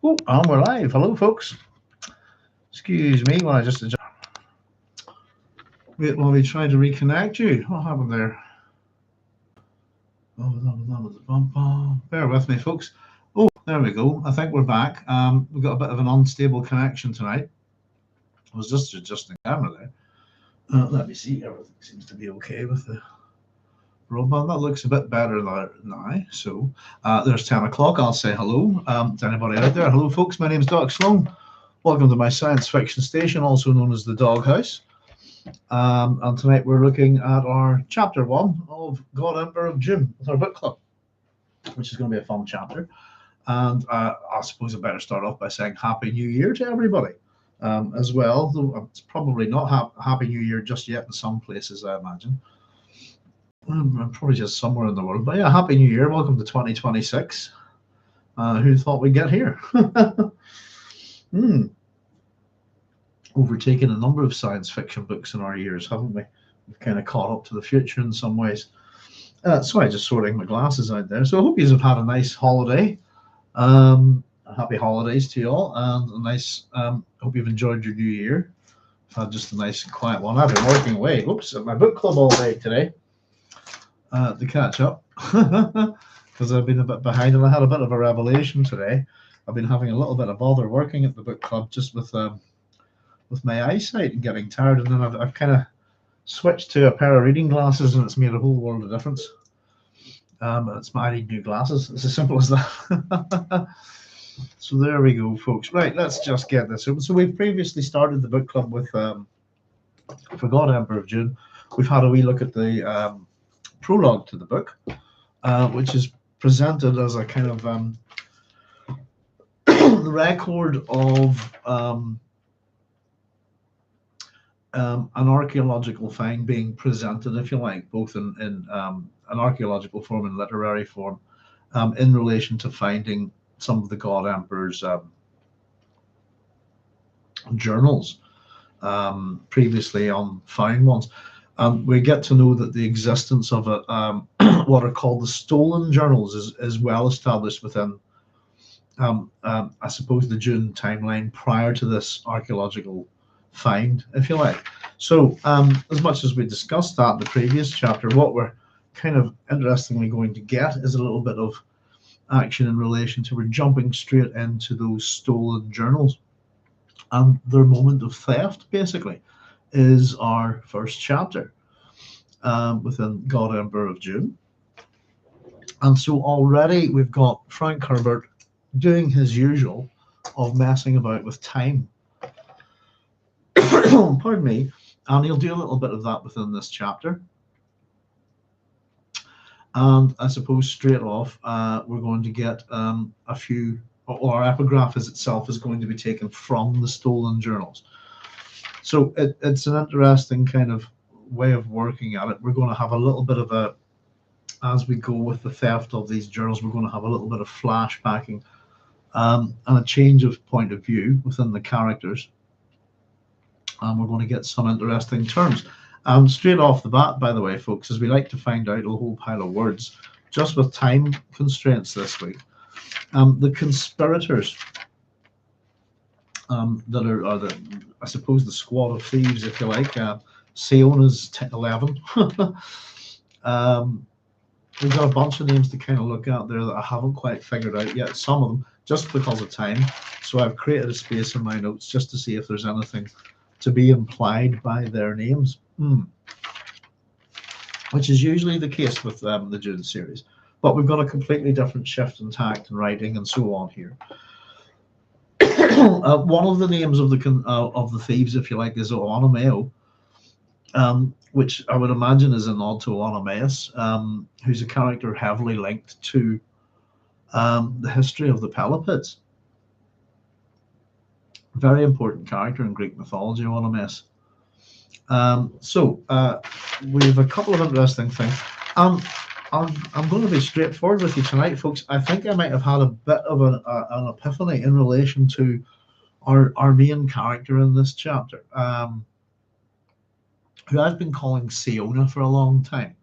Oh, and we're live. Hello, folks. Excuse me while I just adjust. Wait while we try to reconnect you. What happened there? Oh, that was a bump. Bear with me, folks. Oh, there we go. I think we're back. We've got a bit of an unstable connection tonight. I was just adjusting the camera there. Let me see. Everything seems to be okay with the robot. That looks a bit better now. So there's 10 o'clock. I'll say hello to anybody out there. Hello, folks. My name is Dr. Sloan. Welcome to my science fiction station, also known as the Doghouse. And tonight we're looking at our chapter 1 of God Emperor of Dune with our book club, which is going to be a fun chapter. And I suppose I better start off by saying Happy New Year to everybody as well, though it's probably not Happy New Year just yet in some places, I imagine. I'm probably just somewhere in the world. But yeah, Happy New Year. Welcome to 2026. Who thought we'd get here? Overtaken a number of science fiction books in our years, haven't we? We've kind of caught up to the future in some ways. Sorry, just sorting my glasses out there. So I hope you have had a nice holiday. Happy holidays to you all, and a nice. Hope you've enjoyed your new year. I've had just a nice quiet one. I've been working away. Oops, at my book club all day today to catch up because I've been a bit behind, and I had a bit of a revelation today. I've been having a little bit of bother working at the book club just with my eyesight and getting tired, and then I've kind of switched to a pair of reading glasses, and it's made a whole world of difference. I need new glasses. It's as simple as that. So there we go, folks. Right, let's just get this open. So we've previously started the book club with For God Emperor of Dune. We've had a wee look at the prologue to the book, which is presented as a kind of the record of an archaeological find being presented, if you like, both in an archaeological form and literary form, in relation to finding some of the God Emperor's journals, previously unfound ones. We get to know that the existence of what are called the stolen journals is well established within, I suppose, the Dune timeline prior to this archaeological find, if you like. So as much as we discussed that in the previous chapter, what we're kind of interestingly going to get is a little bit of action in relation to, we're jumping straight into those stolen journals, and their moment of theft basically is our first chapter within God Emperor of Dune. And so already we've got Frank Herbert doing his usual of messing about with time. Pardon me. And he'll do a little bit of that within this chapter. And I suppose straight off, we're going to get a few, or our epigraph itself is going to be taken from the stolen journals. So it's an interesting kind of way of working at it. We're going to have a little bit of a, as we go with the theft of these journals, we're going to have a little bit of flashbacking and a change of point of view within the characters. And we're going to get some interesting terms. Straight off the bat, by the way, folks, as we like to find out a whole pile of words, just with time constraints this week, the conspirators that are the, I suppose, the squad of thieves, if you like, SIona's 11. We've got a bunch of names to kind of look at there that I haven't quite figured out yet, some of them just because of time. So I've created a space in my notes just to see if there's anything to be implied by their names, which is usually the case with the Dune series. But we've got a completely different shift in tact and writing and so on here. One of the names of the thieves, if you like, is Onomeo, which I would imagine is a nod to Onomaus, who's a character heavily linked to the history of the Pelopids. Very important character in Greek mythology, Onomaus. So we have a couple of interesting things. I'm going to be straightforward with you tonight, folks. I think I might have had a bit of an epiphany in relation to our main character in this chapter, who I've been calling SIona for a long time.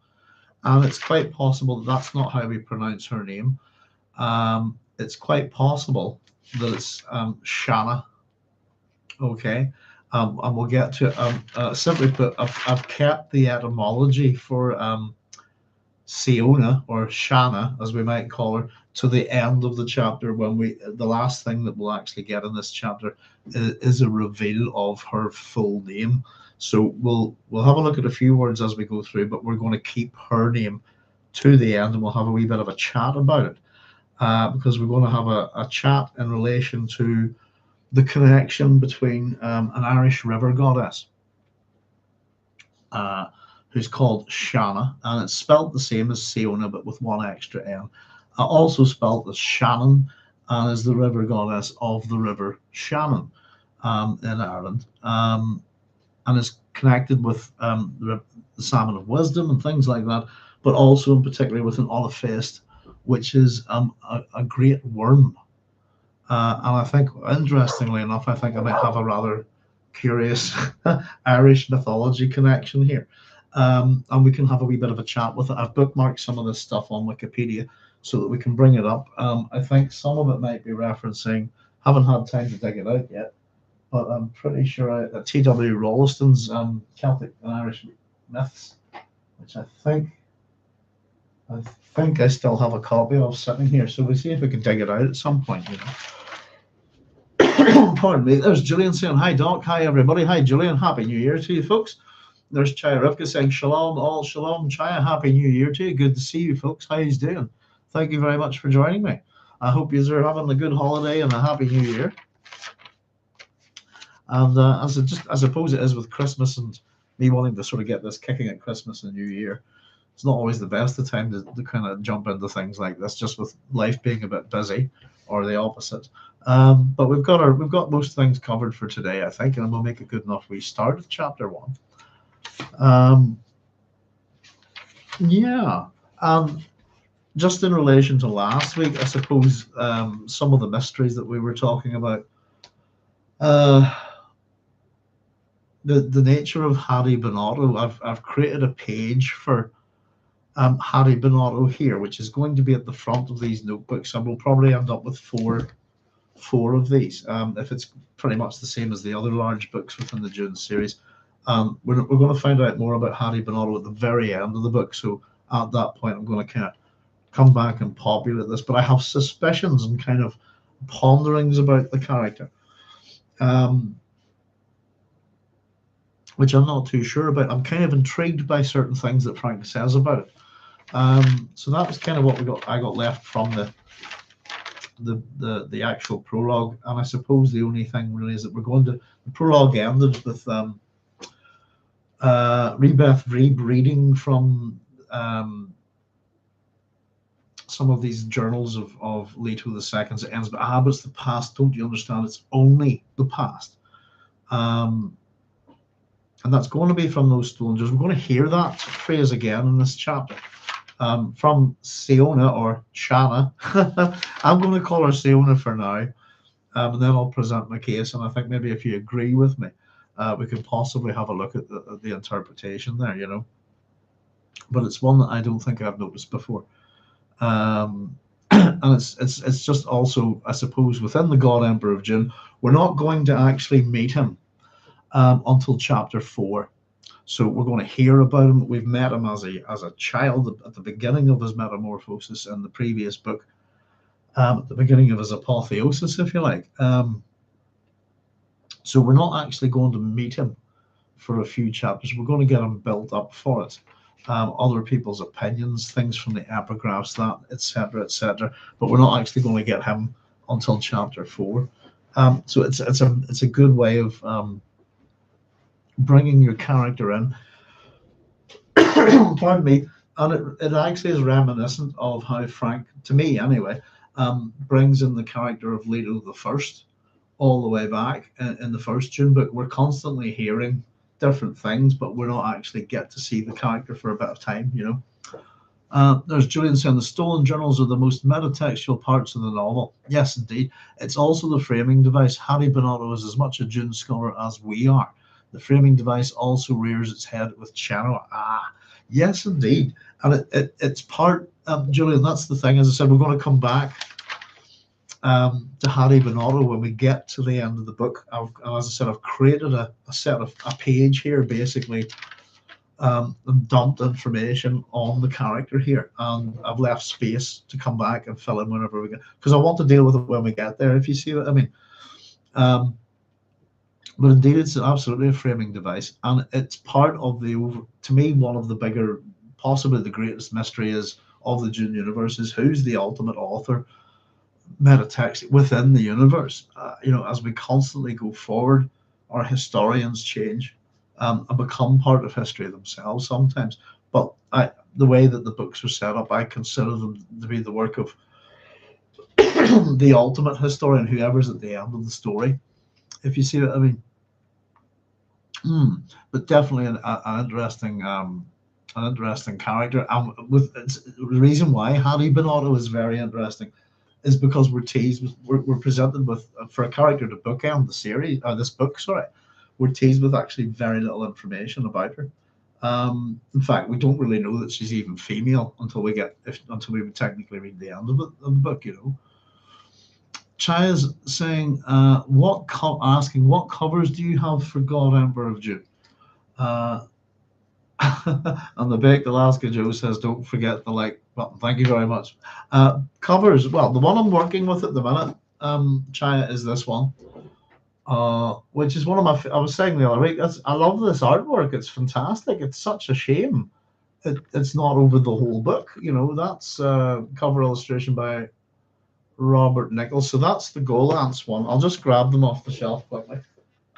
And it's quite possible that that's not how we pronounce her name. It's quite possible that it's Shana. Okay, and we'll get to it. Simply put, I've kept the etymology for SIona, or Shana, as we might call her, to the end of the chapter, when the last thing that we'll actually get in this chapter is a reveal of her full name. So we'll have a look at a few words as we go through, but we're going to keep her name to the end, and we'll have a wee bit of a chat about it, because we're going to have a chat in relation to the connection between an Irish river goddess, who's called Shanna, and it's spelt the same as SIona, but with one extra N. Also spelt as Shannon, and is the river goddess of the river Shannon in Ireland, and is connected with the salmon of wisdom and things like that, but also in particular with an olifaced, which is a great worm. And I think, interestingly enough, I think I might have a rather curious Irish mythology connection here. And we can have a wee bit of a chat with it. I've bookmarked some of this stuff on Wikipedia so that we can bring it up. I think some of it might be referencing, haven't had time to dig it out yet, but I'm pretty sure that T.W. Rolliston's Celtic and Irish Myths, which I think I still have a copy of sitting here. So we'll see if we can dig it out at some point, you know. Pardon me. There's Julian saying, hi, Doc. Hi, everybody. Hi, Julian. Happy New Year to you, folks. There's Ch01 saying, shalom, all shalom. Chaya, happy New Year to you. Good to see you, folks. How you doing? Thank you very much for joining me. I hope you are having a good holiday and a happy New Year. And I suppose it is with Christmas and me wanting to sort of get this kicking at Christmas and New Year, it's not always the best of time to kind of jump into things like this, just with life being a bit busy, or the opposite. But we've got most things covered for today, I think, and we'll make a good enough restart of chapter 1. Yeah. Just in relation to last week, I suppose some of the mysteries that we were talking about, the nature of Hattie Bonotto. I've created a page for Hattie Bonotto here, which is going to be at the front of these notebooks, and we'll probably end up with four of these. If it's pretty much the same as the other large books within the Dune series, we're going to find out more about Hattie Bonotto at the very end of the book. So at that point, I'm going to kind of come back and populate this, but I have suspicions and kind of ponderings about the character, which I'm not too sure about. I'm kind of intrigued by certain things that Frank says about it. So that was kind of what I got left from the actual prologue, and I suppose the only thing really is that the prologue ended with Rebeth Reeb reading from some of these journals of Leto II's. It ends, but it's the past. Don't you understand? It's only the past. And that's going to be from those stone jars. We're going to hear that phrase again in this chapter. From SIona, or Shanna. I'm going to call her SIona for now, and then I'll present my case. And I think maybe if you agree with me, we could possibly have a look at the interpretation there, you know. But it's one that I don't think I've noticed before. And it's just also, I suppose, within the God Emperor of Dune, we're not going to actually meet him until chapter 4. So we're going to hear about him. We've met him as a child at the beginning of his metamorphosis in the previous book, at the beginning of his apotheosis, if you like. So we're not actually going to meet him for a few chapters. We're going to get him built up for it. Other people's opinions, things from the epigraphs, that, etc., etc. But we're not actually going to get him until chapter 4. So it's a good way of bringing your character in. Pardon me. And it actually is reminiscent of how Frank, to me anyway, brings in the character of Leto the First all the way back in the first Dune book. We're constantly hearing different things, but we're not actually get to see the character for a bit of time, you know. There's Julian saying the stolen journals are the most metatextual parts of the novel. Yes, indeed. It's also the framing device. Hattie Bonotto is as much a Dune scholar as we are. The framing device also rears its head with Ch01. Yes, indeed. And it's part, Julian, that's the thing. As I said, we're going to come back to Harry Bernardo when we get to the end of the book. And as I said, I've created a page here, basically, and dumped information on the character here, and I've left space to come back and fill in whenever we get, because I want to deal with it when we get there, if you see what I mean. But indeed, it's absolutely a framing device, and it's part of to me, one of the bigger, possibly the greatest mystery is of the Dune universe is who's the ultimate author, metatext within the universe. As we constantly go forward, our historians change and become part of history themselves sometimes. But the way that the books are set up, I consider them to be the work of the ultimate historian, whoever's at the end of the story, if you see what I mean. But definitely an interesting character. And the reason why Harry Bernardo is very interesting is because we're presented with, for a character to bookend the series, this book, sorry, we're teased with actually very little information about her. In fact, we don't really know that she's even female until we technically read the end of the book. Chai is saying, asking what covers do you have for God Emperor of Dune? And the Baked Alaska Joe says, don't forget the like button. Thank you very much. Covers, well, the one I'm working with at the minute, Chaya, is this one, which is one of my, I was saying the other week, I love this artwork. It's fantastic. It's such a shame it's not over the whole book. That's cover illustration by Robert Nichols. So that's the Golance one. I'll just grab them off the shelf quickly.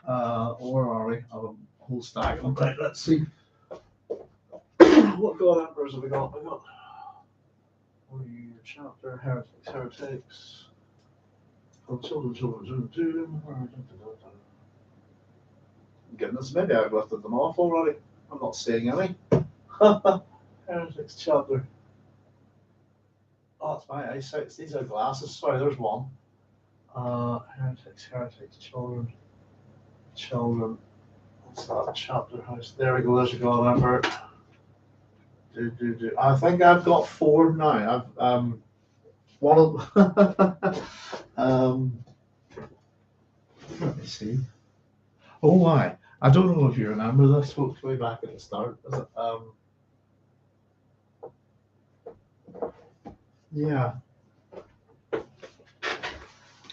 Where are we? I have a whole stack of them. Right, let's see. What God Emperors have we got? Chapter, heretics. Goodness, maybe I've lifted them off already. I'm not seeing any. Heretics chapter. Oh, it's my eyesight. These are glasses. Sorry, there's one. Heretics, children. What's that chapter house? There we go. There's a God Emperor. I think I've got 4 now. I've one of let me see. Oh my! I don't know if you remember this. Folks, way back at the start. Yeah.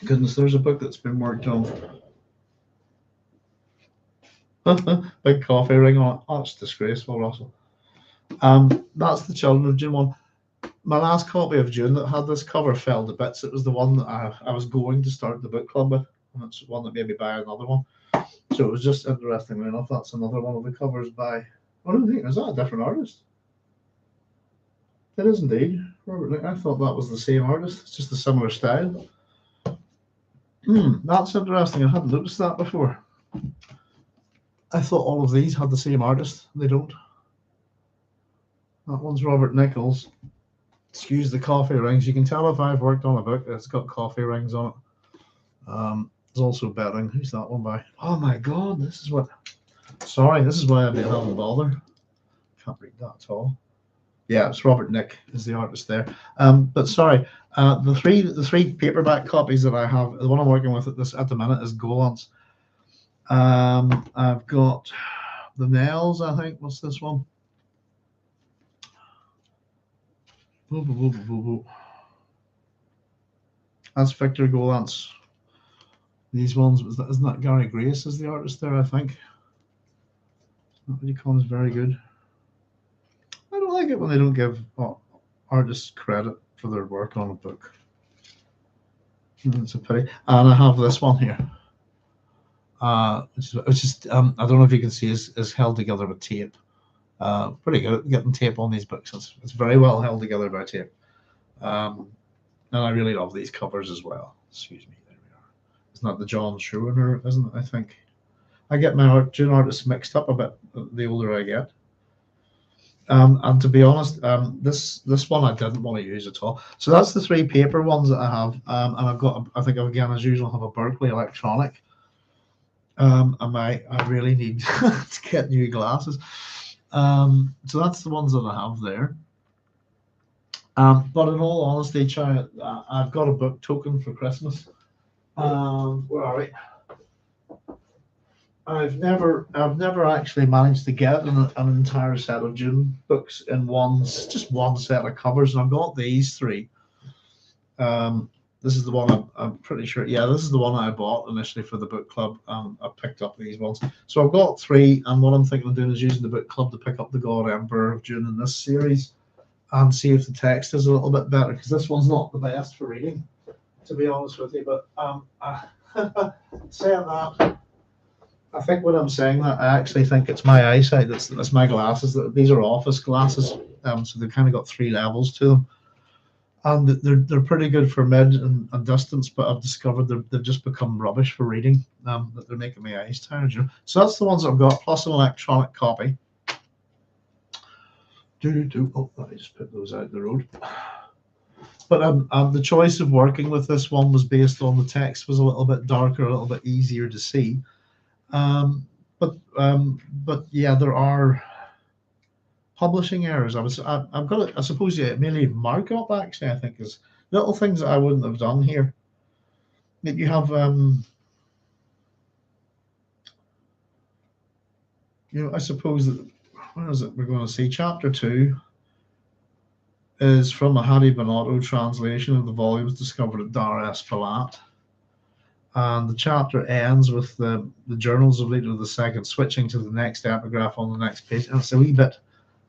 Goodness, there's a book that's been worked on. Big coffee ring on it. Oh, it's disgraceful, Russell. That's the Children of Dune one. My last copy of Dune that had this cover fell to bits. It was the one that I was going to start the book club with, and it's one that made me buy another one. So it was just interestingly enough, that's another one of the covers by, I don't think, is that a different artist? It is indeed. Robert, I thought that was the same artist. It's just a similar style. That's interesting. I hadn't noticed that before. I thought all of these had the same artist. They don't. That one's Robert Nichols. Excuse the coffee rings. You can tell if I've worked on a book, it's got coffee rings on it. There's also betting. Who's that one by? Oh my God, this is why I've been having bother. Can't read that at all. Yeah, it's Robert Nick is the artist there. But sorry, the three paperback copies that I have, the one I'm working with at the minute is Golance. I've got the Nails, I think. What's this one? That's Victor Golance. These ones, isn't that Gary Grace is the artist there, I think. What he calls very good. I don't like it when they don't give artists credit for their work on a book. It's a pity. And I have this one here. Which is I don't know if you can see, is held together with tape. Pretty good at getting tape on these books. It's very well held together by tape. And I really love these covers as well. Excuse me, there we are. It's not the Ch01, isn't it? I think I get my Dune artists mixed up a bit the older I get. And to be honest, this one I didn't want to use at all. So that's the 3 paper ones that I have, and I've got, I think again as usual, have a Berkeley electronic. And I really need to get new glasses. So that's the ones that I have there. But in all honesty, I've got a book token for Christmas. Where are we? I've never actually managed to get an entire set of Dune books in just one set of covers, and I've got these three. This is the one I'm pretty sure. Yeah, this is the one I bought initially for the book club. I picked up these ones, so I've got three. And what I'm thinking of doing is using the book club to pick up the God Emperor of Dune in this series, and see if the text is a little bit better, because this one's not the best for reading, to be honest with you. But saying that, I think when I'm saying that, I actually think it's my eyesight. That's my glasses. These are office glasses, so they've kind of got three levels to them, and they're pretty good for mid and distance. But I've discovered they've just become rubbish for reading. That they're making my eyes tired. You know? So that's the ones I've got, plus an electronic copy. Oh, let me just put those out the road. But the choice of working with this one was based on the text was a little bit darker, a little bit easier to see. But yeah, there are publishing errors. I've got it. I suppose mainly markup actually. I think is little things that I wouldn't have done here. That you have, I suppose that where is it? We're going to see chapter 2 is from a Hadi Bonotto translation of the volumes discovered at Dar es Salaam. And the chapter ends with the journals of Leto II switching to the next epigraph on the next page, and it's a wee bit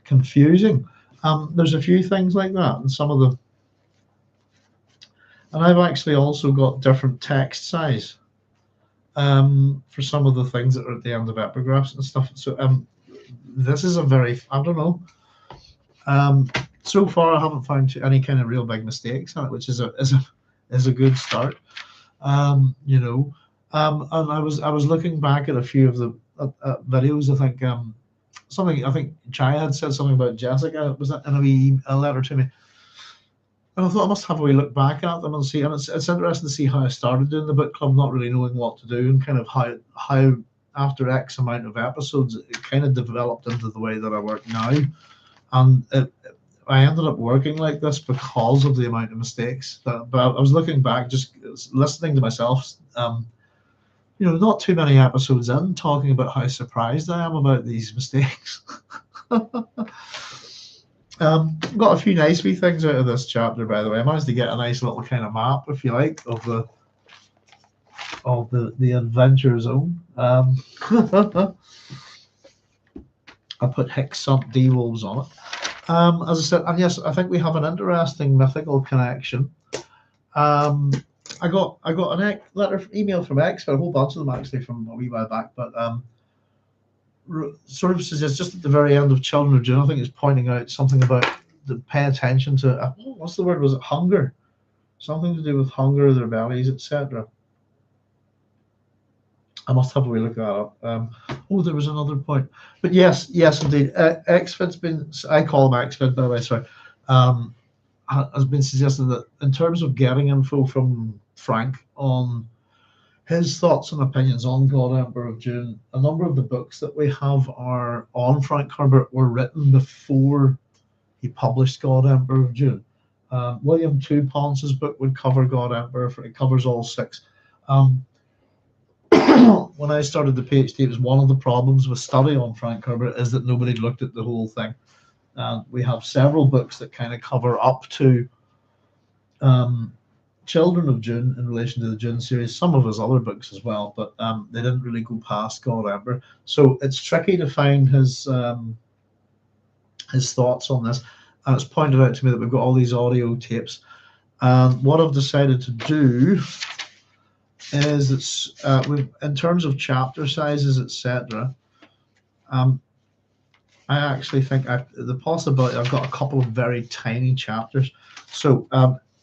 confusing. There's a few things like that, and I've actually also got different text size for some of the things that are at the end of epigraphs and stuff. So this is I don't know. So far, I haven't found any kind of real big mistakes on it, which is a good start. And I was looking back at a few of the videos. I think Chai had said something about Jessica. Was that in a letter to me? And I thought I must have a wee look back at them and see. And it's interesting to see how I started doing the book club, not really knowing what to do, and kind of how after X amount of episodes, it kind of developed into the way that I work now. And I ended up working like this because of the amount of mistakes. But I was looking back, just listening to myself, not too many episodes in, talking about how surprised I am about these mistakes. Got a few nice wee things out of this chapter, by the way. I managed to get a nice little kind of map, if you like, of the adventure zone. I put Hicksump D-Wolves on it. As I said, and yes, I think we have an interesting mythical connection. I got an email from X, a whole bunch of them actually from a wee while back, but sort of suggests just at the very end of Children of Dune, I think it's pointing out something about pay attention to what's the word? Was it hunger? Something to do with hunger, their bellies, etc. I must have a wee look that up. There was another point, but yes, indeed. XFID's been, I call him XFID, by the way, sorry, has been suggested that in terms of getting info from Frank on his thoughts and opinions on God Emperor of Dune, a number of the books that we have are on Frank Herbert were written before he published God Emperor of Dune. William Two Ponce's book would cover God Emperor, it covers all 6. When I started the PhD, it was one of the problems with study on Frank Herbert is that nobody looked at the whole thing. We have several books that kind of cover up to Children of Dune in relation to the Dune series, some of his other books as well, but they didn't really go past God Emperor. So it's tricky to find his thoughts on this. And it's pointed out to me that we've got all these audio tapes. And what I've decided to do is in terms of chapter sizes, etc. I actually think the possibility I've got a couple of very tiny chapters. So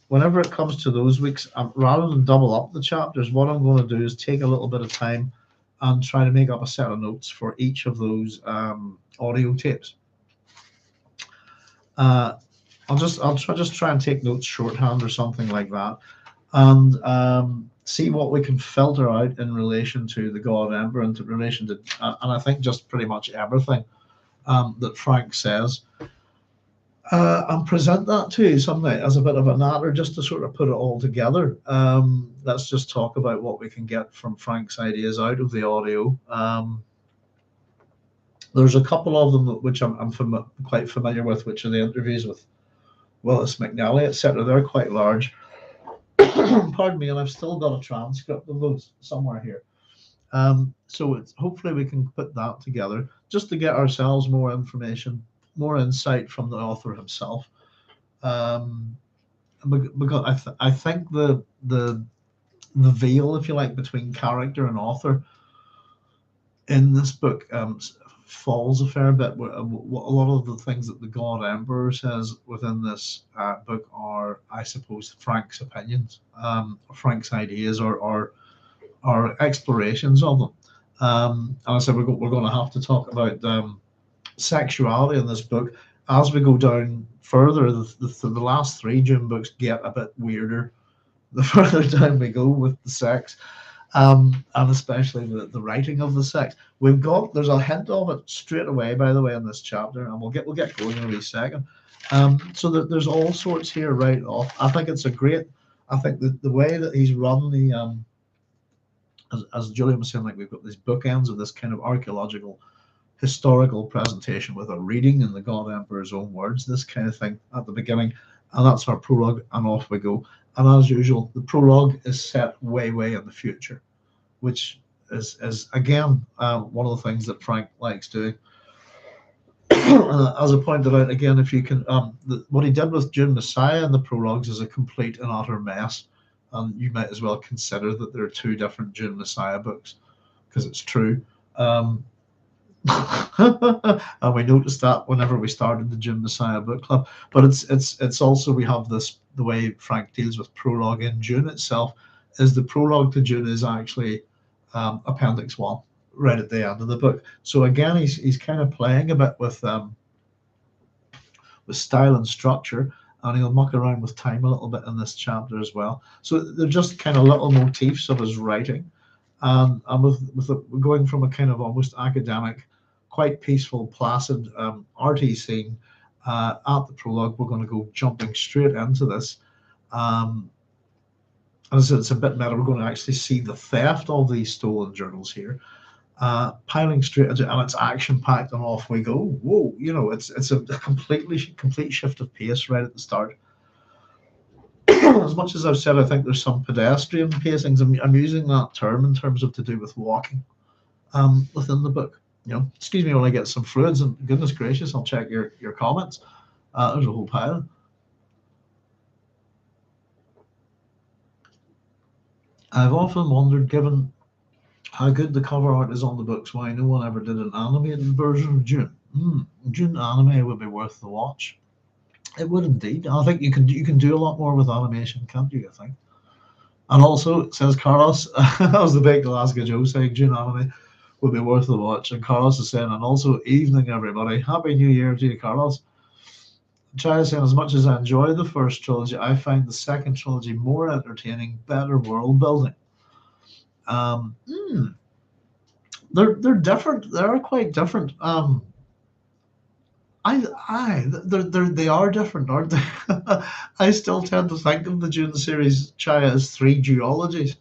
whenever it comes to those weeks, rather than double up the chapters, what I'm going to do is take a little bit of time and try to make up a set of notes for each of those audio tapes. I'll just try and take notes shorthand or something like that, and see what we can filter out in relation to the God Emperor and in relation to, and I think just pretty much everything that Frank says. and present that to you some night as a bit of a natter, just to sort of put it all together. Let's just talk about what we can get from Frank's ideas out of the audio. There's a couple of them which quite familiar with, which are the interviews with Willis McNally, etc. They're quite large. Pardon me, and I've still got a transcript of those somewhere here. So hopefully we can put that together just to get ourselves more information, more insight from the author himself. Because I think the veil, if you like, between character and author in this book falls a fair bit. A lot of the things that the God Emperor says within this book are, I suppose, Frank's opinions, Frank's ideas, or explorations of them. And I said we're going to have to talk about sexuality in this book as we go down further. The last three Dune books get a bit weirder the further down we go with the sex, and especially the writing of the sex. There's a hint of it straight away, by the way, in this chapter, and we'll get going in a wee second. So there's all sorts here right off. I think it's a great. I think the way that he's run the as Julian was saying, like we've got these bookends of this kind of archaeological, historical presentation with a reading in the God Emperor's own words, this kind of thing at the beginning, and that's our prologue, and off we go. And as usual, the prologue is set way in the future, which is again one of the things that Frank likes doing. As I pointed out again, if you can, what he did with Dune Messiah in the prologues is a complete and utter mess. And you might as well consider that there are two different Dune Messiah books, because it's true. And we noticed that whenever we started the Dune Messiah book club. But it's also, we have this, the way Frank deals with prologue in Dune itself is the prologue to Dune is actually Appendix 1 right at the end of the book. So again, he's kind of playing a bit with style and structure, and he'll muck around with time a little bit in this chapter as well. So they're just kind of little motifs of his writing, and with going from a kind of almost academic, quite peaceful, placid, arty scene at the prologue, we're going to go jumping straight into this. As it's a bit meta, we're going to actually see the theft of these stolen journals here. Piling straight into, and it's action packed, and off we go. Whoa, it's a complete shift of pace right at the start. As much as I've said, I think there's some pedestrian pacings. I'm using that term in terms of to do with walking within the book. Excuse me while I get some fluids, and goodness gracious, I'll check your comments. There's a whole pile. I've often wondered, given how good the cover art is on the books, why no one ever did an animated version of Dune. Dune anime would be worth the watch. It would indeed. I think you can do a lot more with animation, can't you? I think. And also, it says Carlos, that was the big Glasgow Joe saying Dune anime would be worth the watch. And Carlos is saying, and also, evening everybody, Happy New Year to you, Carlos. Chai is saying, as much as I enjoy the first trilogy, I find the second trilogy more entertaining, better world building. They're different. They are quite different. They are different, aren't they? I still tend to think of the Dune series, Chaya, as three duologies,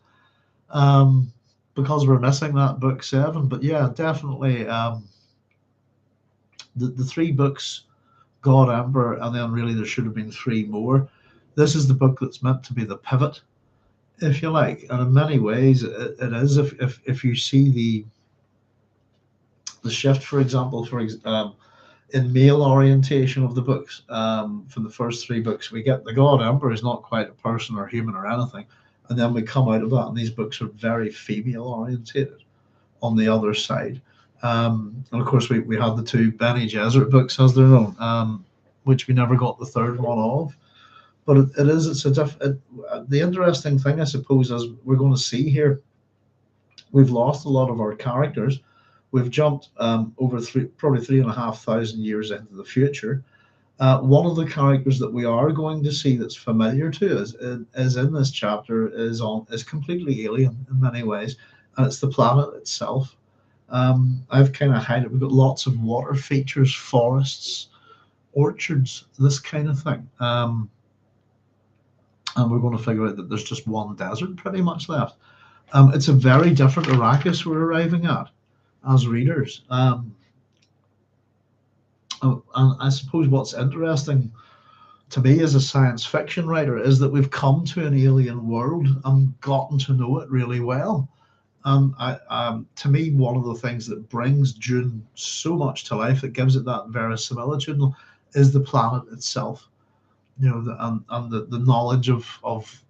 because we're missing that book 7. But yeah, definitely, the three books, God Emperor, and then really there should have been 3 more. This is the book that's meant to be the pivot, if you like, and in many ways it is. If you see the shift, for example, in male orientation of the books, for the first 3 books, we get the God Emperor is not quite a person or human or anything, and then we come out of that, and these books are very female orientated on the other side. And of course, we had the 2 Bene Gesserit books as their own, which we never got the 3rd one of. But the interesting thing, I suppose, as we're going to see here, we've lost a lot of our characters. We've jumped over probably 3,500 years into the future. One of the characters that we are going to see that's familiar to us is in this chapter is completely alien in many ways, and it's the planet itself. I've kind of highlighted, we've got lots of water features, forests, orchards, this kind of thing. And we're going to figure out that there's just one desert pretty much left. It's a very different Arrakis we're arriving at as readers. And I suppose what's interesting to me as a science fiction writer is that we've come to an alien world and gotten to know it really well. And to me, one of the things that brings Dune so much to life, that gives it that verisimilitude, is the planet itself. And the knowledge of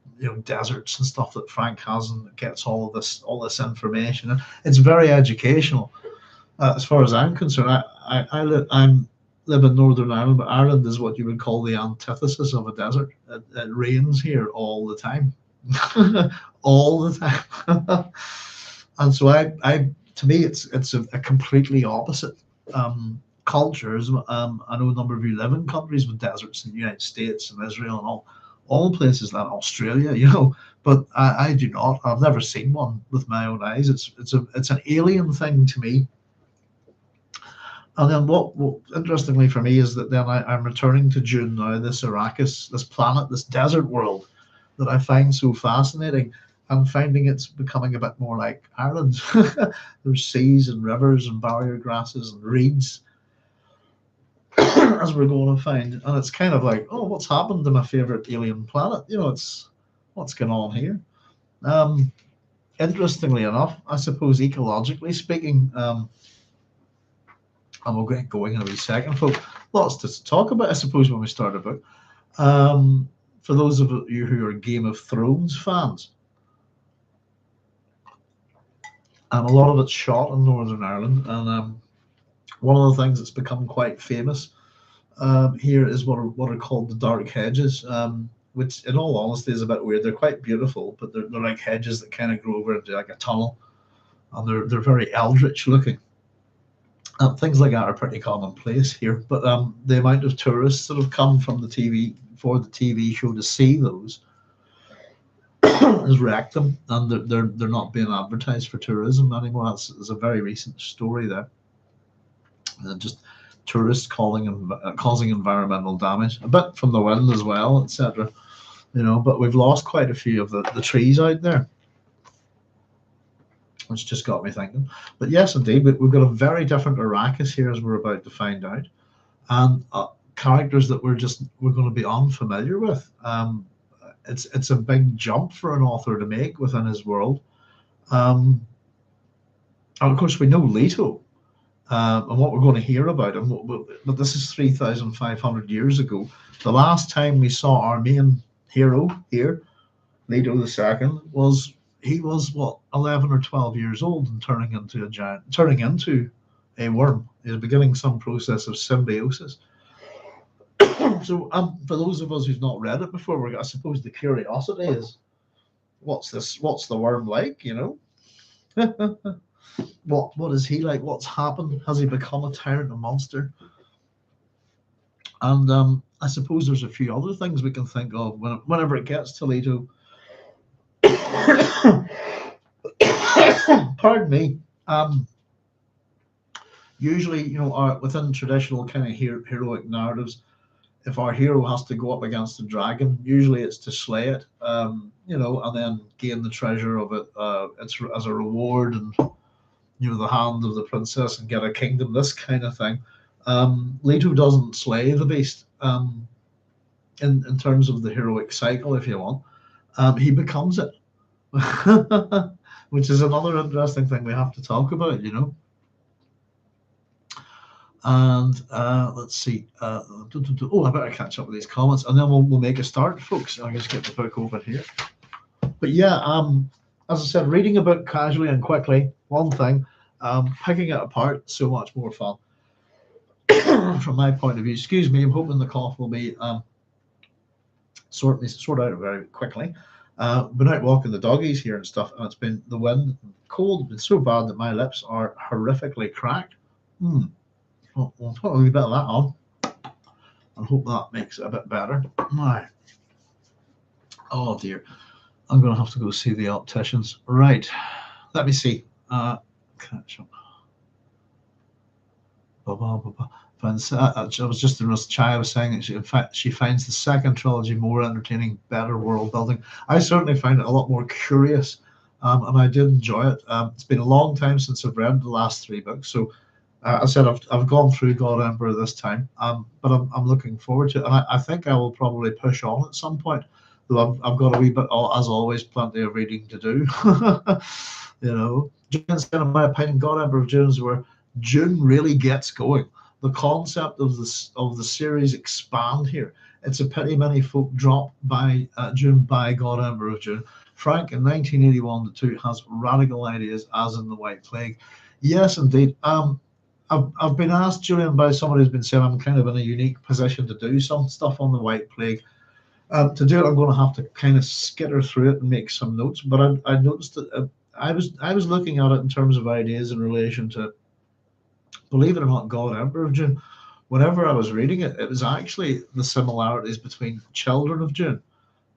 deserts and stuff that Frank has, and gets all this information. And it's very educational. As far as I'm concerned, I live in Northern Ireland, but Ireland is what you would call the antithesis of a desert. It rains here all the time, all the time. And so to me, it's a completely opposite cultures. I know a number of you live in countries with deserts, in the United States and Israel and all places like Australia, but I do not. I've never seen one with my own eyes. It's an alien thing to me. And then what interestingly for me is that then I'm returning to Dune now, this Arrakis, this planet, this desert world that I find so fascinating, and finding it's becoming a bit more like Ireland. There's seas and rivers and barrier grasses and reeds, as we're going to find. And it's kind of like, oh, what's happened to my favorite alien planet? It's what's going on here. Interestingly enough, I suppose ecologically speaking, and we'll get going in a wee second, folks. Lots to talk about, I suppose, when we start a book. For those of you who are Game of Thrones fans, and a lot of it's shot in Northern Ireland, and one of the things that's become quite famous here is what are called the dark hedges, which, in all honesty, is a bit weird. They're quite beautiful, but they're like hedges that kind of grow over into like a tunnel, and they're very eldritch looking. Things like that are pretty commonplace here, but the amount of tourists that have come from the TV show to see those has wrecked them, and they're not being advertised for tourism anymore. It's a very recent story there. Just tourists causing environmental damage, a bit from the wind as well, etc. But we've lost quite a few of the trees out there, which just got me thinking. But yes, indeed, we've got a very different Arrakis here, as we're about to find out, and characters that we're going to be unfamiliar with. It's a big jump for an author to make within his world. And of course, we know Leto, and what we're going to hear about him. But this is 3,500 years ago. The last time we saw our main hero here, Leto II, was what, 11 or 12 years old, and turning into a worm. He's beginning some process of symbiosis. So for those of us who've not read it before, I suppose the curiosity is, what's the worm like? What is he like? What's happened? Has he become a tyrant, a monster? And I suppose there's a few other things we can think of whenever it gets to Leto. Pardon me. Usually, within traditional kind of heroic narratives, if our hero has to go up against a dragon, usually it's to slay it, and then gain the treasure of it. It's as a reward, and the hand of the princess, and get a kingdom. This kind of thing. Leto doesn't slay the beast. In terms of the heroic cycle, if you want, he becomes it. Which is another interesting thing we have to talk about, And let's see. I better catch up with these comments, and then we'll make a start, folks. I'll just get the book open here. But yeah, as I said, reading a book casually and quickly, one thing. Picking it apart, so much more fun. From my point of view. Excuse me, I'm hoping the cough will be sort out very quickly. Been out walking the doggies here and stuff, and it's been the wind and cold has been so bad that my lips are horrifically cracked. We'll put a wee bit of that on and hope that makes it a bit better. Right. Oh dear, I'm going to have to go see the opticians. Right, let me see. Catch up. I was just in Chai was saying that in fact she finds the second trilogy more entertaining, better world building. I certainly find it a lot more curious, and I did enjoy it. It's been a long time since I've read the last three books, so I said I've gone through God Emperor this time, but I'm looking forward to it, and I think I will probably push on at some point. Though I've got a wee bit, as always, plenty of reading to do. You know, in my opinion, God Emperor of Dune is where Dune really gets going. The concept of the series expand here. It's a pity many folk drop by Dune by God Emperor of Dune. Frank in 1981 to 2 has radical ideas, as in the White Plague. Yes, indeed. I've been asked, Julian, by somebody who's been saying I'm kind of in a unique position to do some stuff on the White Plague. To do it, I'm going to have to kind of skitter through it and make some notes. But I noticed that I was looking at it in terms of ideas in relation to, believe it or not, God Emperor of Dune. Whenever I was reading it, it was actually the similarities between Children of Dune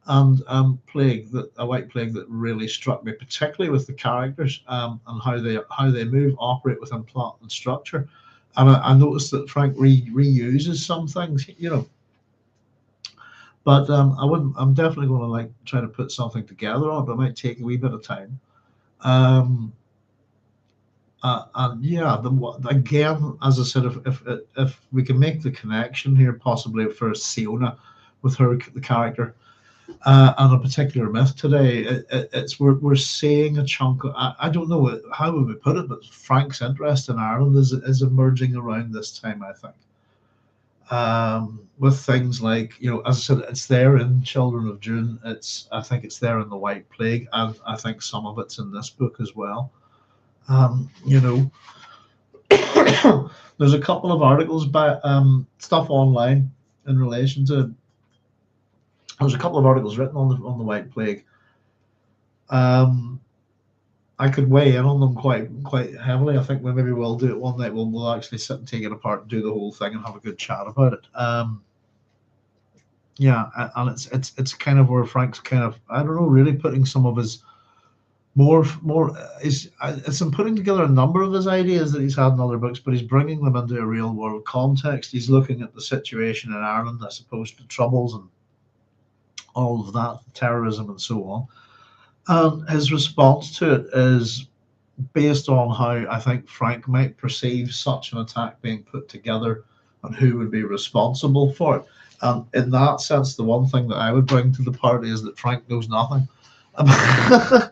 and Plague, that a White Plague, that really struck me, particularly with the characters, and how they move, operate within plot and structure. And I noticed that Frank reuses some things, you know. But I wouldn't. I'm definitely going to like try to put something together on it, but it might take a wee bit of time. Um, and yeah, again, as I said, if we can make the connection here, possibly for SIona, with her the character, and a particular myth today, it's we're seeing a chunk of, I don't know how would we put it, but Frank's interest in Ireland is emerging around this time, I think. With things like, you know, as I said, it's there in Children of Dune. I think it's there in the White Plague, and I think some of it's in this book as well. You know, there's a couple of articles by stuff online in relation to. There's a couple of articles written on the White Plague. I could weigh in on them quite heavily. I think we maybe will do it one night. We'll actually sit and take it apart and do the whole thing and have a good chat about it. Yeah, and it's kind of where Frank's kind of, I don't know, really putting some of his more it's in putting together a number of his ideas that he's had in other books, but he's bringing them into a real world context. He's looking at the situation in Ireland, I suppose, the troubles and all of that, terrorism and so on. And his response to it is based on how I think Frank might perceive such an attack being put together and who would be responsible for it. And in that sense, the one thing that I would bring to the party is that Frank knows nothing about,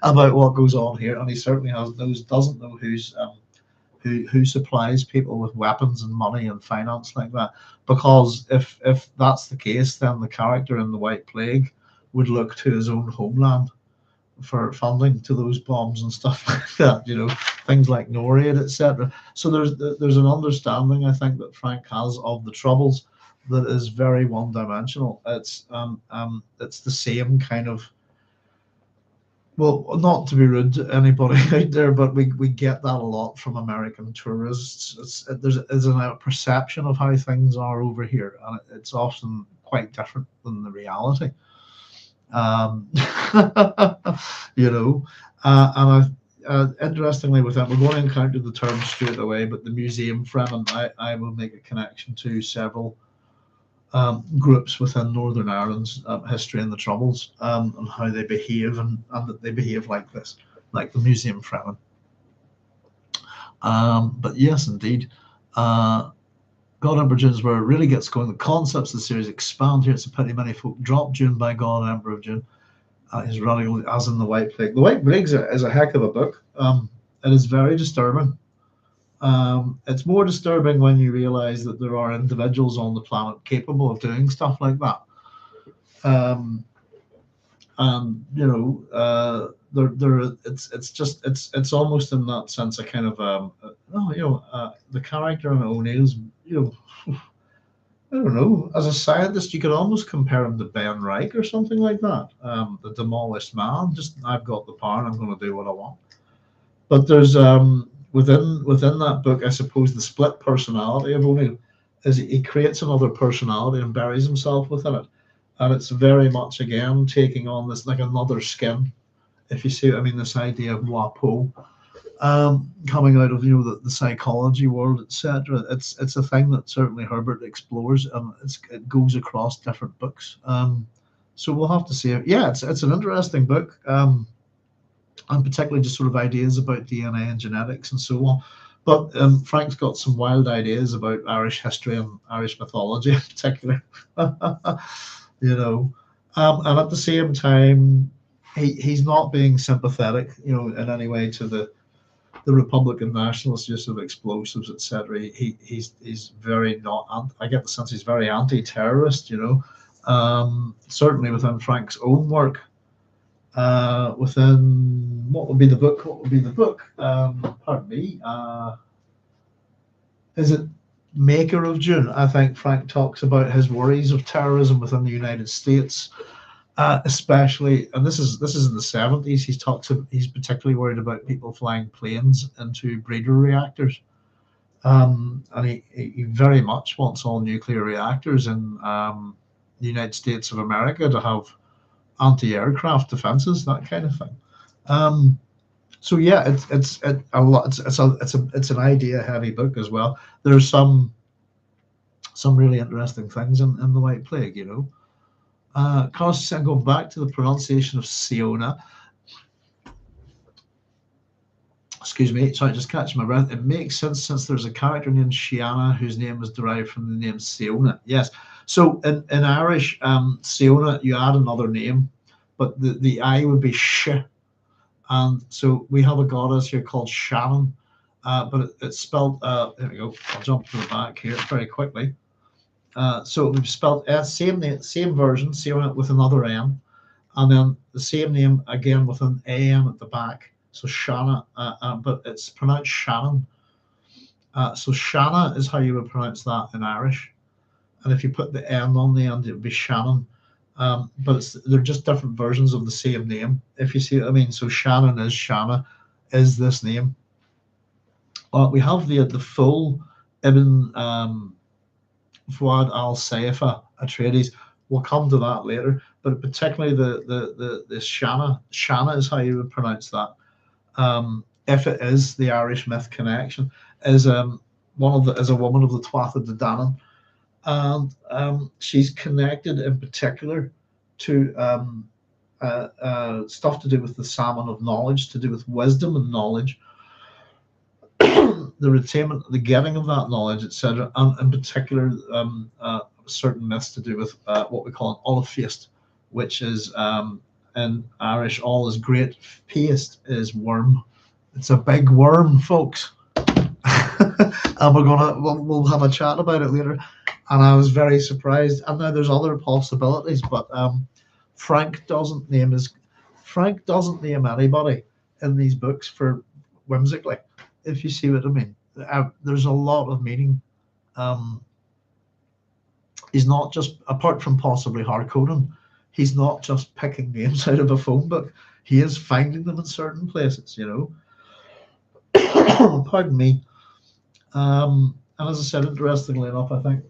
about what goes on here, and he certainly doesn't know who supplies people with weapons and money and finance like that. Because if that's the case, then the character in the White Plague would look to his own homeland for funding to those bombs and stuff like that, you know, things like NORAD, etc. So there's an understanding, I think, that Frank has of the troubles that is very one-dimensional. It's the same kind of, well, not to be rude to anybody out there, but we get that a lot from American tourists. There's a perception of how things are over here, and it's often quite different than the reality. You know, and interestingly, with that, we're going to encounter the term straight away, but the museum fremen, I will make a connection to several groups within Northern Ireland's history and the Troubles, and how they behave, and that they behave like this, like the museum fremen. But yes, indeed. God Emperor Dune is where it really gets going. The concepts of the series expand here. It's a pity many folk drop Dune by God Emperor of Dune. Is running as in the White Plague. The White Plague is a heck of a book. It is very disturbing. It's more disturbing when you realize that there are individuals on the planet capable of doing stuff like that. And you know, it's almost in that sense a kind of the character in O'Neill's, you know, I don't know, as a scientist you could almost compare him to Ben Reich or something like that. The demolished man, just I've got the power and I'm going to do what I want. But there's within that book, I suppose the split personality of O'Neill is he creates another personality and buries himself within it. And it's very much, again, taking on this like another skin, if you see what I mean, this idea of moi-po. coming out of the psychology world, etc. It's a thing that certainly Herbert explores, and it goes across different books. So we'll have to see. Yeah, it's an interesting book, and particularly just sort of ideas about DNA and genetics and so on. But Frank's got some wild ideas about Irish history and Irish mythology in particular. And at the same time, he's not being sympathetic, in any way to the Republican nationalist use of explosives, etc. He's very not. I get the sense he's very anti-terrorist. Certainly within Frank's own work. Within what would be the book? What would be the book? Pardon me. Is it Maker of Dune? I think Frank talks about his worries of terrorism within the United States. Especially, and this is in the 70s. He's particularly worried about people flying planes into breeder reactors, and he very much wants all nuclear reactors in the United States of America to have anti-aircraft defenses, that kind of thing. So yeah, it's a lot. It's an idea-heavy book as well. There's some really interesting things in the White Plague, Carlos, going back to the pronunciation of SIona. Excuse me, sorry, just catching my breath. It makes sense since there's a character named Ch01 whose name is derived from the name SIona. Yes. So in Irish, SIona, you add another name, but the I would be Sh. And so we have a goddess here called Shannon, but it's spelled, there we go, I'll jump to the back here very quickly. So we've spelled same version, Siona with another M, and then the same name again with an AM at the back. So Shanna, but it's pronounced Shannon. So Shanna is how you would pronounce that in Irish, and if you put the N on the end, it would be Shannon. But they're just different versions of the same name, if you see what I mean. So Shannon is Shanna, is this name. We have the full Ibn Fuad al-Sayfa Atreides. We'll come to that later, but particularly the Shanna is how you would pronounce that. If it is the Irish myth connection, is a woman of the Tuatha De Danann, and she's connected in particular to stuff to do with the salmon of knowledge, to do with wisdom and knowledge, the retainment, the getting of that knowledge, etc., and in particular certain myths to do with what we call an olive feast, which is in Irish, all is great paste is worm. It's a big worm, folks. And we'll have a chat about it later. And I was very surprised. And now there's other possibilities, but Frank doesn't name anybody in these books for whimsically, if you see what I mean. There's a lot of meaning. He's not just, apart from possibly hard-coding, he's not just picking names out of a phone book. He is finding them in certain places, Pardon me. And as I said, interestingly enough, I think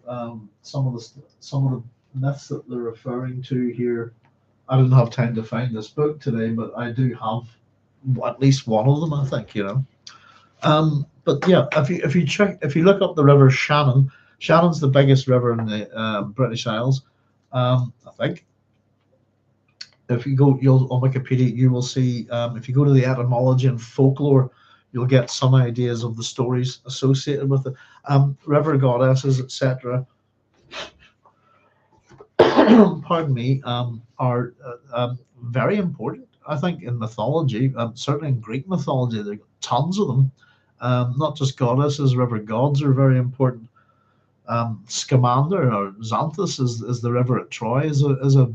some of the myths that they're referring to here, I didn't have time to find this book today, but I do have at least one of them, I think, But yeah, if you look up the river Shannon, Shannon's the biggest river in the British Isles, I think. If you go, on Wikipedia, you will see. If you go to the etymology and folklore, you'll get some ideas of the stories associated with it. River goddesses, etc. Pardon me, are very important, I think, in mythology. Certainly in Greek mythology, there are tons of them. Not just goddesses, river gods are very important. Scamander or Xanthus is the river at Troy, is a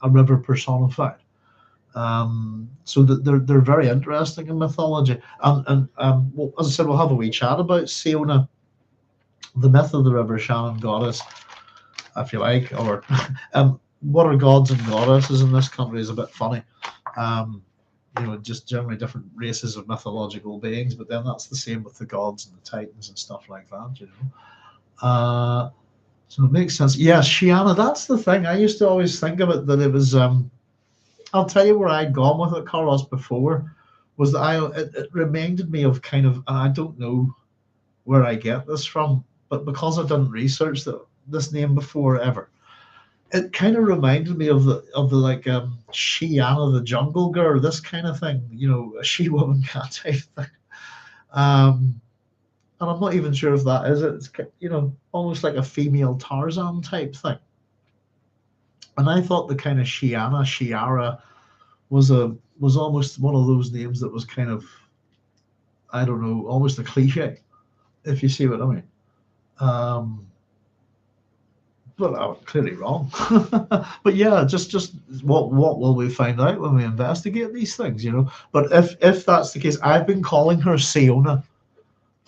river personified. So that they're very interesting in mythology. And well, as I said, we'll have a wee chat about Siona, the myth of the river Shannon goddess, if you like, or what are gods and goddesses in this country is a bit funny. Just generally different races of mythological beings, but then that's the same with the gods and the titans and stuff like that, So it makes sense. Yeah, Shiana, that's the thing. I used to always think of it that it was, I'll tell you where I'd gone with it, Carlos, before, was that it reminded me of kind of, and I don't know where I get this from, but because I didn't research this name before ever, it kind of reminded me of the like SIona the Jungle Girl, this kind of thing, a she woman cat type thing. Um, and I'm not even sure if that is it. It's almost like a female Tarzan type thing. And I thought the kind of SIona, Shiara was almost one of those names that was kind of, I don't know, almost a cliche, if you see what I mean. Um, but I was clearly wrong. But yeah, just what will we find out when we investigate these things, But if that's the case, I've been calling her SIona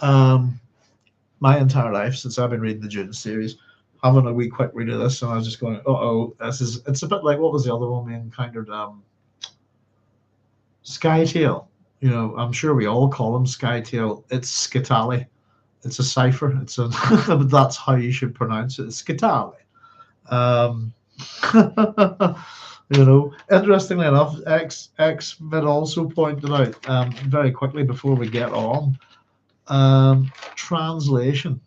my entire life since I've been reading the Dune series. Having a wee quick read of this, and I was just going, it's a bit like, what was the other one we encountered? Skytail. I'm sure we all call him Skytail. It's Skitali. It's a cipher. But that's how you should pronounce it. It's Skitali. Um, Interestingly enough, X Vid also pointed out very quickly before we get on, translation,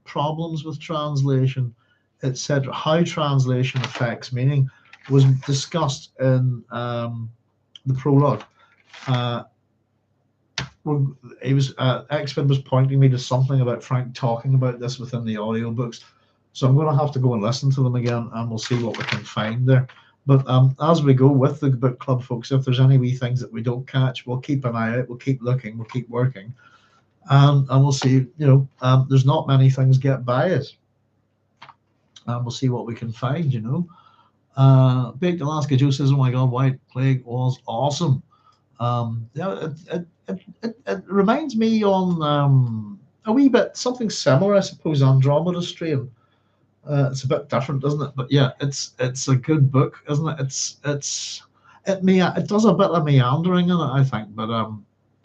problems with translation, etc. How translation affects meaning was discussed in the prologue. He was X-Vid was pointing me to something about Frank talking about this within the audiobooks, so I'm going to have to go and listen to them again, and we'll see what we can find there. But as we go with the book club, folks, if there's any wee things that we don't catch, we'll keep an eye out, we'll keep looking, we'll keep working, and we'll see. There's not many things get by us, and we'll see what we can find. Baked Alaska Joe says, "Oh my God, White Plague was awesome." Yeah, it reminds me on a wee bit something similar, I suppose, Andromeda Strain. It's a bit different, doesn't it? But yeah, it's a good book, isn't it? It does a bit of meandering in it, I think, but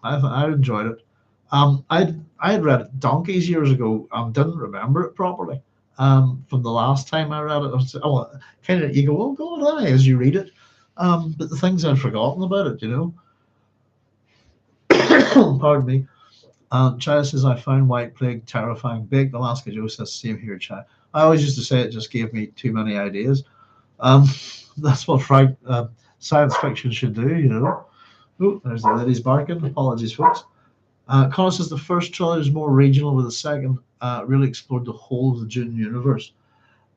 I enjoyed it. I had read it donkeys years ago and didn't remember it properly. From the last time I read it, I was, kind of, you go, oh God, as you read it. But the things I'd forgotten about it, Pardon me. Chaya says, I found White Plague terrifying. Baked Alaska Joe says, same here, Chaya. I always used to say it just gave me too many ideas. That's what science fiction should do. Oh, there's the ladies barking. Apologies, folks. Connor says the first trilogy is more regional, with the second really explored the whole of the Dune universe.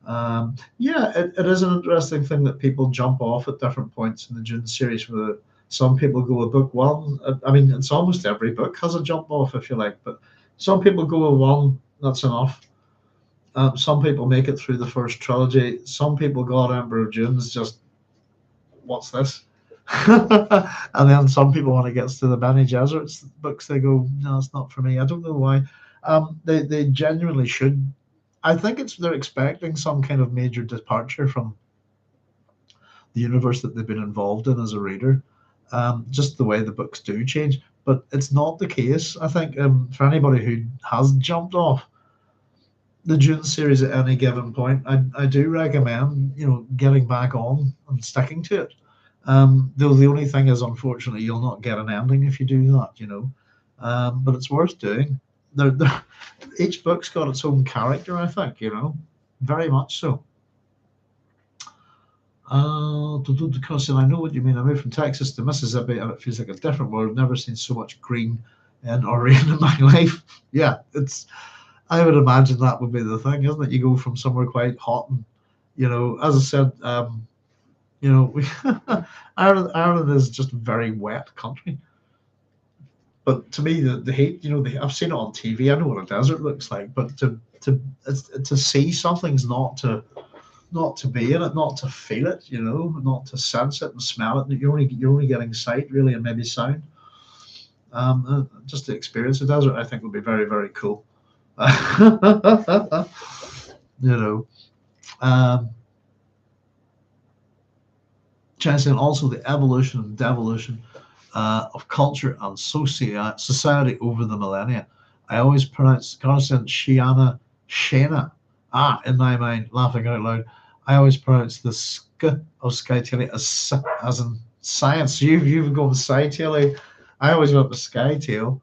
Yeah, it is an interesting thing that people jump off at different points in the Dune series. Where some people go with book one. I mean, it's almost every book has a jump off, if you like. But some people go with one. That's enough. Some people make it through the first trilogy. Some people got Emperor of Dune's just, what's this? And then some people, when it gets to the Bene Gesserit books, they go, no, it's not for me. I don't know why. They genuinely should. I think they're expecting some kind of major departure from the universe that they've been involved in as a reader. Just the way the books do change, but it's not the case. I think for anybody who has jumped off the Dune series at any given point, I do recommend getting back on and sticking to it. Though the only thing is, unfortunately, you'll not get an ending if you do that. But it's worth doing. Each book's got its own character, I think. Very much so. Because I know what you mean. I moved from Texas to Mississippi, and it feels like a different world. I've never seen so much green or rain in my life. Yeah, I would imagine that would be the thing, isn't it? You go from somewhere quite hot, and as I said, Ireland is just a very wet country. But to me, the heat, I've seen it on TV. I know what a desert looks like, but to see something's not to be in it, not to feel it, not to sense it and smell it. You're only getting sight, really, and maybe sound. Just to experience the desert, I think, would be very, very cool. Chance, and also the evolution and devolution of culture and society over the millennia. I always pronounce consonant SIona, Shana. In my mind, laughing out loud, I always pronounce the sk of Skytili as in science. You've gone Skytili. I always went with Skytail.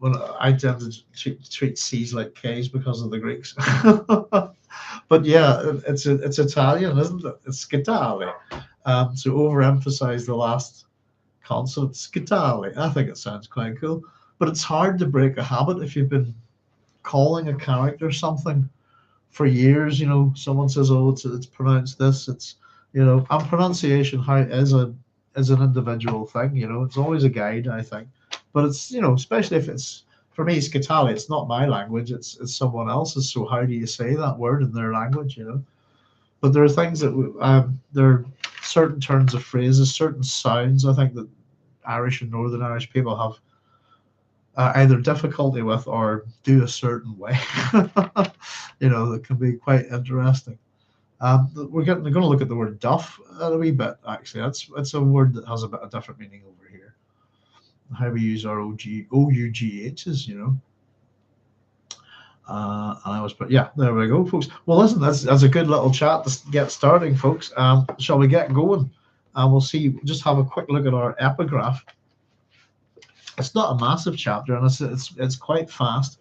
When I tend to treat C's like K's because of the Greeks. But yeah, it's Italian, isn't it? It's Scitale. So overemphasize the last consonant, Scitale. I think it sounds quite cool. But it's hard to break a habit if you've been calling a character something for years. Someone says, "Oh, it's pronounced this." And pronunciation how is an individual thing. It's always a guide, I think. But it's especially if it's for me, Scitali. It's not my language. It's someone else's. So how do you say that word in their language? But there are things that there are certain turns of phrases, certain sounds. I think that Irish and Northern Irish people have either difficulty with or do a certain way. That can be quite interesting. We're going to look at the word duff a wee bit. Actually, it's a word that has a bit of different meaning over here. How we use our OUGHs, and I was, but yeah, there we go, folks. Well, listen, that's a good little chat to get starting, folks. Shall we get going? And we'll see. Just have a quick look at our epigraph. It's not a massive chapter, and it's quite fast.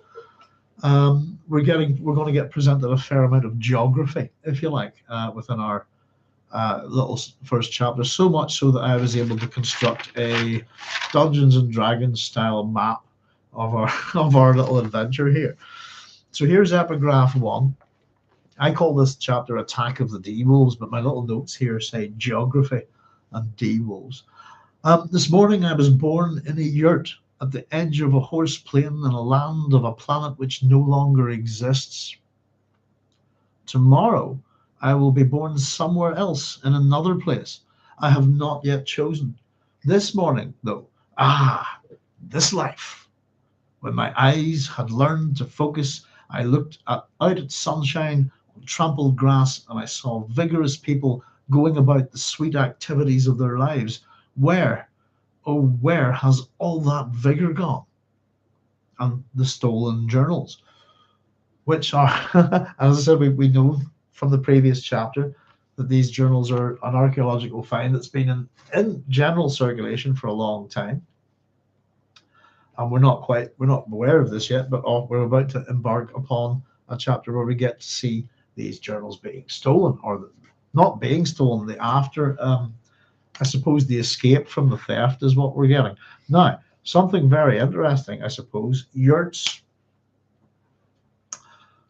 We're going to get presented a fair amount of geography, if you like, within our little first chapter. So much so that I was able to construct a Dungeons and Dragons style map of our of our little adventure here. So here's epigraph 1. I call this chapter Attack of the D-Wolves, but my little notes here say geography and D-Wolves. This morning I was born in a yurt at the edge of a horse plain in a land of a planet which no longer exists. Tomorrow I will be born somewhere else in another place I have not yet chosen. This morning, though, this life. When my eyes had learned to focus, I looked out at sunshine on trampled grass, and I saw vigorous people going about the sweet activities of their lives. Where, oh, where has all that vigor gone? And the stolen journals, which are, as I said, we know from the previous chapter that these journals are an archaeological find that's been in general circulation for a long time. And we're not aware of this yet, but we're about to embark upon a chapter where we get to see these journals being stolen, or not being stolen. The after, I suppose, the escape from the theft is what we're getting. Now, something very interesting, I suppose. Yurts.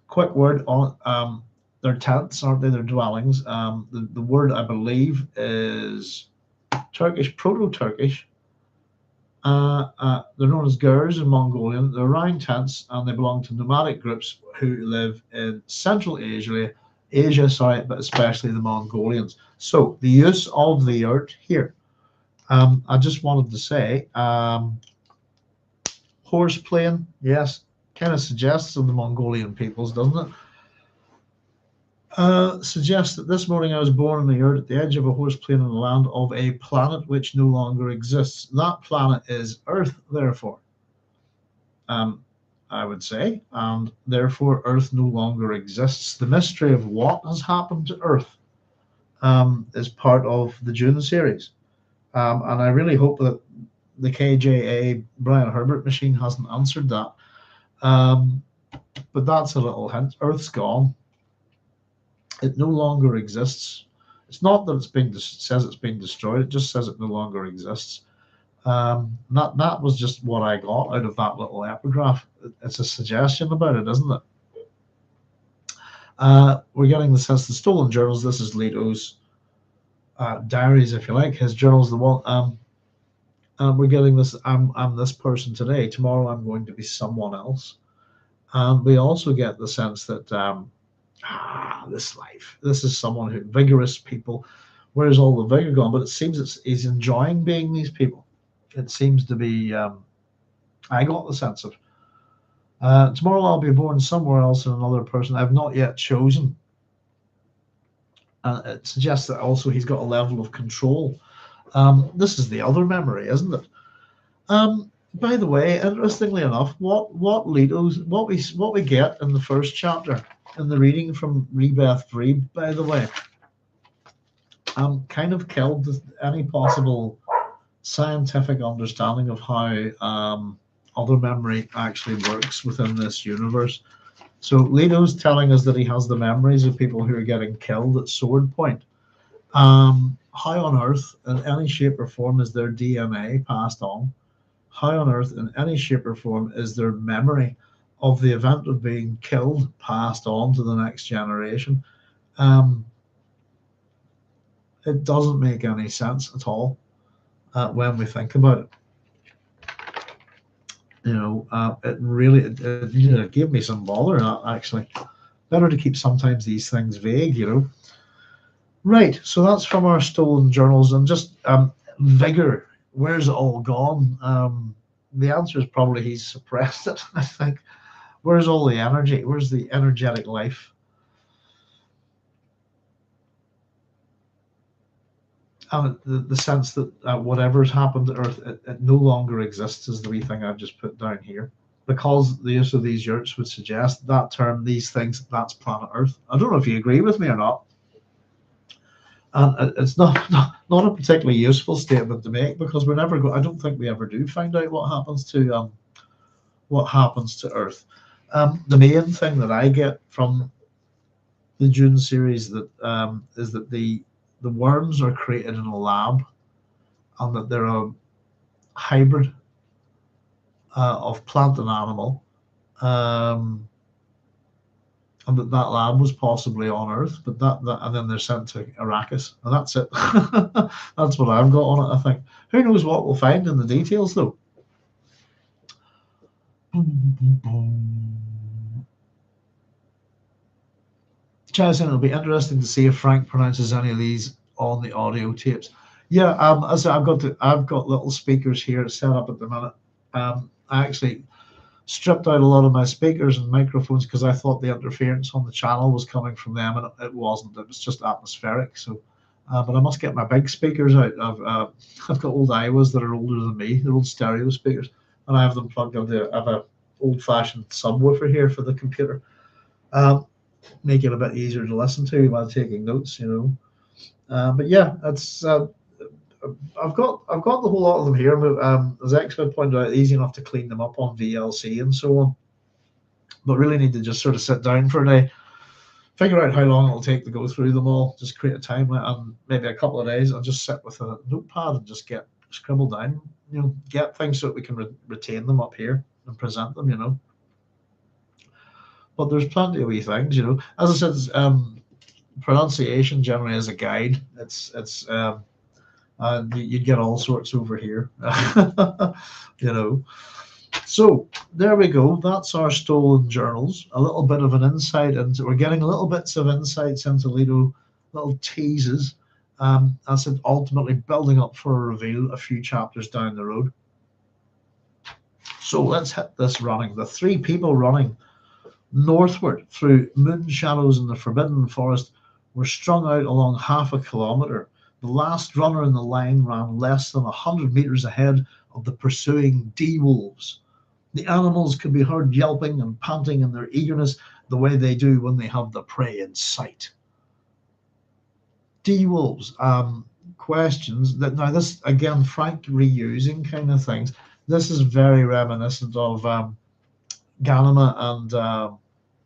Quick word on their tents, aren't they? Their dwellings. The word, I believe, is Turkish, Proto-Turkish. They're known as Gurs in Mongolian. They're round tents, and they belong to nomadic groups who live in Central Asia, but especially the Mongolians. So the use of the yurt here. I just wanted to say, horse plain, yes, kind of suggests of the Mongolian peoples, doesn't it? Suggests that this morning I was born in the yurt at the edge of a horse plain in the land of a planet which no longer exists. That planet is Earth, therefore, I would say, and therefore Earth no longer exists. The mystery of what has happened to Earth is part of the Dune series, and I really hope that the KJA Brian Herbert machine hasn't answered that. But that's a little hint. Earth's gone. It no longer exists. It's not that says it's been destroyed. It just says it no longer exists. That was just what I got out of that little epigraph. It's a suggestion about it, isn't it? We're getting the sense the stolen journals. This is Leto's diaries, if you like. His journals, the one. We're getting this. I'm this person today. Tomorrow I'm going to be someone else. And we also get the sense that. This life. This is someone who vigorous people. Where's all the vigor gone? But it seems he's enjoying being these people. It seems to be. I got the sense of. Tomorrow I'll be born somewhere else in another person I've not yet chosen. It suggests that also he's got a level of control. This is the other memory, isn't it? By the way, interestingly enough, what we get in the first chapter. In the reading from Rebeth Vrebe, by the way, kind of killed any possible scientific understanding of how other memory actually works within this universe. So Leto's telling us that he has the memories of people who are getting killed at sword point. How on earth, in any shape or form, is their DNA passed on? How on earth, in any shape or form, is their memory of the event of being killed passed on to the next generation? Um, it doesn't make any sense at all when we think about it. It really it gave me some bother, actually. Better to keep sometimes these things vague. Right, so that's from our stolen journals, and just vigor. Where's it all gone? The answer is probably he's suppressed it, I think. Where's all the energy? Where's the energetic life? And the sense that whatever's happened to Earth, it no longer exists is the wee thing I've just put down here. Because the use of these yurts would suggest that term, these things, that's planet Earth. I don't know if you agree with me or not. And it's not a particularly useful statement to make, because we're never I don't think we ever do find out what happens to Earth. The main thing that I get from the Dune series is that the worms are created in a lab, and that they're a hybrid of plant and animal, and that lab was possibly on Earth, but that and then they're sent to Arrakis, and that's it. That's what I've got on it, I think. Who knows what we'll find in the details, though. Ch01, it'll be interesting to see if Frank pronounces any of these on the audio tapes. Yeah, as I've got little speakers here set up at the minute. I actually stripped out a lot of my speakers and microphones because I thought the interference on the channel was coming from them, and it wasn't. It was just atmospheric. So, but I must get my big speakers out. I've got old Iowas that are older than me. They're old stereo speakers, and I have them plugged into. I have a old-fashioned subwoofer here for the computer. Make it a bit easier to listen to while taking notes, But yeah, it's. I've got the whole lot of them here. As Expert pointed out, easy enough to clean them up on VLC and so on. But really need to just sort of sit down for a day, figure out how long it'll take to go through them all, just create a timeline, and maybe a couple of days I'll just sit with a notepad and just scribble down, get things so that we can retain them up here and present them, But there's plenty of wee things, As I said, pronunciation generally is a guide. You'd get all sorts over here, So there we go. That's our stolen journals. A little bit of an insight into. We're getting little bits of insights into little teases. I said ultimately building up for a reveal a few chapters down the road. So let's hit this running. The three people running northward through moon shadows in the Forbidden Forest were strung out along half a kilometer. The last runner in the line ran less than 100 meters ahead of the pursuing D-wolves. The animals could be heard yelping and panting in their eagerness the way they do when they have the prey in sight. D-wolves, questions. Now this, again, Frank reusing kind of things. This is very reminiscent of Ganima and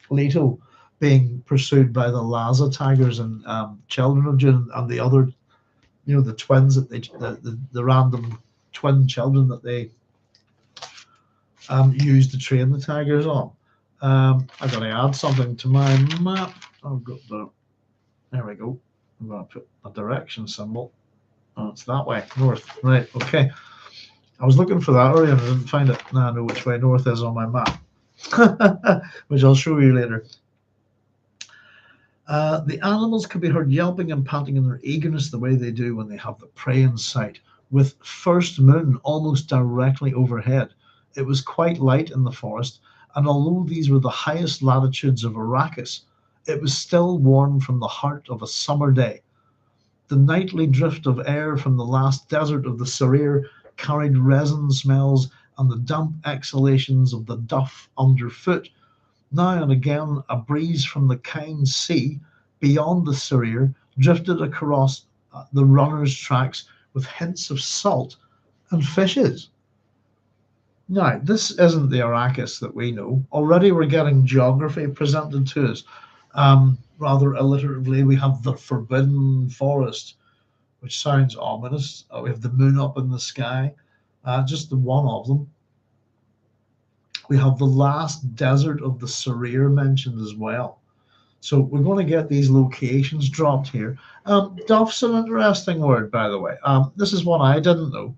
Leto being pursued by the Laza tigers and Children of Dune, and the other, the twins that the random twin children that they used to train the tigers on. I've got to add something to my map. There we go. I'm going to put a direction symbol. Oh, it's that way, north. Right, okay. I was looking for that earlier and I didn't find it. Now I know which way north is on my map, which I'll show you later. The animals could be heard yelping and panting in their eagerness the way they do when they have the prey in sight. With first moon almost directly overhead, it was quite light in the forest, and although these were the highest latitudes of Arrakis, it was still warm from the heart of a summer day. The nightly drift of air from the last desert of the Sarir carried resin smells and the damp exhalations of the duff underfoot. Now and again, a breeze from the Kine Sea beyond the Sarir drifted across the runner's tracks with hints of salt and fishes. Now, this isn't the Arrakis that we know. Already we're getting geography presented to us. Rather alliteratively, we have the Forbidden Forest, which sounds ominous. We have the moon up in the sky, just the one of them. We have the last desert of the Sarir mentioned as well. So we're going to get these locations dropped here. Duff's an interesting word, by the way. This is one I didn't know,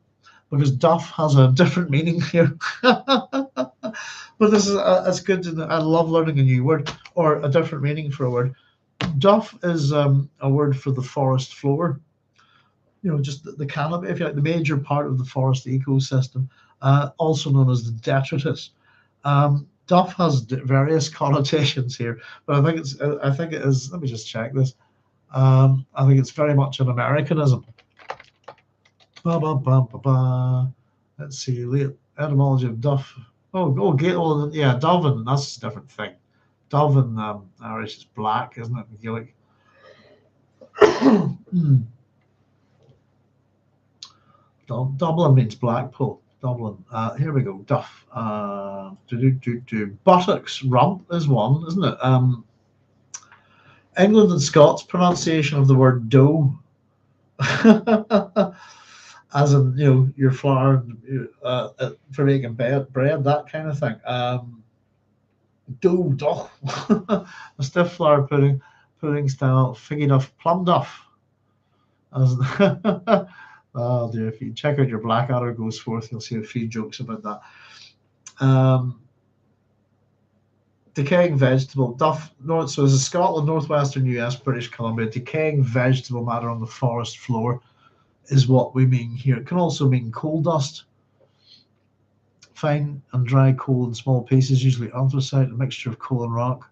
because Duff has a different meaning here. But this is it's good to know. I love learning a new word or a different meaning for a word. Duff is a word for the forest floor. Just the canopy, if you like, the major part of the forest ecosystem, also known as the detritus. Duff has various connotations here, but I think it is. Let me just check this. I think it's very much an Americanism. Ba, ba, ba, ba, ba. Let's see. Etymology of Duff. Yeah, Dovin. That's a different thing. Dovin, Irish is black, isn't it? Gaelic. Dublin means Blackpool. Dublin. Here we go. Duff. Buttocks. Rump is one, isn't it? England and Scots pronunciation of the word dough, as in your flour for making bread, that kind of thing. Dough. A stiff flour pudding style figgy duff, plum duff. As oh dear, if you check out your Blackadder Goes Forth, you'll see a few jokes about that. Decaying vegetable, Duff, North. So this is Scotland, northwestern US, British Columbia. Decaying vegetable matter on the forest floor is what we mean here. It can also mean coal dust. Fine and dry coal in small pieces, usually anthracite, a mixture of coal and rock.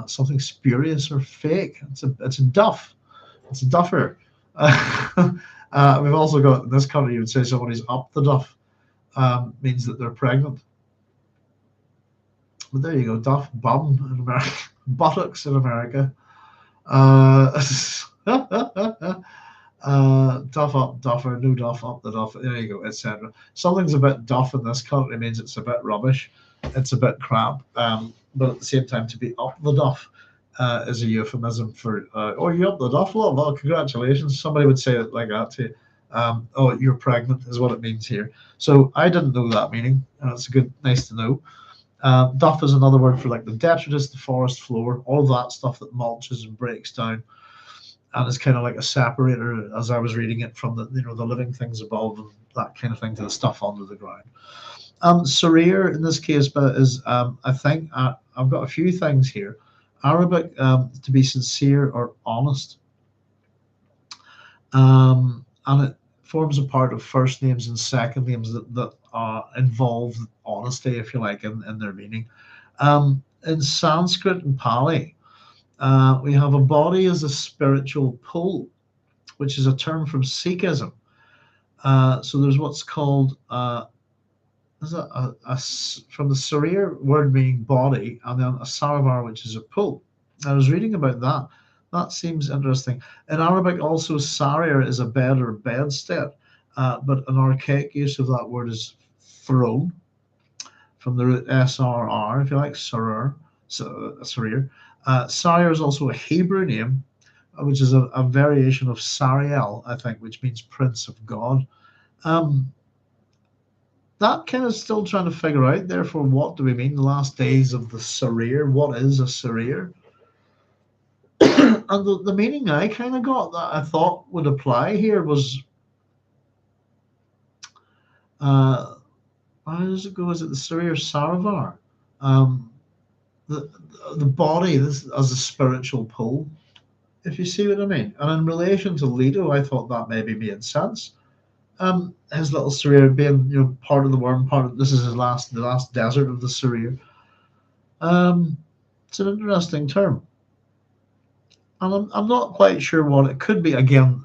Something spurious or fake. It's a duff. It's a duffer. We've also got, in this country, you would say somebody's up the duff. Means that they're pregnant. But there you go, duff, bum in America, buttocks in America. Duff up, duffer, no duff, up the duff, there you go, etc. Something's a bit duff in this country means it's a bit rubbish, it's a bit crap, but at the same time, to be up the duff is a euphemism for, oh, you up the duff, love, well, congratulations. Somebody would say it like that to you. Oh, you're pregnant is what it means here. So I didn't know that meaning. It's nice to know. Duff is another word for like the detritus, the forest floor, all of that stuff that mulches and breaks down, and it's kind of like a separator, as I was reading it, from the the living things above and that kind of thing to the stuff under the ground. Sarir in this case, but is I think I've got a few things here. Arabic to be sincere or honest, and it forms a part of first names and second names that involve honesty, if you like, in their meaning. In Sanskrit and Pali, we have a body as a spiritual pull, which is a term from Sikhism. So there's what's called from the Sarir word meaning body, and then a saravar, which is a pull. I was reading about that. That seems interesting. In Arabic, also, sarir is a bed or bedstead, but an archaic use of that word is throne, from the root SRR, if you like, sarir. Sarir. Sarir is also a Hebrew name, which is a variation of Sariel, I think, which means Prince of God. That kind of still trying to figure out, therefore, what do we mean? The last days of the Sarir. What is a Sarir? And the meaning I kind of got that I thought would apply here was, how does it go? Is it the Sarir Saravar? The body as a spiritual pull, if you see what I mean. And in relation to Leto, I thought that maybe made sense. His little Sarir being part of the worm, this is the last desert of the Sarir. It's an interesting term. And I'm not quite sure what it could be. Again,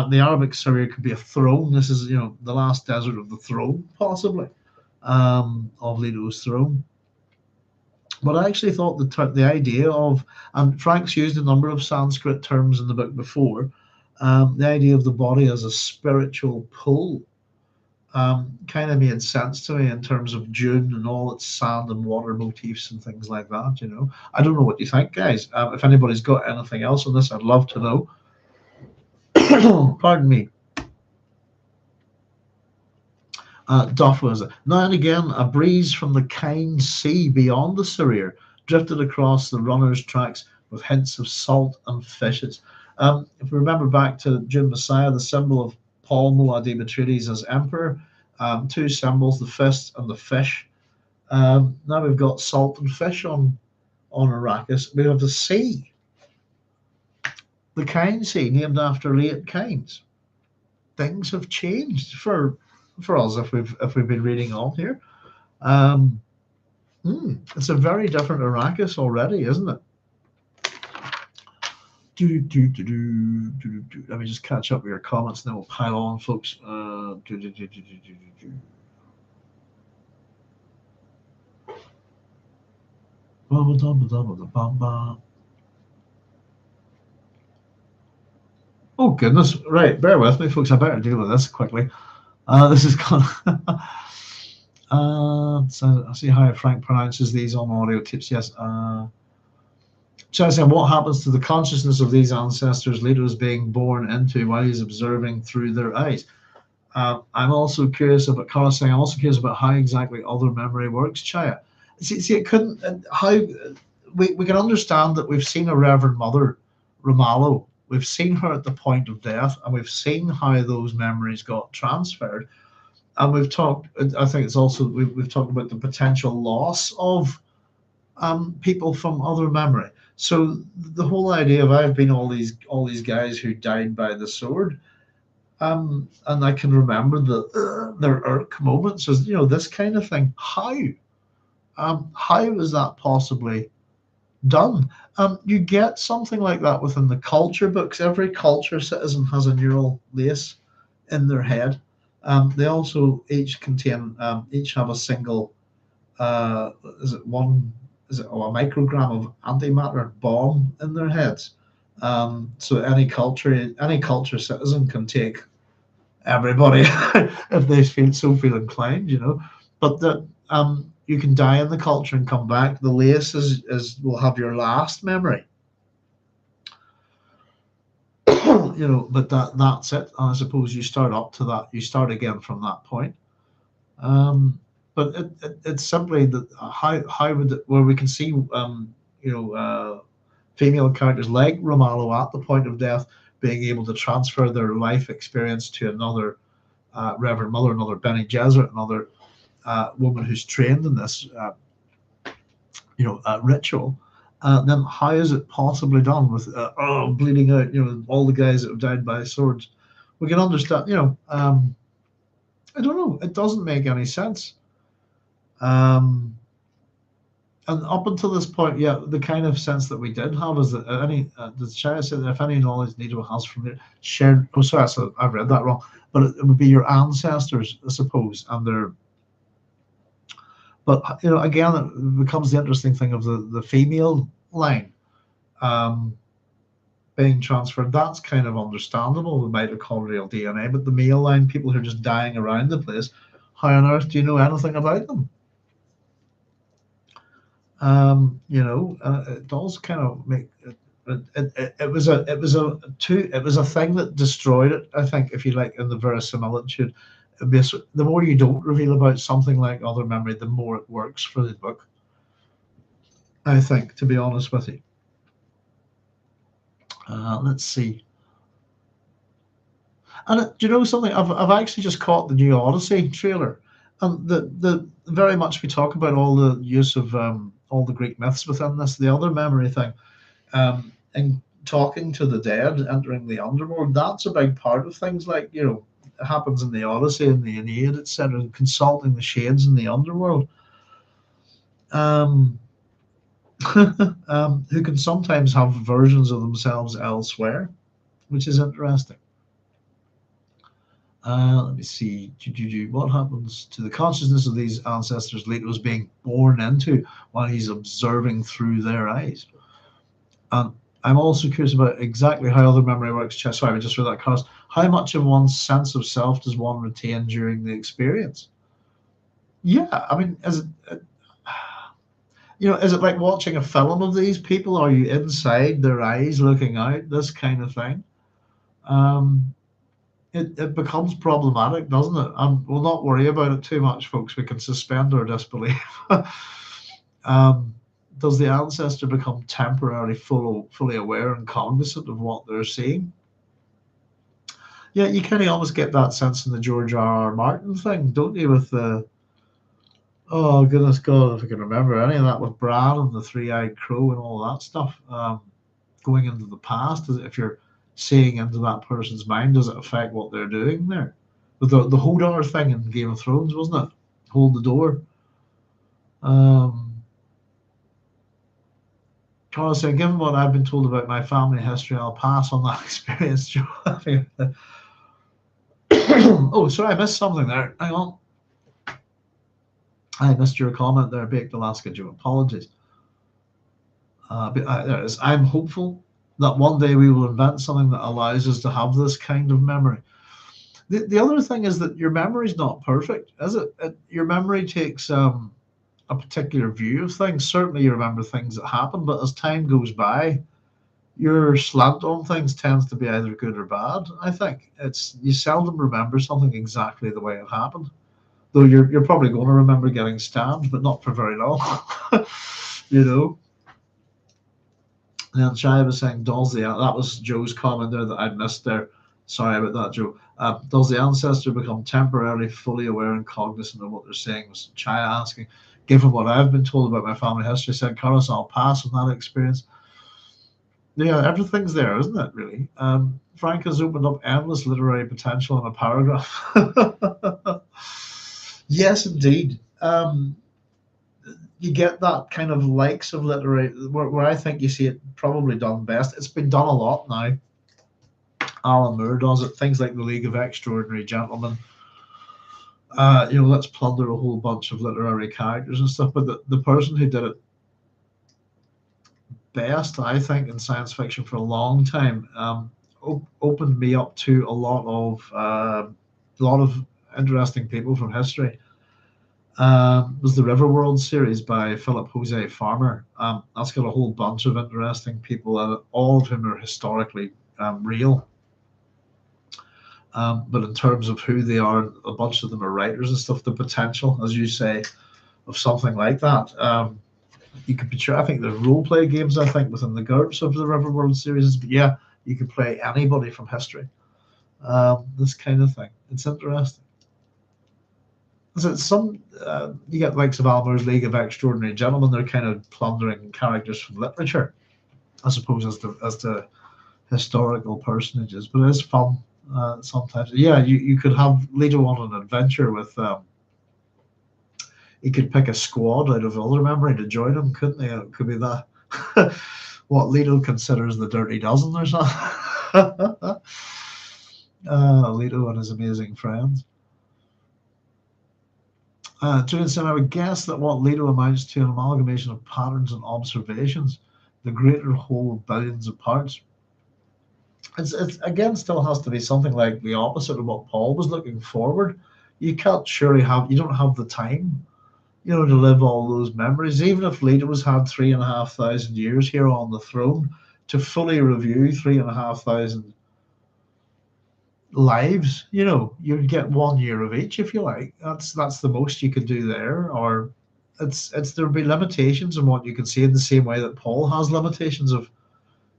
the Arabic Sarir could be a throne. This is, the last desert of the throne, possibly, of Leto's throne. But I actually thought the idea of, and Frank's used a number of Sanskrit terms in the book before, the idea of the body as a spiritual pull kind of made sense to me in terms of Dune and all its sand and water motifs and things like that. I don't know what you think, guys. If anybody's got anything else on this, I'd love to know. Pardon me. Duff was it? Now and again, a breeze from the kind sea beyond the Surreer drifted across the runner's tracks with hints of salt and fishes. If we remember back to Dune Messiah, the symbol of Paul Muad'Dib Atreides as emperor, two symbols, the fist and the fish. Now we've got salt and fish on Arrakis. We have the sea, the Kind Sea, named after late Kinds. Things have changed for us if we've been reading on here. It's a very different Arrakis already, isn't it? Let me just catch up with your comments, and then we'll pile on, folks. Oh goodness! Right, bear with me, folks. I better deal with this quickly. This is gone. So I see how Frank pronounces these on audio tips. Yes. Chelsea, what happens to the consciousness of these ancestors leaders being born into while he's observing through their eyes? I'm also curious about Carla saying. I'm also curious about how exactly other memory works. Chaya, see, it couldn't. How we can understand that we've seen a Reverend Mother, Ramallo. We've seen her at the point of death, and we've seen how those memories got transferred. And we've talked. I think it's also we've talked about the potential loss of people from other memory. So the whole idea of I've been all these guys who died by the sword, and I can remember their irk moments as this kind of thing. How is that possibly done? You get something like that within the culture books. Every culture citizen has a neural lace in their head. They also each contain each have a single a microgram of antimatter bomb in their heads. So any culture citizen can take everybody if they feel inclined, But that you can die in the culture and come back. The lace will have your last memory. But that's it. And I suppose you start up to that. You start again from that point. But it's simply that how would where we can see female characters like Ramallo at the point of death being able to transfer their life experience to another Reverend Mother, another Bene Gesserit, another woman who's trained in this ritual. Then how is it possibly done with bleeding out? All the guys that have died by swords. We can understand. I don't know. It doesn't make any sense. And up until this point, the kind of sense that we did have is that the Shire said that if any knowledge needed has from it shared. Oh, sorry, I read that wrong. But it would be your ancestors, I suppose, and their. But again, it becomes the interesting thing of the female line being transferred. That's kind of understandable with mitochondrial DNA, but the male line, people who are just dying around the place, how on earth do you know anything about them? It does kind of make it was a thing that destroyed it. I think, if you like, in the verisimilitude. The more you don't reveal about something like other memory, the more it works for the book. I think, to be honest with you. Let's see. And do you know something? I've actually just caught the new Odyssey trailer, and the very much we talk about all the use of all the Greek myths within this, the other memory thing, and talking to the dead, entering the underworld. That's a big part of things like it happens in the Odyssey and the Aeneid, etc. Consulting the shades in the underworld, who can sometimes have versions of themselves elsewhere, which is interesting. Let me see. What happens to the consciousness of these ancestors Leto being born into while he's observing through their eyes? And I'm also curious about exactly how other memory works. Sorry, I just read that, Carlos. how much of one's sense of self does one retain during the experience? Yeah, I mean, is it like watching a film of these people? Are you inside their eyes looking out? This kind of thing. Um, it becomes problematic, doesn't it? And we'll not worry about it too much, folks. We can suspend our disbelief. um, does the ancestor become temporarily fully aware and cognizant of what they're seeing? Yeah, you kind of almost get that sense in the George R.R. Martin thing, don't you? With the oh goodness God, if I can remember any of that with Bran and the three-eyed crow and all that stuff. Going into the past, if you're seeing into that person's mind, does it affect what they're doing there? With the Hodor thing in Game of Thrones, wasn't it? Hold the door. Carlos said, given what I've been told about my family history, I'll pass on that experience, Joe. Oh, sorry, I missed something there. Hang on. I missed your comment there, Baked Alaska, Joe. Apologies. There it is. I'm hopeful that one day we will invent something that allows us to have this kind of memory. The other thing is that your memory is not perfect, is it? Your memory takes a particular view of things. Certainly you remember things that happen, but as time goes by, your slant on things tends to be either good or bad. I think you seldom remember something exactly the way it happened. Though you're probably going to remember getting stabbed, but not for very long. you know. And Shai was saying, that was Joe's comment there that I'd missed there. Sorry about that, Joe. Does the ancestor become temporarily fully aware and cognizant of what they're saying? Was Chai asking. Given what I've been told about my family history, said Carlos, I'll pass on that experience. Yeah, everything's there, isn't it, really? Frank has opened up endless literary potential in a paragraph. Yes, indeed. You get that kind of likes of literary, where I think you see it probably done best. It's been done a lot now. Alan Moore does it. Things like the League of Extraordinary Gentlemen. Let's plunder a whole bunch of literary characters and stuff. But the person who did it best, I think, in science fiction for a long time, opened me up to a lot of interesting people from history. Was the Riverworld series by Philip Jose Farmer. That's got a whole bunch of interesting people, and all of whom are historically real. But in terms of who they are, a bunch of them are writers and stuff. The potential, as you say, of something like that. You could be sure. I think there's role play games. I think within the GURPS of the Riverworld series. But yeah, you could play anybody from history. This kind of thing. It's interesting. So you get likes of Almer's League of Extraordinary Gentlemen. They're kind of plundering characters from literature, I suppose, as the historical personages. But it is fun sometimes. Yeah, you could have Leto on an adventure with. He could pick a squad out of other memory to join him, couldn't he? It could be that what Leto considers the Dirty Dozen or something. Leto and his amazing friends. Julian said, I would guess that what Leto amounts to an amalgamation of patterns and observations, the greater whole of billions of parts. It's again still has to be something like the opposite of what Paul was looking forward. You can't surely you don't have the time, to live all those memories. Even if Leto has had 3,500 years here on the throne, to fully review 3,500 lives, you'd get 1 year of each if you like. That's the most you could do there. Or there'd be limitations on what you can see, in the same way that Paul has limitations of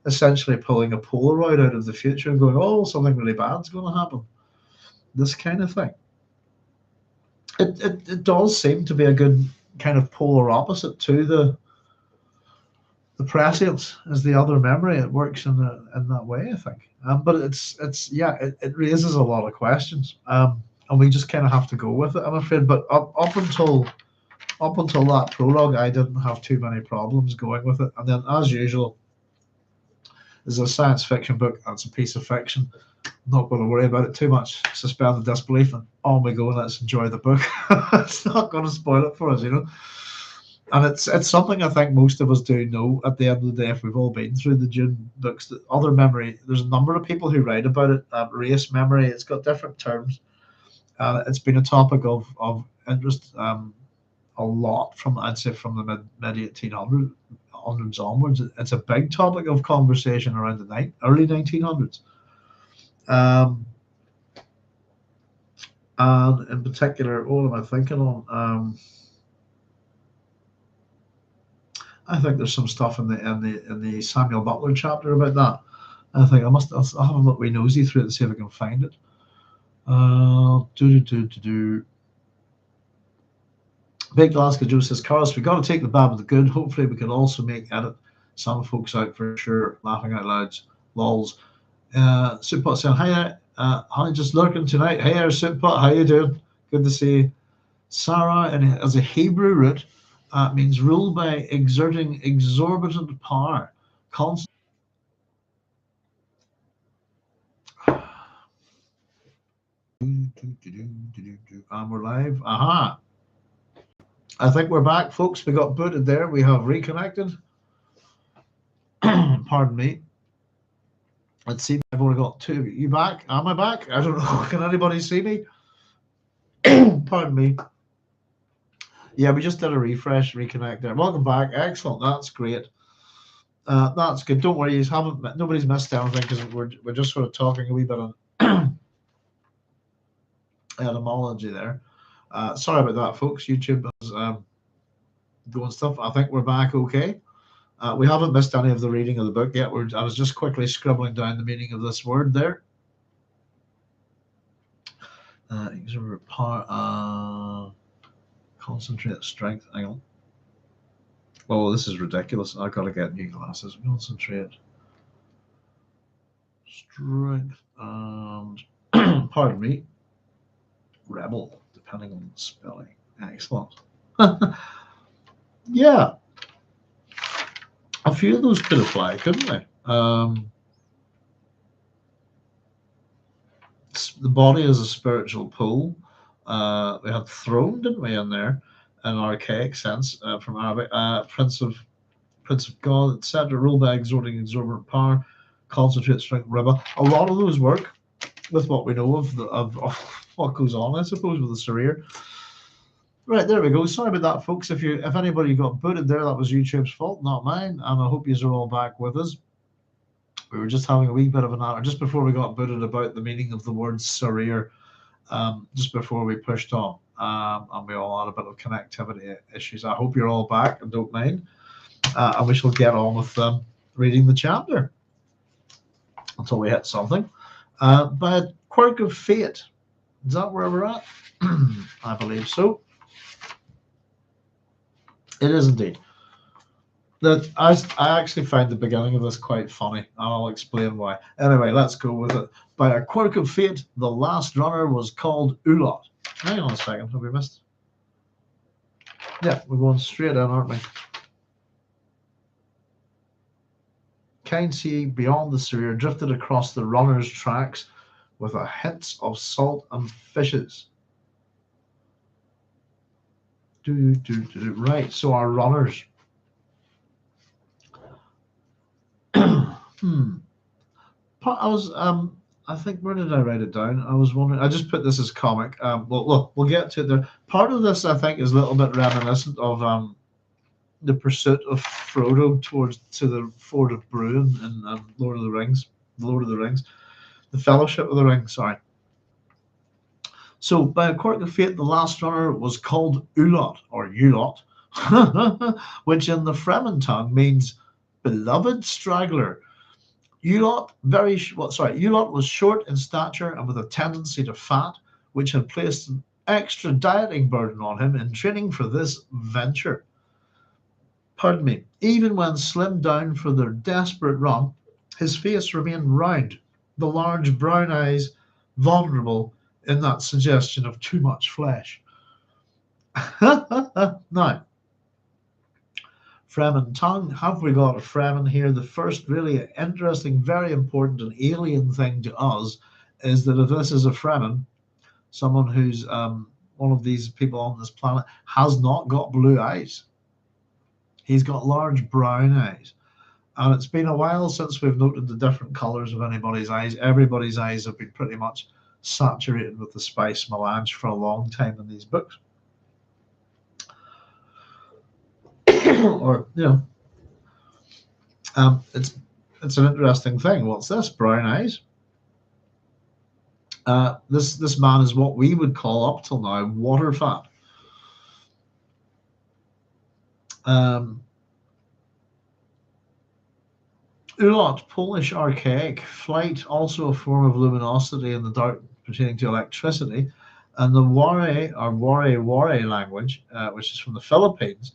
essentially pulling a Polaroid out of the future and going, oh, something really bad's going to happen. This kind of thing. It does seem to be a good kind of polar opposite to the prescience as the other memory. It works in that way, I think. But it raises a lot of questions, and we just kind of have to go with it, I'm afraid. But up until that prologue, I didn't have too many problems going with it. And then, as usual, it's a science fiction book, and it's a piece of fiction. Not going to worry about it too much. Suspend the disbelief, and on we go. Let's enjoy the book. It's not going to spoil it for us, And it's something I think most of us do know at the end of the day if we've all been through the Dune books. That other memory, there's a number of people who write about it. Race memory, it's got different terms. It's been a topic of interest a lot from, I'd say, from the mid 1800s onwards. It's a big topic of conversation around the early 1900s. Um, and in particular, what am I thinking on? I think there's some stuff in the Samuel Butler chapter about that. I think I'll have a look wee nosy through it and see if I can find it. Big Glasgow Joe says, Carlos, we got to take the bad with the good. Hopefully, we can also make edit some folks out for sure. Laughing out loud, lols. Souppot saying, hi, honey, just lurking tonight. Hey there, Souppot, how you doing? Good to see you. Sarah, and as a Hebrew root, means ruled by exerting exorbitant power. Constant. And we're live. Aha. I think we're back, folks. We got booted there. We have reconnected. Pardon me. Let's see. I've only got two of you. You back? Am I back? I don't know. Can anybody see me? Pardon me. Yeah, we just did a refresh, reconnect there. Welcome back. Excellent. That's great. That's good. Don't worry. Nobody's missed anything because we're just sort of talking a wee bit on etymology there. Sorry about that, folks. YouTube is doing stuff. I think we're back okay. We haven't missed any of the reading of the book yet. I was just quickly scribbling down the meaning of this word there. Exert power, concentrate strength. Hang on. Oh, this is ridiculous. I've got to get new glasses. Concentrate strength and pardon me. Rebel, depending on the spelling. Excellent. Yeah. A few of those could apply, couldn't they? The body is a spiritual pool. We had throne, didn't we, in there, in an archaic sense, from Arabic, Prince of God, etc. Ruled by exerting exorbitant power, concentrate, strength, rebel. A lot of those work with what we know of what goes on, I suppose, with the Sarir. Right, there we go. Sorry about that, folks. If anybody got booted there, that was YouTube's fault, not mine. And I hope you are all back with us. We were just having a wee bit of an hour just before we got booted about the meaning of the word Sarir, just before we pushed on. And we all had a bit of connectivity issues. I hope you're all back and don't mind. And we shall get on with reading the chapter until we hit something. By a quirk of fate. Is that where we're at? I believe so. It is indeed. That I actually find the beginning of this quite funny, and I'll explain why. Anyway, let's go with it. By a quirk of fate, the last runner was called Ulot. Hang on a second, have we missed? Yeah, we're going straight in, aren't we? Kind sea beyond the Sarir drifted across the runner's tracks with a hint of salt and fishes. Right, so our runners. I think, where did I write it down? I was wondering, I just put this as comic. Well, look, we'll get to it there. Part of this, I think, is a little bit reminiscent of the pursuit of Frodo to the Ford of Brune in Lord of the Rings, the Fellowship of the Ring, sorry. So, by a quirk of fate, the last runner was called Ulot, or Ulot, which in the Fremen tongue means beloved straggler. Ulot was short in stature and with a tendency to fat, which had placed an extra dieting burden on him in training for this venture. Pardon me. Even when slimmed down for their desperate run, his face remained round, the large brown eyes vulnerable in that suggestion of too much flesh. Now, Fremen tongue. Have we got a Fremen here? The first really interesting, very important and alien thing to us is that if this is a Fremen, someone who's one of these people on this planet, has not got blue eyes. He's got large brown eyes. And it's been a while since we've noted the different colours of anybody's eyes. Everybody's eyes have been pretty much saturated with the spice melange for a long time in these books. Or, it's an interesting thing. What's this? Brown eyes. This man is what we would call up till now water fat. Ulot, Polish archaic, flight, also a form of luminosity in the dark pertaining to electricity, and the Wari or Wari language, which is from the Philippines,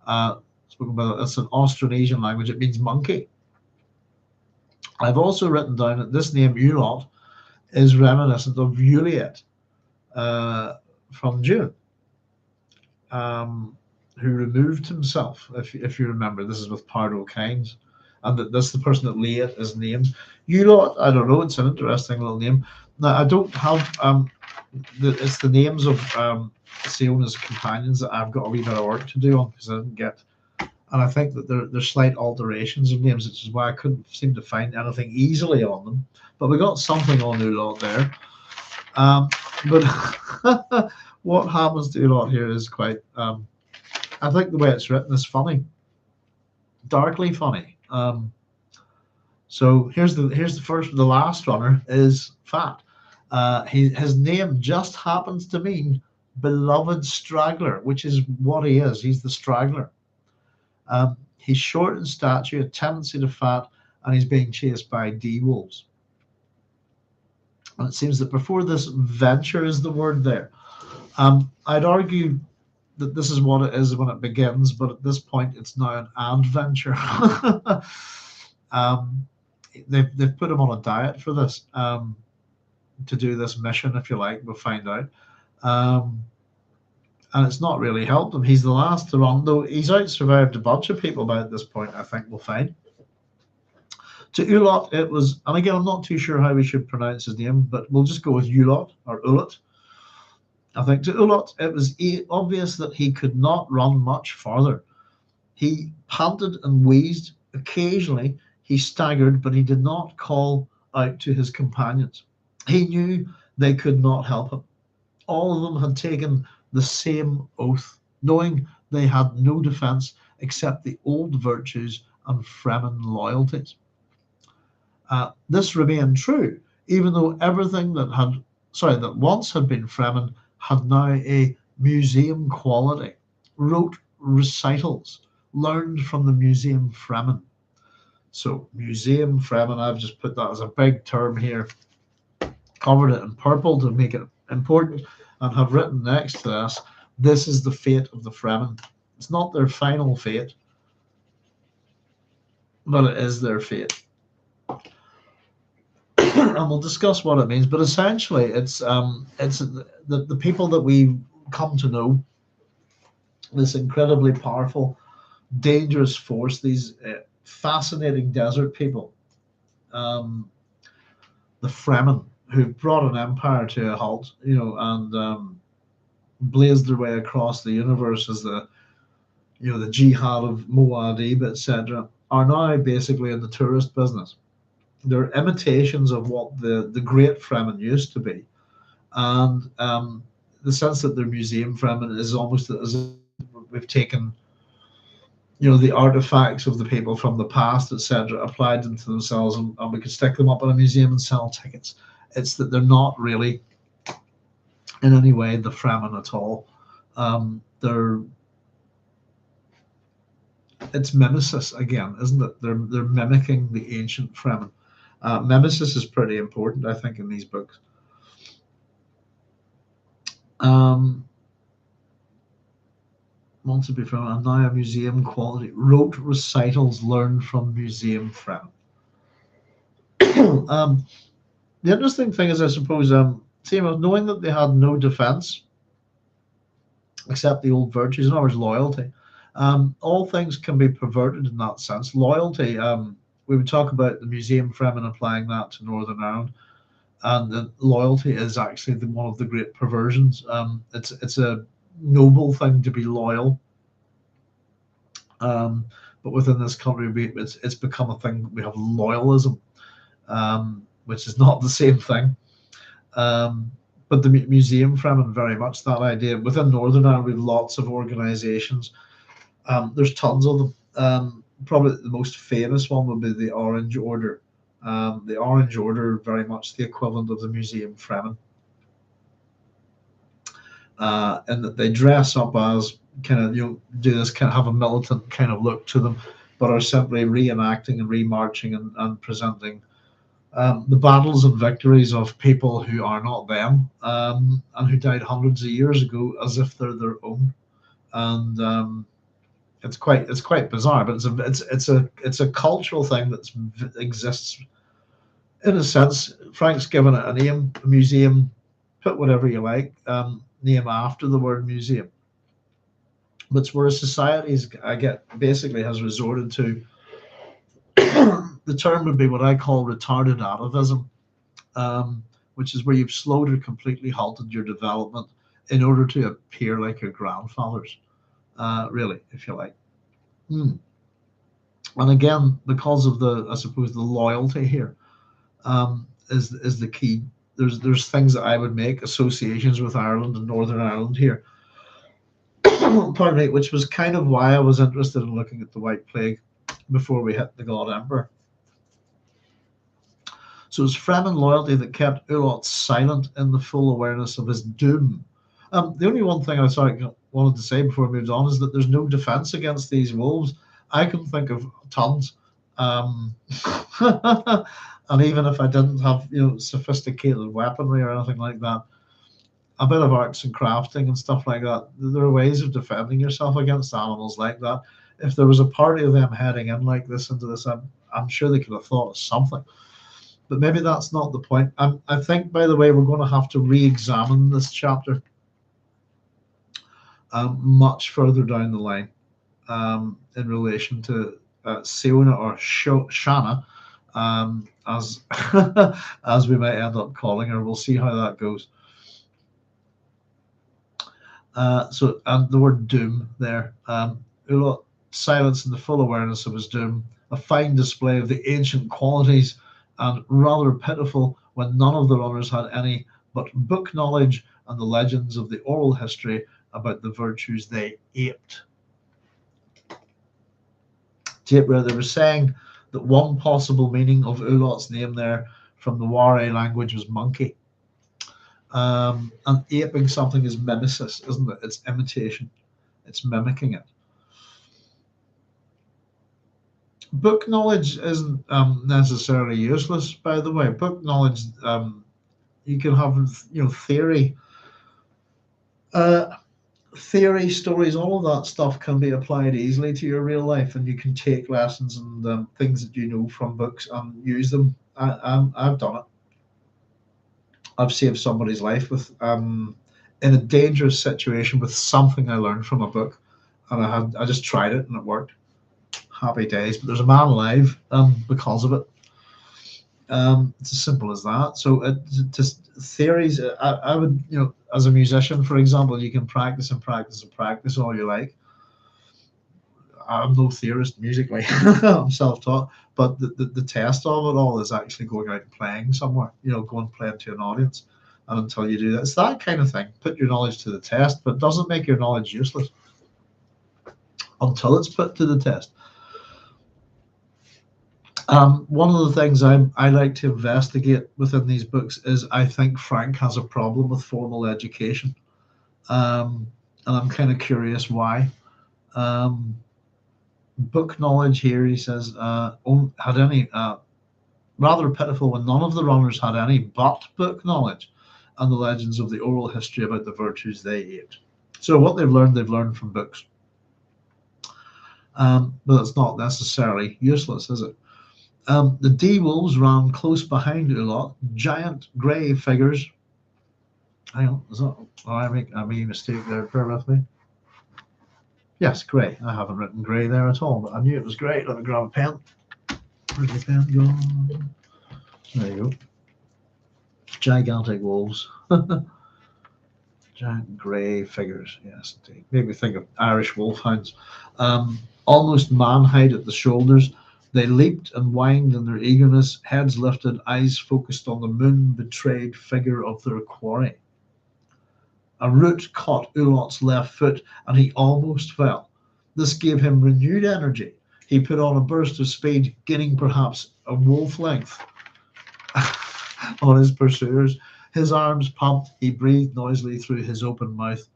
spoken by it's an Austronesian language. It means monkey. I've also written down that this name Ulot is reminiscent of Juliet from Dune, who removed himself. If you remember, this is with Pardo Kynes. And that's the person that Liet is named. Ulot, I don't know, it's an interesting little name. Now, I don't have, it's the names of SIona's companions that I've got a wee bit of work to do on, because I didn't get, and I think that there's slight alterations of names, which is why I couldn't seem to find anything easily on them. But we got something on Ulot there. But what happens to Ulot here is quite, I think the way it's written is funny, darkly funny. So here's the last runner is fat. His name just happens to mean beloved straggler, which is what he is. He's the straggler. He's short in stature, a tendency to fat, and he's being chased by D-wolves. And it seems that before this, venture is the word there. I'd argue that this is what it is when it begins, but at this point it's now an adventure. They've put him on a diet for this, to do this mission, if you like. We'll find out. And it's not really helped him. He's the last to run, though he's out-survived a bunch of people by this point, I think we'll find. To Ulot, it was, and again, I'm not too sure how we should pronounce his name, but we'll just go with Ulot or Ulot. I think to Ulot, it was obvious that he could not run much farther. He panted and wheezed. Occasionally, he staggered, but he did not call out to his companions. He knew they could not help him. All of them had taken the same oath, knowing they had no defense except the old virtues and Fremen loyalties. This remained true, even though everything that once had been Fremen had now a museum quality. Wrote recitals, learned from the museum Fremen. So museum Fremen, I've just put that as a big term here, covered it in purple to make it important, and have written next to this is the fate of the Fremen. It's not their final fate, but it is their fate. And we'll discuss what it means, but essentially it's the people that we come to know, this incredibly powerful, dangerous force, these fascinating desert people, the Fremen, who brought an empire to a halt, and blazed their way across the universe as the jihad of Muad'Dib, etc., are now basically in the tourist business. They're imitations of what the great Fremen used to be, and the sense that they're museum Fremen is almost as if we've taken the artifacts of the people from the past, etc., applied them to themselves, and we could stick them up in a museum and sell tickets. It's that they're not really in any way the Fremen at all. It's mimesis again, isn't it? They're mimicking the ancient Fremen. Mimesis is pretty important, I think, in these books. Want to be from, and now a museum quality. Wrote recitals learned from museum Fremen. The interesting thing is, I suppose, knowing that they had no defense except the old virtues, in other words, loyalty. All things can be perverted in that sense. Loyalty, we would talk about the museum Fremen applying that to Northern Ireland, and the loyalty is actually one of the great perversions. It's a noble thing to be loyal. But within this country, it's become a thing. We have loyalism, which is not the same thing. But the museum Fremen, very much that idea. Within Northern Ireland, we have lots of organisations. There's tons of them. Probably the most famous one would be the Orange Order. The Orange Order, very much the equivalent of the Museum Fremen, and that they dress up as kind of, do this kind of, have a militant kind of look to them, but are simply reenacting and remarching and presenting the battles and victories of people who are not them, and who died hundreds of years ago, as if they're their own. And it's quite bizarre, but it's a cultural thing that exists. In a sense, Frank's given it a name, a museum. Put whatever you like, name after the word museum. But it's where societies, basically has resorted to. The term would be what I call retarded atavism, which is where you've slowed or completely halted your development in order to appear like your grandfathers, really, if you like. And again, because of I suppose the loyalty here, is the key. There's things that I would make associations with Ireland and Northern Ireland here. Pardon me, which was kind of why I was interested in looking at the White Plague before we hit the God Emperor. So it was Fremen loyalty that kept Ulot silent in the full awareness of his doom. The only one thing I wanted to say before we moved on is that there's no defense against these wolves. I can think of tons. And even if I didn't have sophisticated weaponry or anything like that, a bit of arts and crafting and stuff like that, there are ways of defending yourself against animals like that. If there was a party of them heading in like this into this, I'm sure they could have thought of something. But maybe that's not the point. I think, by the way, we're going to have to re-examine this chapter much further down the line, in relation to SIona, or Shana, as as we might end up calling her. We'll see how that goes. So, and the word doom there, Ulot silence in the full awareness of his doom, a fine display of the ancient qualities, and rather pitiful when none of the runners had any but book knowledge and the legends of the oral history about the virtues they aped. They were saying that one possible meaning of Ulot's name there from the Wari language was monkey. And aping something is mimesis, isn't it? It's imitation. It's mimicking it. Book knowledge isn't necessarily useless, by the way. Book knowledge, you can have, theory, stories, all of that stuff can be applied easily to your real life, and you can take lessons and things that you know from books and use them. I've done it. I've saved somebody's life with in a dangerous situation with something I learned from a book, and I just tried it and it worked. Happy days. But there's a man alive because of it. It's as simple as that. So just theories. I would, as a musician, for example, you can practice and practice and practice all you like. I'm no theorist musically. I'm self-taught, but the test of it all is actually going out and playing somewhere. Go and play to an audience, and until you do that, it's that kind of thing. Put your knowledge to the test, but it doesn't make your knowledge useless until it's put to the test. One of the things I like to investigate within these books is I think Frank has a problem with formal education, and I'm kind of curious why. Book knowledge here, he says, had any, rather pitiful when none of the runners had any but book knowledge and the legends of the oral history about the virtues they ate. So what they've learned from books. But it's not necessarily useless, is it? The D-wolves ran close behind Ulot, giant grey figures. Hang on, is that, I made a mistake there, bear with me. Yes, grey. I haven't written grey there at all, but I knew it was grey. Let me grab a pen. Where's the pen gone? There you go. Gigantic wolves. Giant grey figures, yes, indeed. Made me think of Irish wolfhounds. almost man-height at the shoulders. They leaped and whined in their eagerness, heads lifted, eyes focused on the moon-betrayed figure of their quarry. A root caught Ulot's left foot, and he almost fell. This gave him renewed energy. He put on a burst of speed, gaining perhaps a wolf length on his pursuers. His arms pumped, he breathed noisily through his open mouth.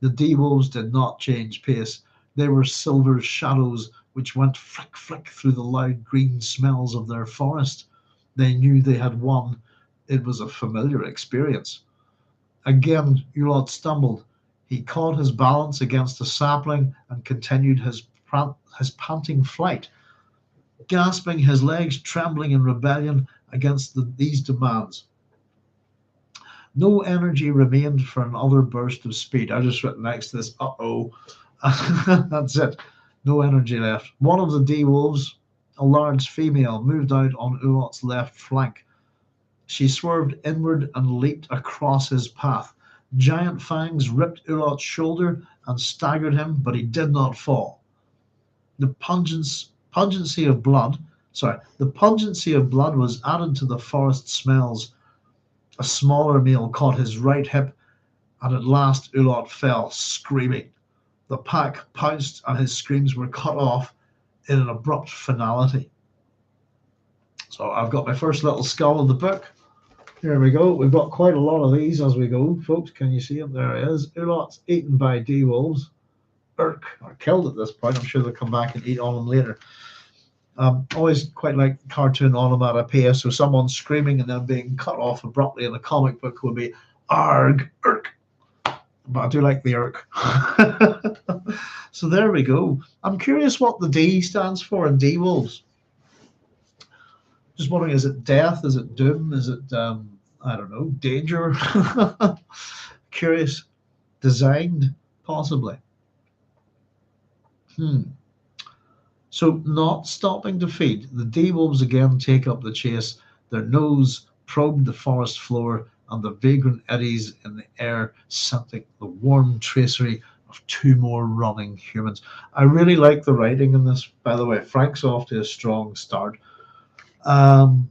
The D-wolves did not change pace. They were silver shadows which went flick flick through the loud green smells of their forest. They knew they had won. It was a familiar experience. Again, Ulot stumbled. He caught his balance against a sapling and continued his panting flight, gasping, his legs trembling in rebellion against these demands. No energy remained for another burst of speed. I just written next to this, uh-oh. That's it. No energy left. One of the D-wolves, a large female, moved out on Ulot's left flank. She swerved inward and leaped across his path. Giant fangs ripped Ulot's shoulder and staggered him, but he did not fall. The pungency of blood was added to the forest smells. A smaller male caught his right hip, and at last Ulot fell, screaming. The pack pounced, and his screams were cut off in an abrupt finality. So I've got my first little skull of the book. Here we go. We've got quite a lot of these as we go, folks. Can you see him? There he is. Ulot's eaten by D-wolves. Are killed at this point. I'm sure they'll come back and eat on them later. Always quite like cartoon onomatopoeia. So someone screaming and then being cut off abruptly in a comic book would be arg, irk. But I do like the irk. So there we go. I'm curious what the D stands for in D-wolves. Just wondering, is it death? Is it doom? Is it, I don't know, danger? Curious. Designed, possibly. So not stopping to feed, the D-wolves again take up the chase. Their nose probed the forest floor, and the vagrant eddies in the air scenting the warm tracery of two more running humans. I really like the writing in this, by the way. Frank's off to a strong start. The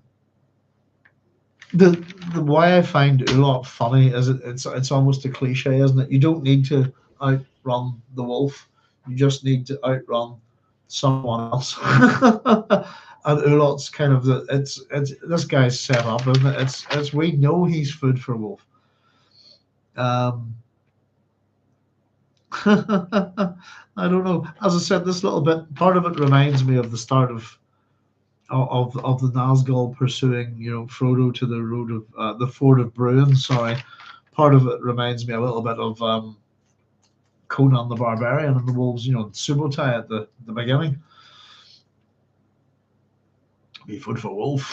why I find Ulot funny is it's almost a cliche, isn't it? You don't need to outrun the wolf. You just need to outrun someone else. And Ulot's kind of it's this guy's set up, isn't it? It's we know he's food for wolf. I don't know. As I said, this little bit, part of it reminds me of the start of the Nazgul pursuing, Frodo to the road of the ford of Bruin. Sorry, part of it reminds me a little bit of Conan the Barbarian and the wolves, Subotai at the beginning. Be food for wolf.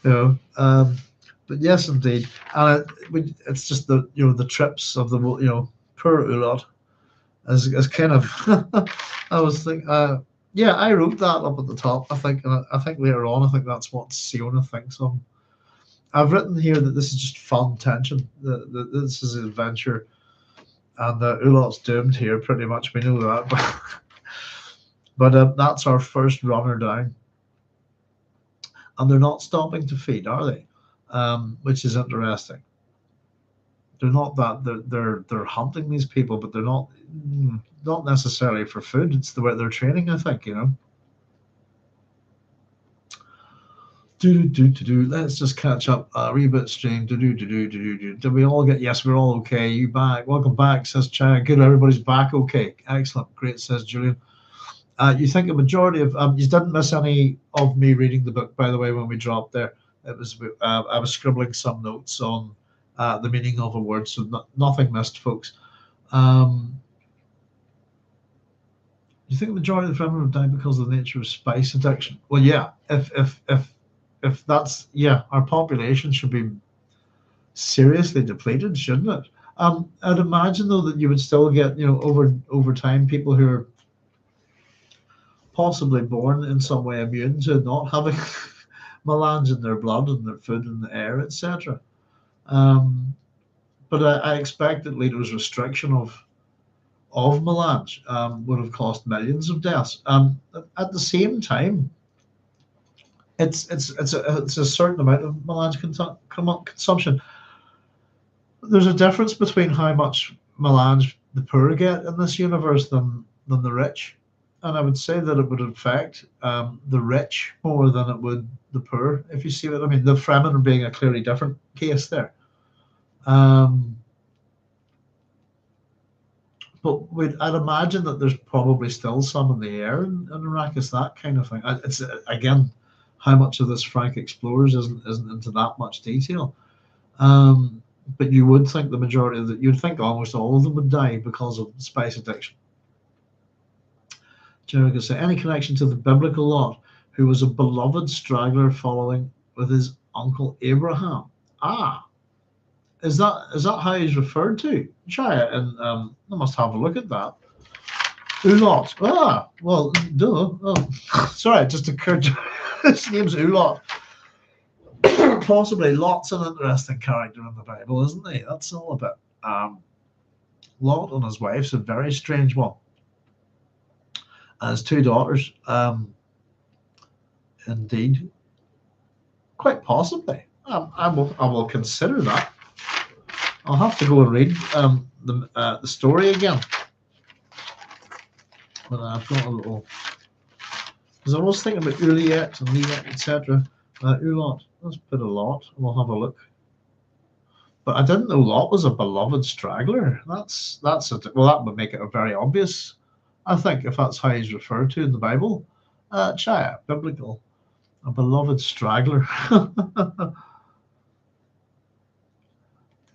But yes, indeed, and it's just the trips of the poor Ulot as kind of. I was thinking. Yeah, I wrote that up at the top. I think later on, I think that's what SIona thinks of. I've written here that this is just fun tension. This is an adventure, and Ulot's doomed here. Pretty much, we know that. But that's our first runner down, and they're not stopping to feed, are they? Which is interesting. They're not that they're hunting these people, but they're not necessarily for food. It's the way they're training, I think. Let's just catch up a wee bit stream. Did we all get? Yes, we're all okay. You back? Welcome back, says Chad. Good, everybody's back. Okay, excellent, great, says Julian. You think a majority of you didn't miss any of me reading the book, by the way, when we dropped there. It was I was scribbling some notes on the meaning of a word, so nothing missed, folks. You think the majority of the Fremen have died because of the nature of spice addiction? Well, yeah. If that's our population should be seriously depleted, shouldn't it? I'd imagine though that you would still get over time people who are possibly born in some way immune to not having melange in their blood and their food and the air, etc. But I expect that Leto's restriction of of melange would have cost millions of deaths. At the same time, it's a certain amount of melange consumption. There's a difference between how much melange the poor get in this universe than the rich, and I would say that it would affect the rich more than it would the poor, if you see what I mean. The Fremen being a clearly different case there. But I'd imagine that there's probably still some in the air in Arrakis, that kind of thing. It's again, how much of this Frank explores isn't into that much detail. But you would think the majority of you'd think almost all of them would die because of spice addiction. Jericho say any connection to the biblical Lot, who was a beloved straggler following with his uncle Abraham. Is that how he's referred to? Try it, and I must have a look at that. Ulot. Well, duh. Oh, sorry, it just occurred to me. His name's Ulot. Possibly Lot's an interesting character in the Bible, isn't he? That's all a bit. Lot and his wife's a very strange one. And his two daughters, indeed. Quite possibly. I will consider that. I'll have to go and read the story again. But I've got a little, because I was thinking about Uliet and Liet, etc. Ulot, let's put a Lot. We'll have a look. But I didn't know Lot was a beloved straggler. Well, that would make it a very obvious. I think if that's how he's referred to in the Bible, Chaya, biblical, a beloved straggler.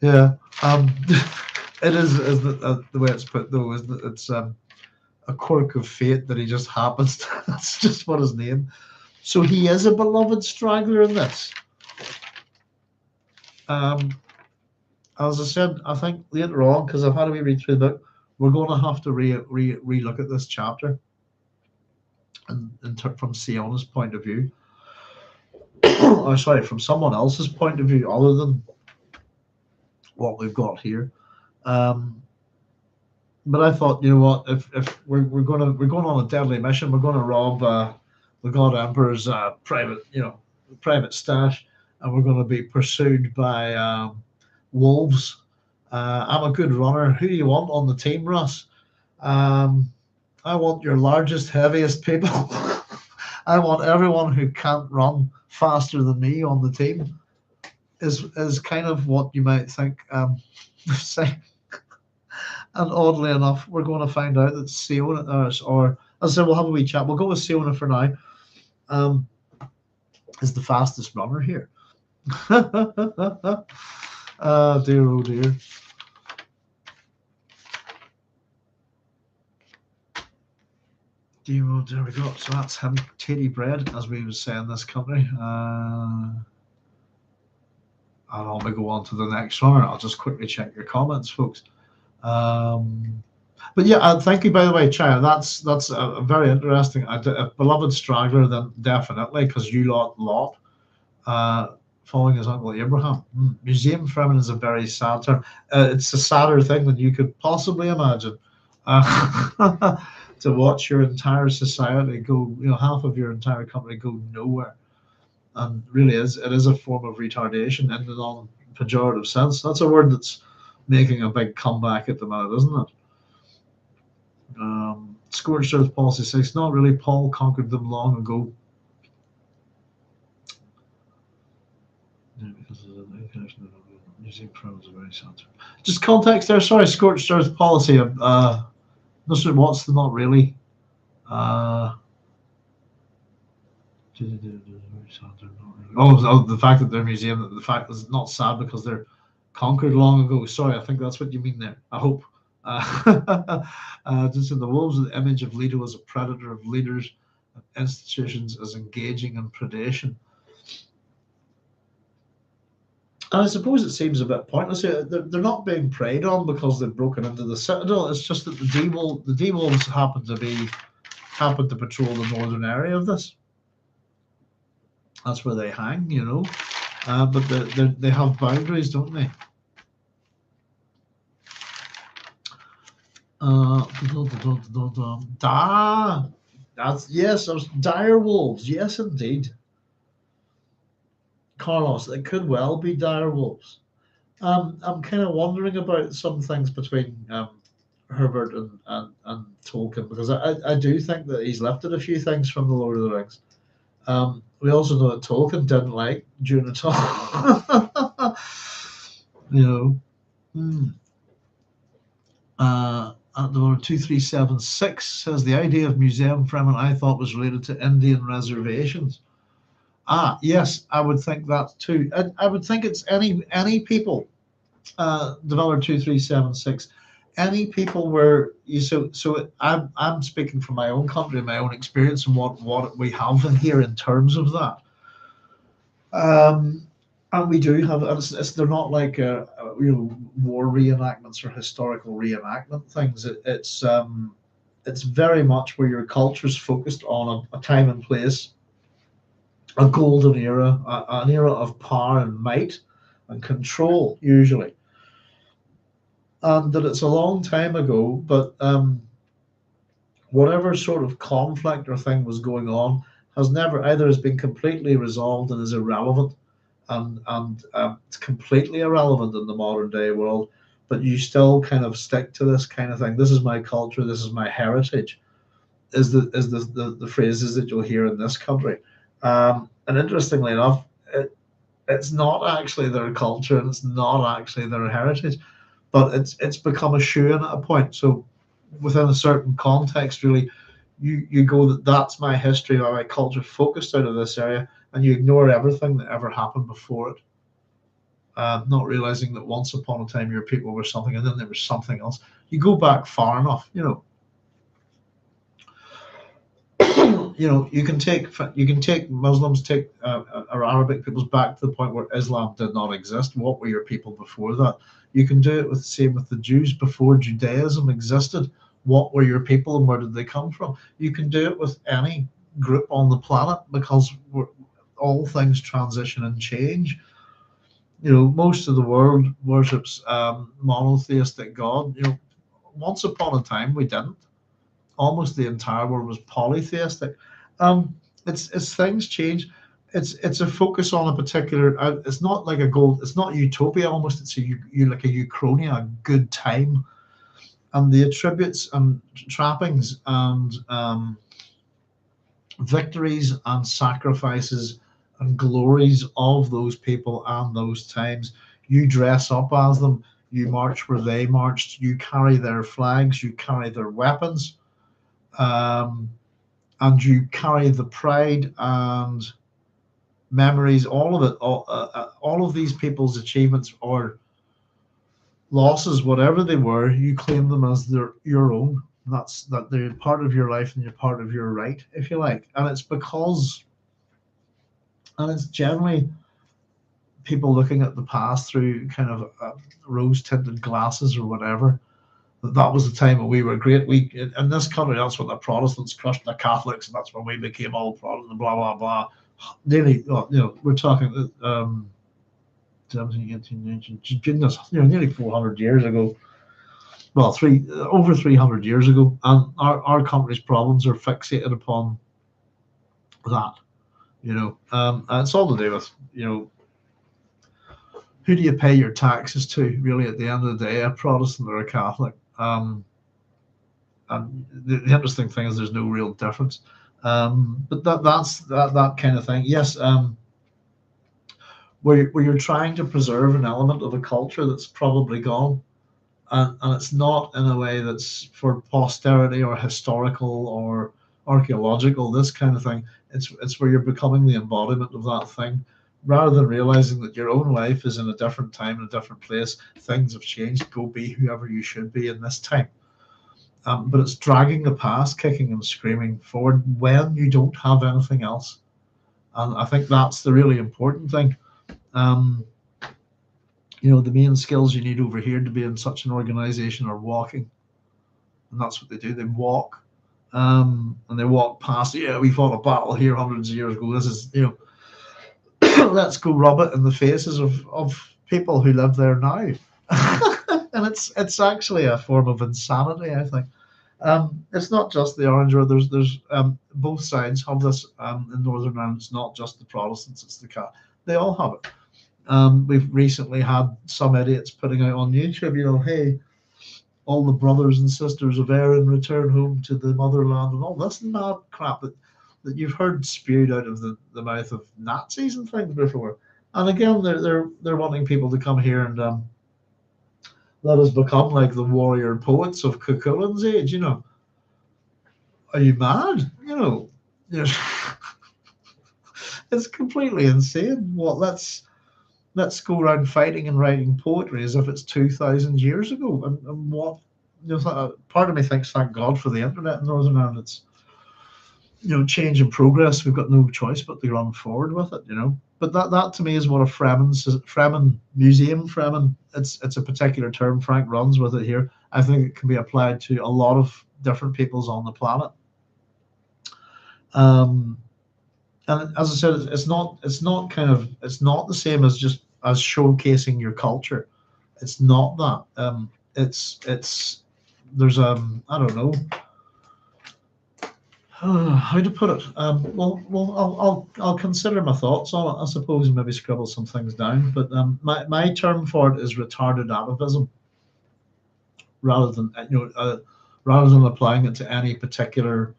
Yeah, it is the way it's put though, isn't it? It's a quirk of fate that he just happens to, that's just what his name. So he is a beloved straggler in this. As I said, I think later on, because I've had to read through the book, we're going to have to re-look at this chapter and from SIona's point of view. Or sorry, from someone else's point of view other than what we've got here. But I thought, you know what, if we're going on a deadly mission, we're going to rob the God Emperor's private stash, and we're going to be pursued by wolves. I'm a good runner. Who do you want on the team, Russ? I want your largest, heaviest people. I want everyone who can't run faster than me on the team. Is kind of what you might think. Say, and oddly enough, we're going to find out that SIona, or as I said, we'll have a wee chat. We'll go with SIona for now. Is the fastest runner here. Dear, oh dear. Dear, oh, there we go. So that's him, tatty bread, as we would say in this country. And I'll go on to the next one. I'll just quickly check your comments, folks. But yeah, thank you, by the way, Chaya. That's a very interesting. A beloved straggler, then definitely, because you lot, following his uncle Abraham. Museum Fremen is a very sad term. It's a sadder thing than you could possibly imagine. To watch your entire society go, half of your entire company go nowhere. And really it is a form of retardation in the non-pejorative sense. That's a word that's making a big comeback at the minute, isn't it? Scorched Earth Policy 6, not really. Paul conquered them long ago. Just context there, sorry, Scorched Earth Policy. What's the not really? The fact that they're museum, the fact is not sad because they're conquered long ago. Sorry, I think that's what you mean there. I hope. Just in the wolves, the image of Leto as a predator, of leaders, of institutions as engaging in predation. And I suppose it seems a bit pointless. They're not being preyed on because they've broken into the citadel. It's just that the D-wolves happen to patrol the northern area of this. That's where they hang, but they have boundaries, don't they? Da, that's yes, there's dire wolves. Yes, indeed, Carlos. It could well be dire wolves. I'm kind of wondering about some things between Herbert and Tolkien because I do think that he's lifted a few things from the Lord of the Rings. We also know that Tolkien didn't like Dune at all. you know. Hmm. At the number 2376 says the idea of museum Fremen I thought was related to Indian reservations. Yes, I would think that too. I would think it's any people. Developer 2376. Any people where you I'm speaking from my own country, my own experience, and what we have in here in terms of that. And we do have they're not like war reenactments or historical reenactment things. It's very much where your culture's focused on a time and place, a golden era, an era of power and might and control usually, and that it's a long time ago, but whatever sort of conflict or thing was going on has never either has been completely resolved and is irrelevant and it's completely irrelevant in the modern day world, but you still kind of stick to this kind of thing. This is my culture, this is my heritage, is the phrases that you'll hear in this country. And interestingly enough, it's not actually their culture and it's not actually their heritage, but it's become a shoe-in at a point. So within a certain context, really, you go that that's my history or my culture focused out of this area, and you ignore everything that ever happened before it. Not realizing that once upon a time your people were something, and then there was something else. You go back far enough, you can take Muslims, take or Arabic peoples back to the point where Islam did not exist. What were your people before that? You can do it with the same with the Jews before Judaism existed. What were your people and where did they come from? You can do it with any group on the planet because all things transition and change. Most of the world worships monotheistic God. Once upon a time we didn't. Almost the entire world was polytheistic. It's things change. It's a focus on a particular. It's not like a gold. It's not utopia. Almost it's you like a Uchronia, a good time, and the attributes and trappings and victories and sacrifices and glories of those people and those times. You dress up as them. You march where they marched. You carry their flags. You carry their weapons. And you carry the pride and memories, all of it, all of these people's achievements or losses, whatever they were, you claim them as your own. That they're part of your life and you're part of your right, if you like. And it's generally people looking at the past through kind of rose-tinted glasses or whatever. That was the time when we were great. We in this country, that's when the Protestants crushed the Catholics, and that's when we became all Protestant. Blah blah blah. Nearly, we're talking 17, 18, 19, goodness, nearly 400 years ago. Well, over 300 years ago, and our country's problems are fixated upon that. And it's all to do with who do you pay your taxes to? Really, at the end of the day, a Protestant or a Catholic. And the interesting thing is there's no real difference. But that's that kind of thing. Yes, where you're trying to preserve an element of a culture that's probably gone, and it's not in a way that's for posterity or historical or archaeological, this kind of thing. It's where you're becoming the embodiment of that thing. Rather than realizing that your own life is in a different time, in a different place, things have changed. Go be whoever you should be in this time. But it's dragging the past, kicking and screaming forward when you don't have anything else. And I think that's the really important thing. The main skills you need over here to be in such an organization are walking. And that's what they do. They walk. And they walk past, we fought a battle here hundreds of years ago. This is, let's go rub it in the faces of people who live there now. and it's actually a form of insanity, I think. It's not just the Orange Road. There's both sides have this in Northern Ireland. It's not just the Protestants; it's the cat. They all have it. We've recently had some idiots putting out on YouTube, hey, all the brothers and sisters of Erin return home to the motherland and all this mad crap that you've heard spewed out of the mouth of Nazis and things before. And again, they're wanting people to come here and let us become like the warrior poets of Cuchulain's age. Are you mad? There's it's completely insane. Let's go around fighting and writing poetry as if it's 2,000 years ago. And what part of me thinks, thank God for the internet in Northern Ireland. It's change and progress. We've got no choice but to run forward with it. But that to me is what a Fremen museum. Fremen, it's a particular term. Frank runs with it here. I think it can be applied to a lot of different peoples on the planet. And as I said, it's not the same as just as showcasing your culture. It's not that. There's I don't know how to put it. I'll consider my thoughts on it. I suppose, and maybe scribble some things down. But my term for it is retarded atavism, rather than applying it to any particular,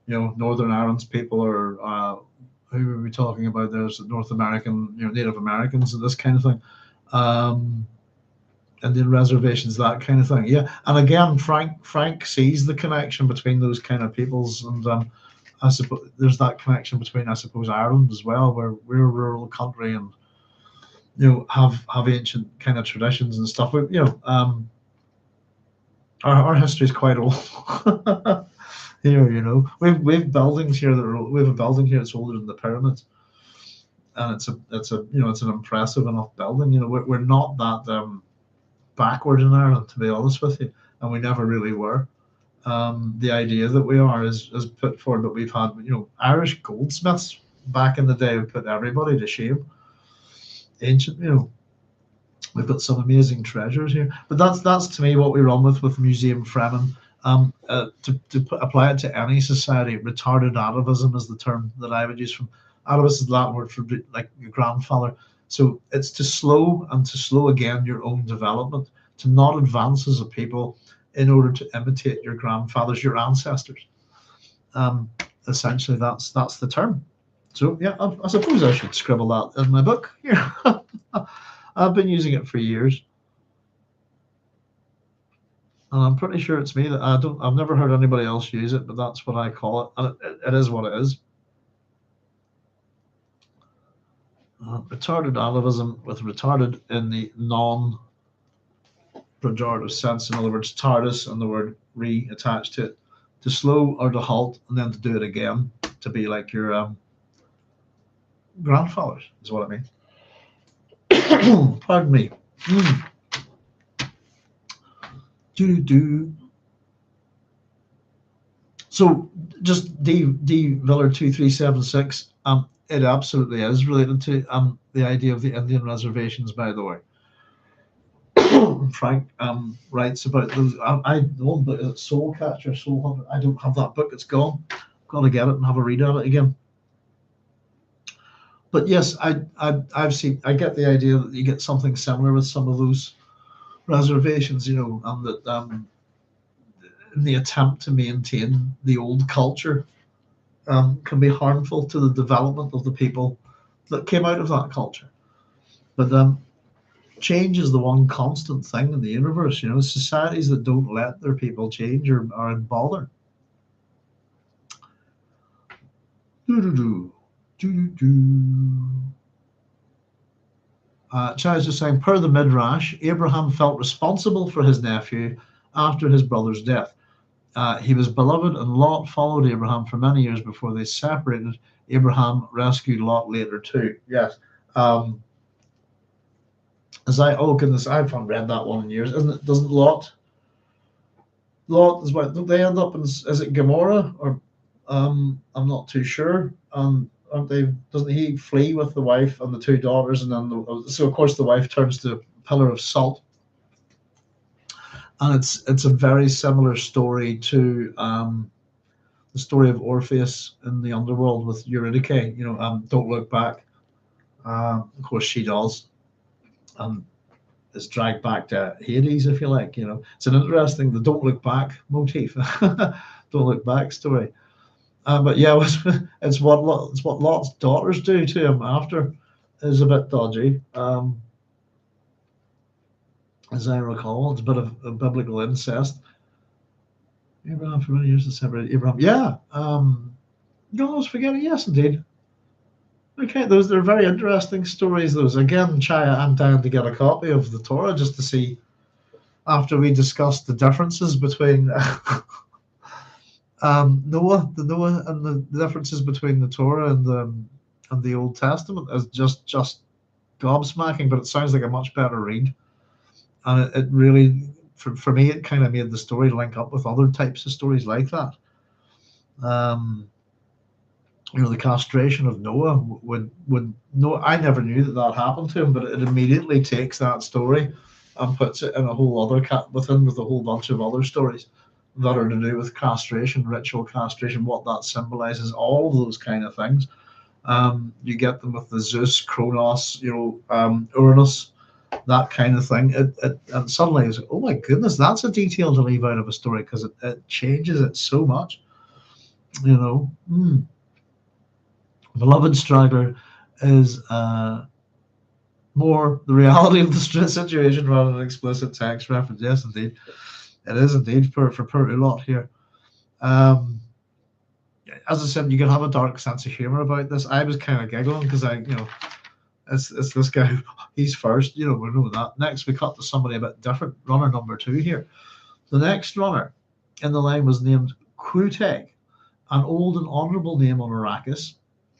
Northern Ireland's people or who are we talking about? There's North American, Native Americans and this kind of thing, Indian reservations, that kind of thing. Yeah, and again, Frank sees the connection between those kind of peoples, and I suppose there's that connection between, I suppose, Ireland as well, where we're a rural country and have ancient kind of traditions and stuff. Our history is quite old. Here, we've buildings here we have a building here that's older than the pyramids, and it's an impressive enough building. We're not that backward in Ireland, to be honest with you, and we never really were. The idea that we are is put forward that we've had, Irish goldsmiths back in the day would put everybody to shame. Ancient, we've got some amazing treasures here, but that's to me what we run with Museum Fremen. To apply it to any society, retarded atavism is the term that I would use. From atavis is the Latin word for like your grandfather. So it's to slow again your own development, to not advance as a people in order to imitate your grandfathers, your ancestors. Essentially, that's the term. So yeah, I suppose I should scribble that in my book here. I've been using it for years. And I'm pretty sure it's me that I've never heard anybody else use it, but that's what I call it. And it is what it is. Retarded atavism, with retarded in the non-pejorative sense. In other words, TARDIS and the word re attached to it. To slow or to halt and then to do it again. To be like your grandfathers is what it means. Pardon me. So just D Viller 2376. It absolutely is related to the idea of the Indian reservations, by the way. Frank writes about those. I know, but Soul Catcher, Soul Hunter. I don't have that book. It's gone. I've got to get it and have a read at it again. But yes, I've seen. I get the idea that you get something similar with some of those reservations, and that in the attempt to maintain the old culture can be harmful to the development of the people that came out of that culture. But change is the one constant thing in the universe. Societies that don't let their people change are in bother. Chaz is saying, per the Midrash, Abraham felt responsible for his nephew after his brother's death. He was beloved, and Lot followed Abraham for many years before they separated. Abraham rescued Lot later too. Yes. Oh goodness, I haven't read that one in years. Doesn't Lot is what, don't they end up in, is it Gomorrah or I'm not too sure. Aren't they? Doesn't he flee with the wife and the two daughters, and then so of course the wife turns to a pillar of salt. and it's a very similar story to the story of Orpheus in the underworld with Eurydice. Don't look back. Of course, she does, and is dragged back to Hades, if you like. It's an interesting the don't look back motif, don't look back story. But yeah, it's what Lot's daughters do to him after is a bit dodgy. As I recall, it's a bit of biblical incest. Abraham for many years to separate Abraham. Yeah. No, I was forgetting. Yes, indeed. Okay, those they're very interesting stories. Those again, Chaya, I'm down to get a copy of the Torah just to see after we discussed the differences between Noah, and the differences between the Torah and the Old Testament is just gobsmacking. But it sounds like a much better read, and it really, for me, it kind of made the story link up with other types of stories like that. The castration of Noah would no, I never knew that happened to him, but it immediately takes that story and puts it in a whole other with a whole bunch of other stories that are to do with castration, ritual castration, what that symbolizes, all those kind of things. You get them with the Zeus, Kronos, Uranus, that kind of thing. And suddenly it's like, oh my goodness, that's a detail to leave out of a story because it changes it so much. Beloved Straggler is more the reality of the situation rather than explicit text reference. Yes, indeed. It is indeed for poor Ulot here. As I said, you can have a dark sense of humor about this. I was kind of giggling because it's this guy. He's first. We know that. Next, we cut to somebody a bit different. Runner number 2 here. The next runner in the line was named Quuteg, an old and honourable name on Arrakis,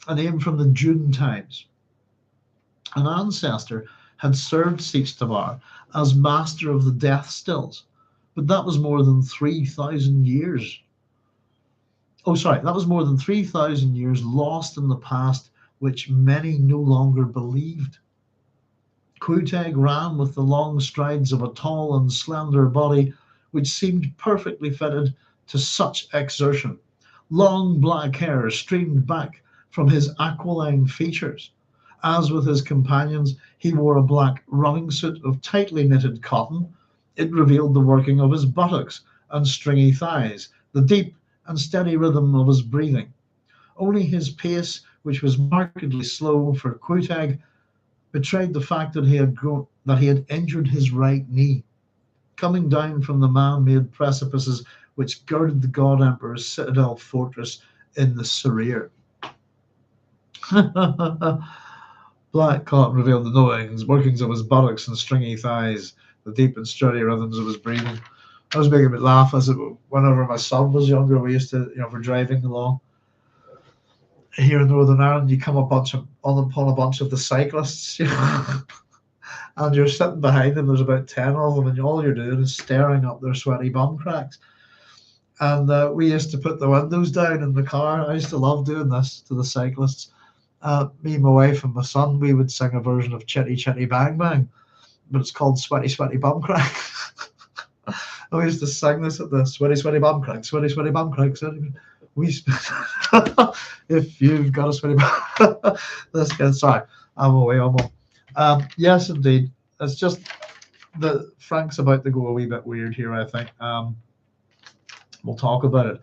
a name from the Dune times. An ancestor had served Sichttamar as master of the Death Stills, but that was more than 3,000 years. Oh, sorry, that was more than 3,000 years lost in the past, which many no longer believed. Quuteg ran with the long strides of a tall and slender body, which seemed perfectly fitted to such exertion. Long black hair streamed back from his aquiline features. As with his companions, he wore a black running suit of tightly knitted cotton. It revealed the working of his buttocks and stringy thighs, the deep and steady rhythm of his breathing. Only his pace, which was markedly slow for Quuteg, betrayed the fact that he had injured his right knee. Coming down from the man-made precipices which girded the God Emperor's citadel fortress in the Sarir. Black cotton revealed the workings of his buttocks and stringy thighs, the deep and sturdy rhythms of his breathing. I was making me laugh whenever my son was younger, we used to, for driving along here in Northern Ireland, you come upon a bunch of the cyclists, and you're sitting behind them. There's about 10 of them, and all you're doing is staring up their sweaty bum cracks. And we used to put the windows down in the car. I used to love doing this to the cyclists. Me, my wife, and my son, we would sing a version of Chitty Chitty Bang Bang, but it's called Sweaty Sweaty Bum Crack. And we used to sing this at the Sweaty Sweaty Bum Crack, Sweaty Sweaty Bum Crack. If you've got a sweaty bum, this guy. Sorry, I'm away. Yes, indeed. It's just the Frank's about to go a wee bit weird here, I think. We'll talk about it.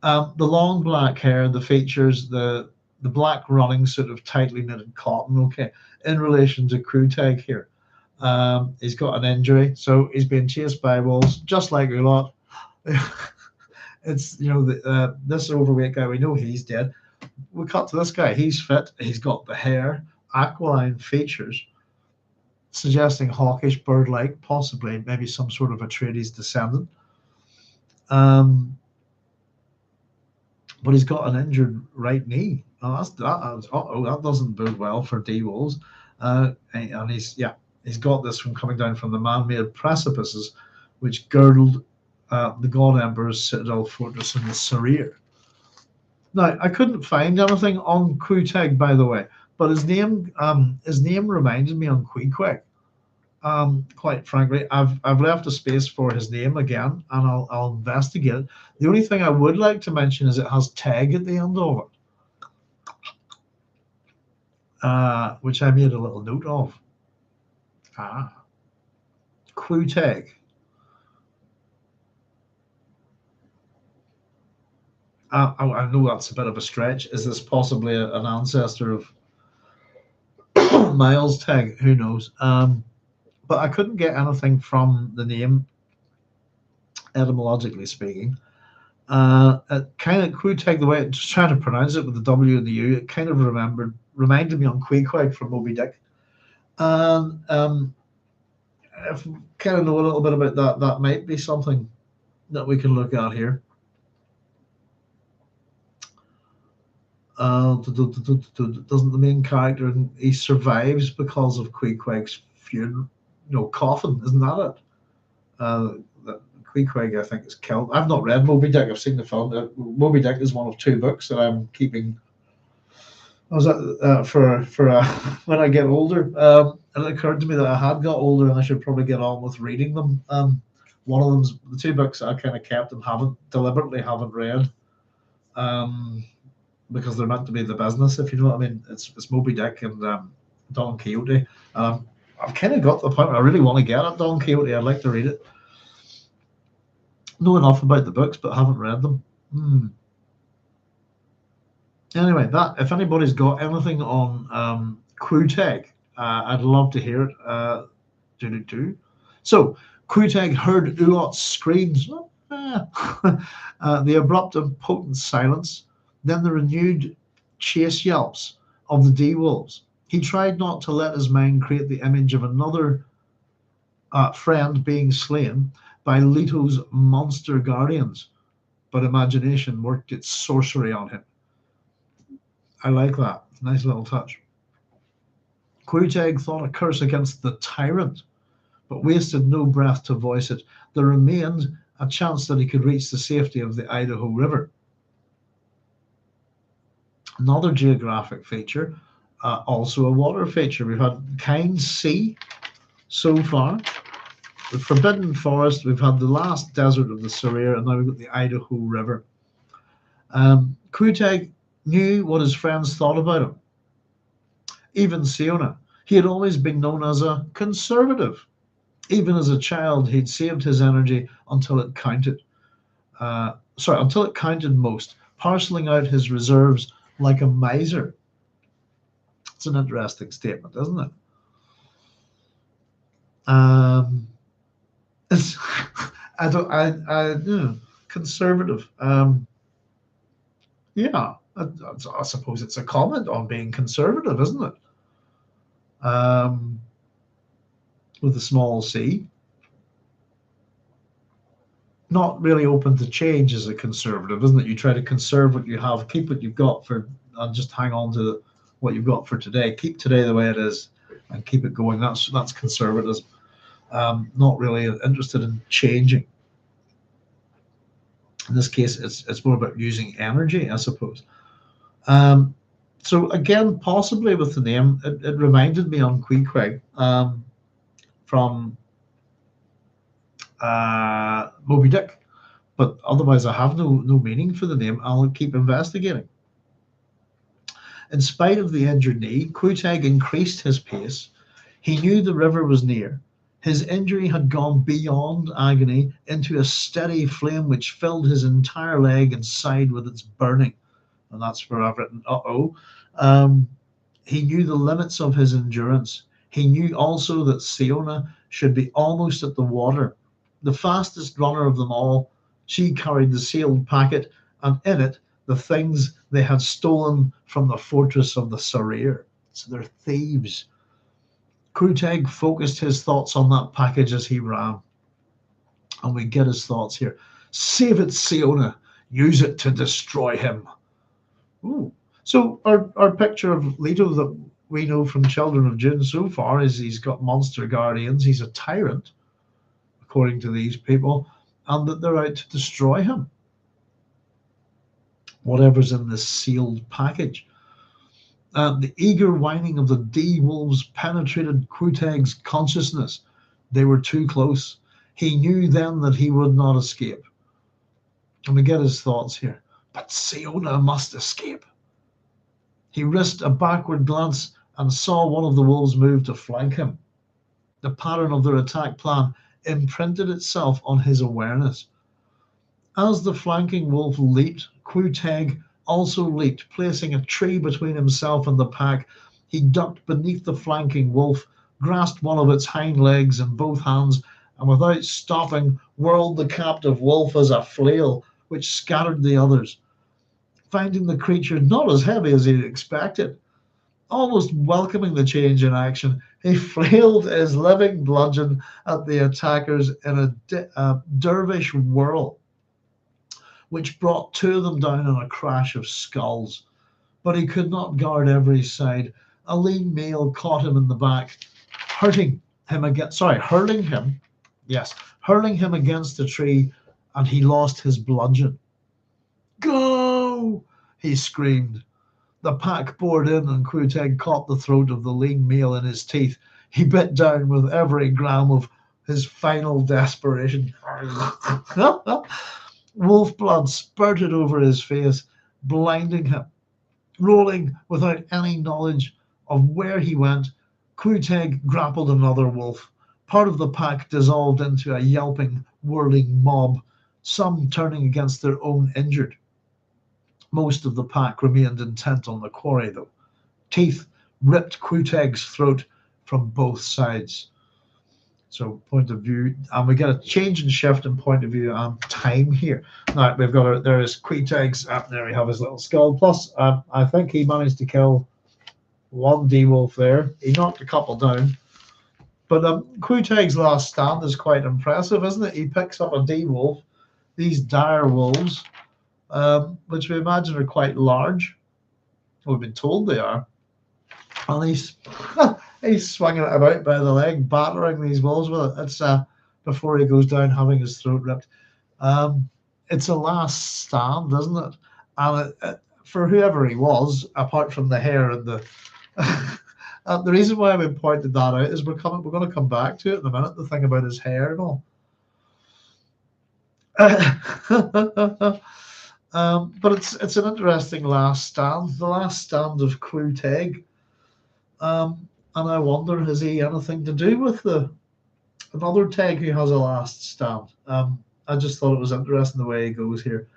The long black hair, the features, the black running suit of tightly knitted cotton. Okay, in relation to Quuteg here, he's got an injury, so he's being chased by wolves, just like Ulot. It's this overweight guy. We know he's dead. We cut to this guy. He's fit. He's got the hair, aquiline features, suggesting hawkish, bird-like, possibly maybe some sort of Atreides descendant. But he's got an injured right knee. Oh, that doesn't bode well for D Wolves. And he's got this from coming down from the man-made precipices, which girdled the God Emperor's citadel fortress in the Sarir. Now, I couldn't find anything on Quuteg, by the way, but his name reminded me on Queequeg. Quite frankly, I've left a space for his name again, and I'll investigate it. The only thing I would like to mention is it has tag at the end of it, which I made a little note of. Clue tag. I know that's a bit of a stretch. Is this possibly an ancestor of Miles tag? Who knows? But I couldn't get anything from the name, etymologically speaking. It kind of Clue tag, the way it, just trying to pronounce it with the W and the U, it kind of reminded me on Queequeg from Moby Dick. And if we kind of know a little bit about that, that might be something that we can look at here. Doesn't the main character, he survives because of Queequeg's funeral, coffin? Isn't that it? Queequeg, I think, is killed. I've not read Moby Dick. I've seen the film. Moby Dick is one of 2 books that I'm keeping. I was for when I get older. It occurred to me that I had got older and I should probably get on with reading them. One of them's the 2 books I kind of kept and deliberately haven't read. Because they're meant to be the business, if you know what I mean. It's Moby Dick and Don Quixote. I've kind of got to the point where I really want to get at Don Quixote. I'd like to read it. Know enough about the books, but haven't read them. Anyway, that if anybody's got anything on Queequeg, I'd love to hear it. So Queequeg heard Uot's screams, the abrupt and potent silence, then the renewed chase yelps of the D-wolves. He tried not to let his mind create the image of another friend being slain by Leto's monster guardians, but imagination worked its sorcery on him. I like that. Nice little touch. Queequeg thought a curse against the tyrant, but wasted no breath to voice it. There remained a chance that he could reach the safety of the Idaho River. Another geographic feature, also a water feature. We've had Kind Sea so far. The Forbidden Forest, we've had the last desert of the Sarir, and now we've got the Idaho River. Queequeg knew what his friends thought about him. Even SIona. He had always been known as a conservative. Even as a child, he'd saved his energy until it counted. Until it counted most, parceling out his reserves like a miser. It's an interesting statement, isn't it? It's conservative. Yeah, I suppose it's a comment on being conservative, isn't it? With a small c. Not really open to change as a conservative, isn't it? You try to conserve what you have, keep what you've got and just hang on to what you've got for today. Keep today the way it is and keep it going. That's conservatism. Not really interested in changing. In this case, it's more about using energy, I suppose. So again, possibly with the name, it reminded me on Queequeg from Moby Dick, but otherwise I have no meaning for the name. I'll keep investigating. In spite of the injured knee, Queequeg increased his pace. He knew the river was near. His injury had gone beyond agony into a steady flame which filled his entire leg and side with its burning. And that's where I've written, he knew the limits of his endurance. He knew also that SIona should be almost at the water. The fastest runner of them all, she carried the sealed packet, and in it the things they had stolen from the fortress of the Sarir. So they're thieves. Queequeg focused his thoughts on that package as he ran. And we get his thoughts here. Save it, SIona. Use it to destroy him. Ooh. So our picture of Leto that we know from Children of Dune so far is he's got monster guardians. He's a tyrant, according to these people, and that they're out to destroy him. Whatever's in this sealed package. The eager whining of the D-wolves penetrated Queequeg's consciousness. They were too close. He knew then that he would not escape. And we get his thoughts here. But SIona must escape. He risked a backward glance and saw one of the wolves move to flank him. The pattern of their attack plan imprinted itself on his awareness. As the flanking wolf leaped, Quuteg also leaped, placing a tree between himself and the pack. He ducked beneath the flanking wolf, grasped one of its hind legs in both hands, and without stopping, whirled the captive wolf as a flail, which scattered the others. Finding the creature not as heavy as he'd expected, almost welcoming the change in action, he flailed his living bludgeon at the attackers in a dervish whirl, which brought two of them down in a crash of skulls. But he could not guard every side. A lean male caught him in the back, hurling him against the tree, and he lost his bludgeon. Go! He screamed. The pack poured in, and Quuteg caught the throat of the lean male in his teeth. He bit down with every gram of his final desperation. Wolf blood spurted over his face, blinding him. Rolling without any knowledge of where he went, Quuteg grappled another wolf. Part of the pack dissolved into a yelping, whirling mob, some turning against their own injured. Most of the pack remained intent on the quarry, though. Teeth ripped Quuteg's throat from both sides. So point of view, and we get a change in shift in point of view and time here. Now we've got there is Quuteg's. There we have his little skull. Plus, I think he managed to kill one D-wolf there. He knocked a couple down. But Quuteg's last stand is quite impressive, isn't it? He picks up a D-wolf, these dire wolves, which we imagine are quite large. We've been told they are. And he's swinging it about by the leg, battering these wolves with it. It's before he goes down having his throat ripped. It's a last stand, isn't it? And for whoever he was, apart from the hair and the the reason why we pointed that out is we're going to come back to it in a minute. The thing about his hair and all. But it's an interesting last stand, the last stand of Quuteg. And I wonder, has he anything to do with another Teg who has a last stand? I just thought it was interesting the way he goes here.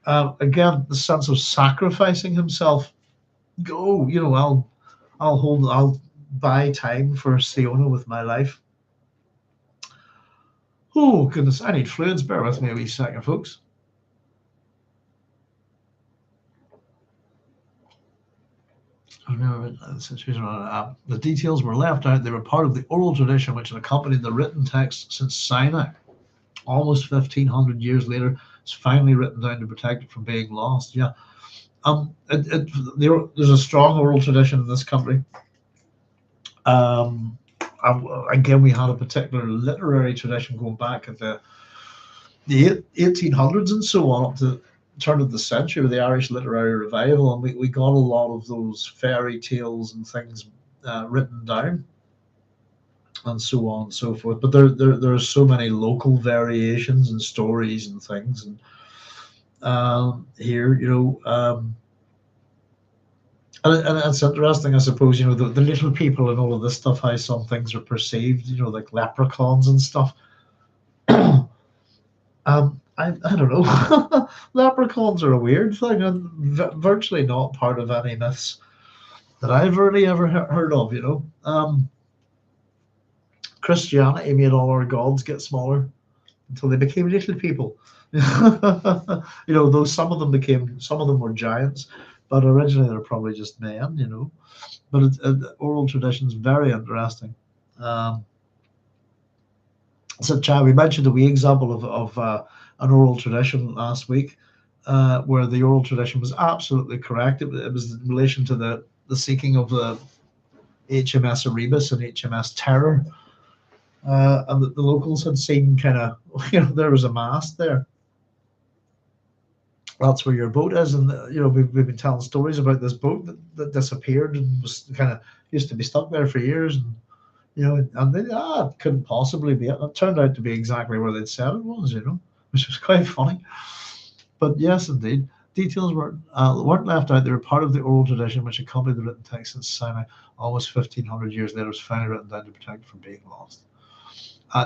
Again, the sense of sacrificing himself. Go, I'll buy time for SIona with my life. Oh goodness, I need fluids. Bear with me a wee second, folks. The details were left out. They were part of the oral tradition which had accompanied the written text since Sinai. Almost 1,500 years later, it's finally written down to protect it from being lost. Yeah, there's a strong oral tradition in this country. Again, we had a particular literary tradition going back at the 1800s and so on, up to turn of the century with the Irish literary revival, and we got a lot of those fairy tales and things written down, and so on and so forth. But there are so many local variations and stories and things, and here, and it's interesting, I suppose, the little people and all of this stuff, how some things are perceived, like leprechauns and stuff. I don't know. Leprechauns are a weird thing, and virtually not part of any myths that I've really ever heard of. Christianity made all our gods get smaller until they became little people. Though some of them were giants, but originally they're probably just men. But oral tradition is very interesting. So, Chad, we mentioned a wee example of an oral tradition last week, where the oral tradition was absolutely correct. It was in relation to the sinking of the HMS Erebus and HMS Terror, and the locals had seen kind of, there was a mast there. That's where your boat is, and we've been telling stories about this boat that disappeared and was kind of used to be stuck there for years, and you know, and they, it couldn't possibly be it. It turned out to be exactly where they'd said it was, you know, which was quite funny. But yes, indeed, details weren't left out. They were part of the oral tradition which accompanied the written text since Sinai. Almost 1,500 years later, was finally written down to protect it from being lost.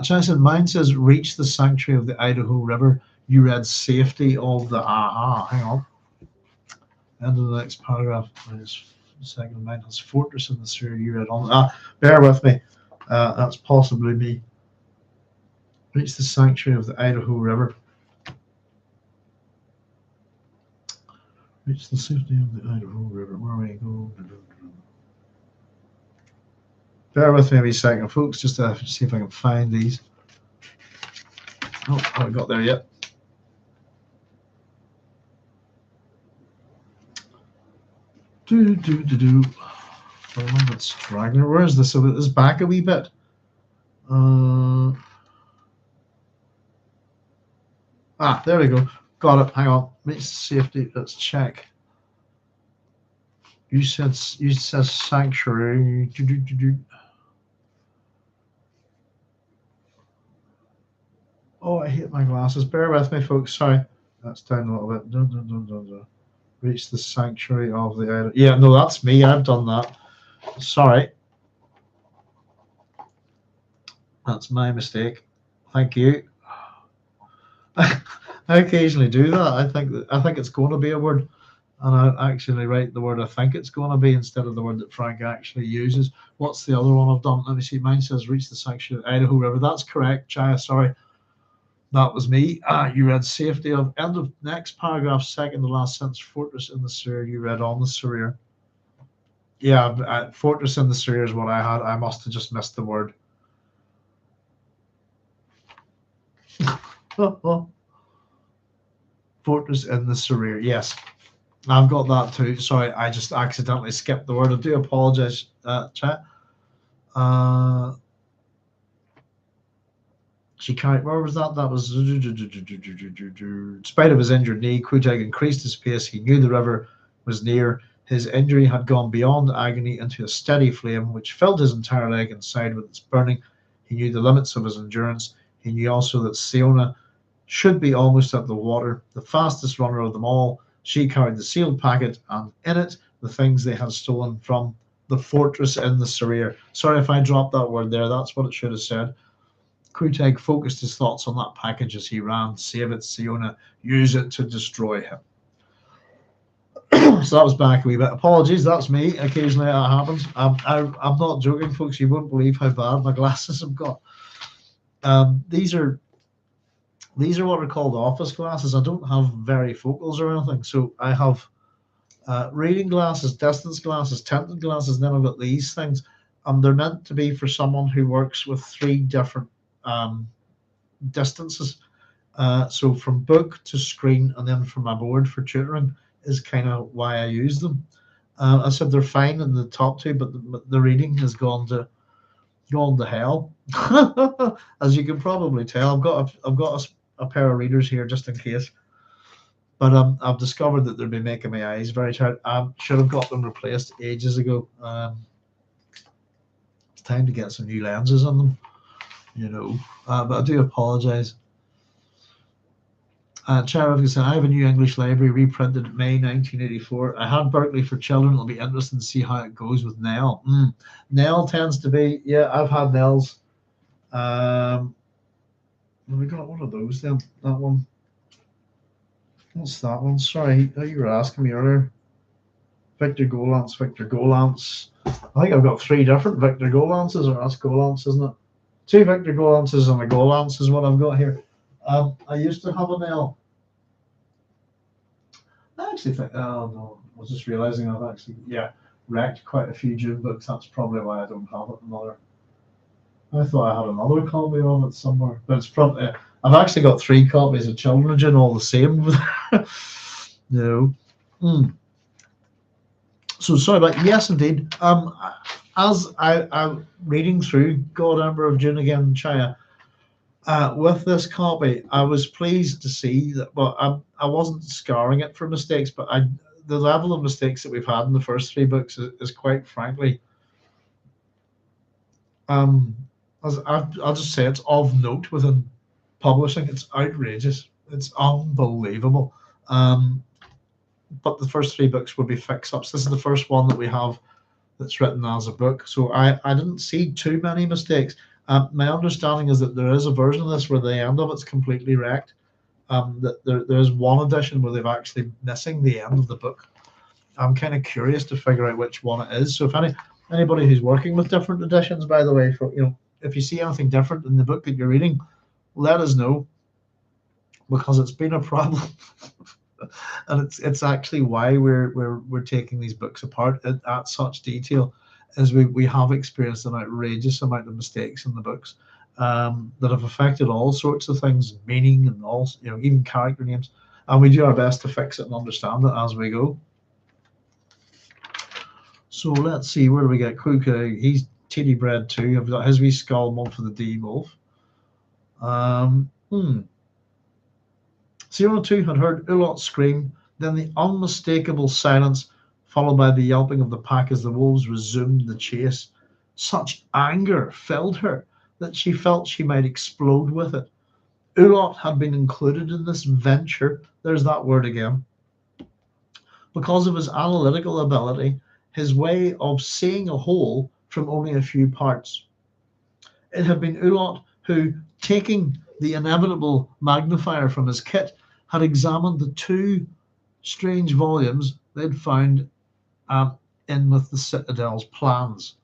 Jason, mine says, reach the sanctuary of the Idaho River. You read safety of the hang on. End of the next paragraph. Second, mine has fortress in the sewer. You read on. Bear with me. That's possibly me. Reach the sanctuary of the Idaho River. Reach the safety of the Idaho River. Where we go? Bear with me a second, folks, just to see if I can find these. Oh, I haven't got there yet. It's straggler. Where is this? So it is back a wee bit. There we go. Got it. Hang on. Reach safety. Let's check. You said sanctuary. Oh, I hate my glasses. Bear with me, folks. Sorry. That's down a little bit. Reach the sanctuary of the island. Yeah, no, that's me. I've done that. Sorry. That's my mistake. Thank you. I occasionally do that. I think it's going to be a word, and I actually write the word I think it's going to be instead of the word that Frank actually uses. What's the other one I've done? Let me see. Mine says reach the sanctuary of Idaho River. That's correct, Chaya. Sorry. That was me. You read safety of end of next paragraph, second to last sentence, fortress in the sewer. You read on the sewer. Yeah, fortress in the sewer is what I had. I must have just missed the word. Fortress in the sewer. Yes, I've got that too. Sorry, I just accidentally skipped the word. I do apologize, chat. She carried, where was that? That was, in spite of his injured knee, Kutek increased his pace. He knew the river was near. His injury had gone beyond agony into a steady flame, which filled his entire leg and side with its burning. He knew the limits of his endurance. He knew also that SIona should be almost at the water, the fastest runner of them all. She carried the sealed packet, and in it, the things they had stolen from the fortress in the Sarir. Sorry if I dropped that word there. That's what it should have said. Kutek focused his thoughts on that package as he ran. Save it, SIona. Use it to destroy him. So that was back a wee bit. Apologies, that's me. Occasionally that happens. I'm not joking, folks. You won't believe how bad my glasses have got. These are what are called office glasses. I don't have varifocals or anything. So I have reading glasses, distance glasses, tinted glasses, and then I've got these things. They're meant to be for someone who works with 3 different distances. So from book to screen and then from my board for tutoring is kind of why I use them. I said they're fine in the top 2, but the reading has gone to hell. As you can probably tell, I've got a pair of readers here just in case. But I've discovered that they'll be making my eyes very tired. I should have got them replaced ages ago. It's time to get some new lenses on them, you know. But I do apologize. Charity said, I have a new English library reprinted May 1984. I had Berkeley for Children. It'll be interesting to see how it goes with Nell. Nell tends to be, yeah, I've had Nell's. We got one of those then. That one. What's that one? Sorry, you were asking me earlier. Victor Golance. I think I've got 3 different Victor Golances, or that's Golance, isn't it? 2 Victor Golances and a Golance is what I've got here. I used to have a Nell. I actually think, oh no, I was just realizing I've actually, wrecked quite a few Dune books. That's probably why I don't have it. I thought I had another copy of it somewhere, but it's probably, I've actually got 3 copies of Children of Dune, all the same. No. So sorry, but yes, indeed. As I'm reading through God Emperor of Dune again, Chaya, with this copy, I was pleased to see that. Well, I wasn't scarring it for mistakes, but the level of mistakes that we've had in the first 3 books is quite frankly Um, I'll just say it's of note within publishing. It's outrageous. It's unbelievable. Um, but the first three books will be fix-ups. This is the first one that we have that's written as a book. So I didn't see too many mistakes. My understanding is that there is a version of this where the end of it's completely wrecked. That there's one edition where they've actually missing the end of the book. I'm kind of curious to figure out which one it is. So if anybody who's working with different editions, by the way, for if you see anything different in the book that you're reading, let us know because it's been a problem. And it's actually why we're taking these books apart at such detail, as we have experienced an outrageous amount of mistakes in the books that have affected all sorts of things, meaning and all even character names, and we do our best to fix it and understand it as we go. So let's see, where do we get Cook? He's titty bread too. I've got his wee skull, one for the D wolf. SIona 2 had heard Ulot scream, then the unmistakable silence, followed by the yelping of the pack as the wolves resumed the chase. Such anger filled her that she felt she might explode with it. Ulot had been included in this venture, there's that word again, because of his analytical ability, his way of seeing a whole from only a few parts. It had been Ulot who, taking the inevitable magnifier from his kit, had examined the two strange volumes they'd found in with the Citadel's plans.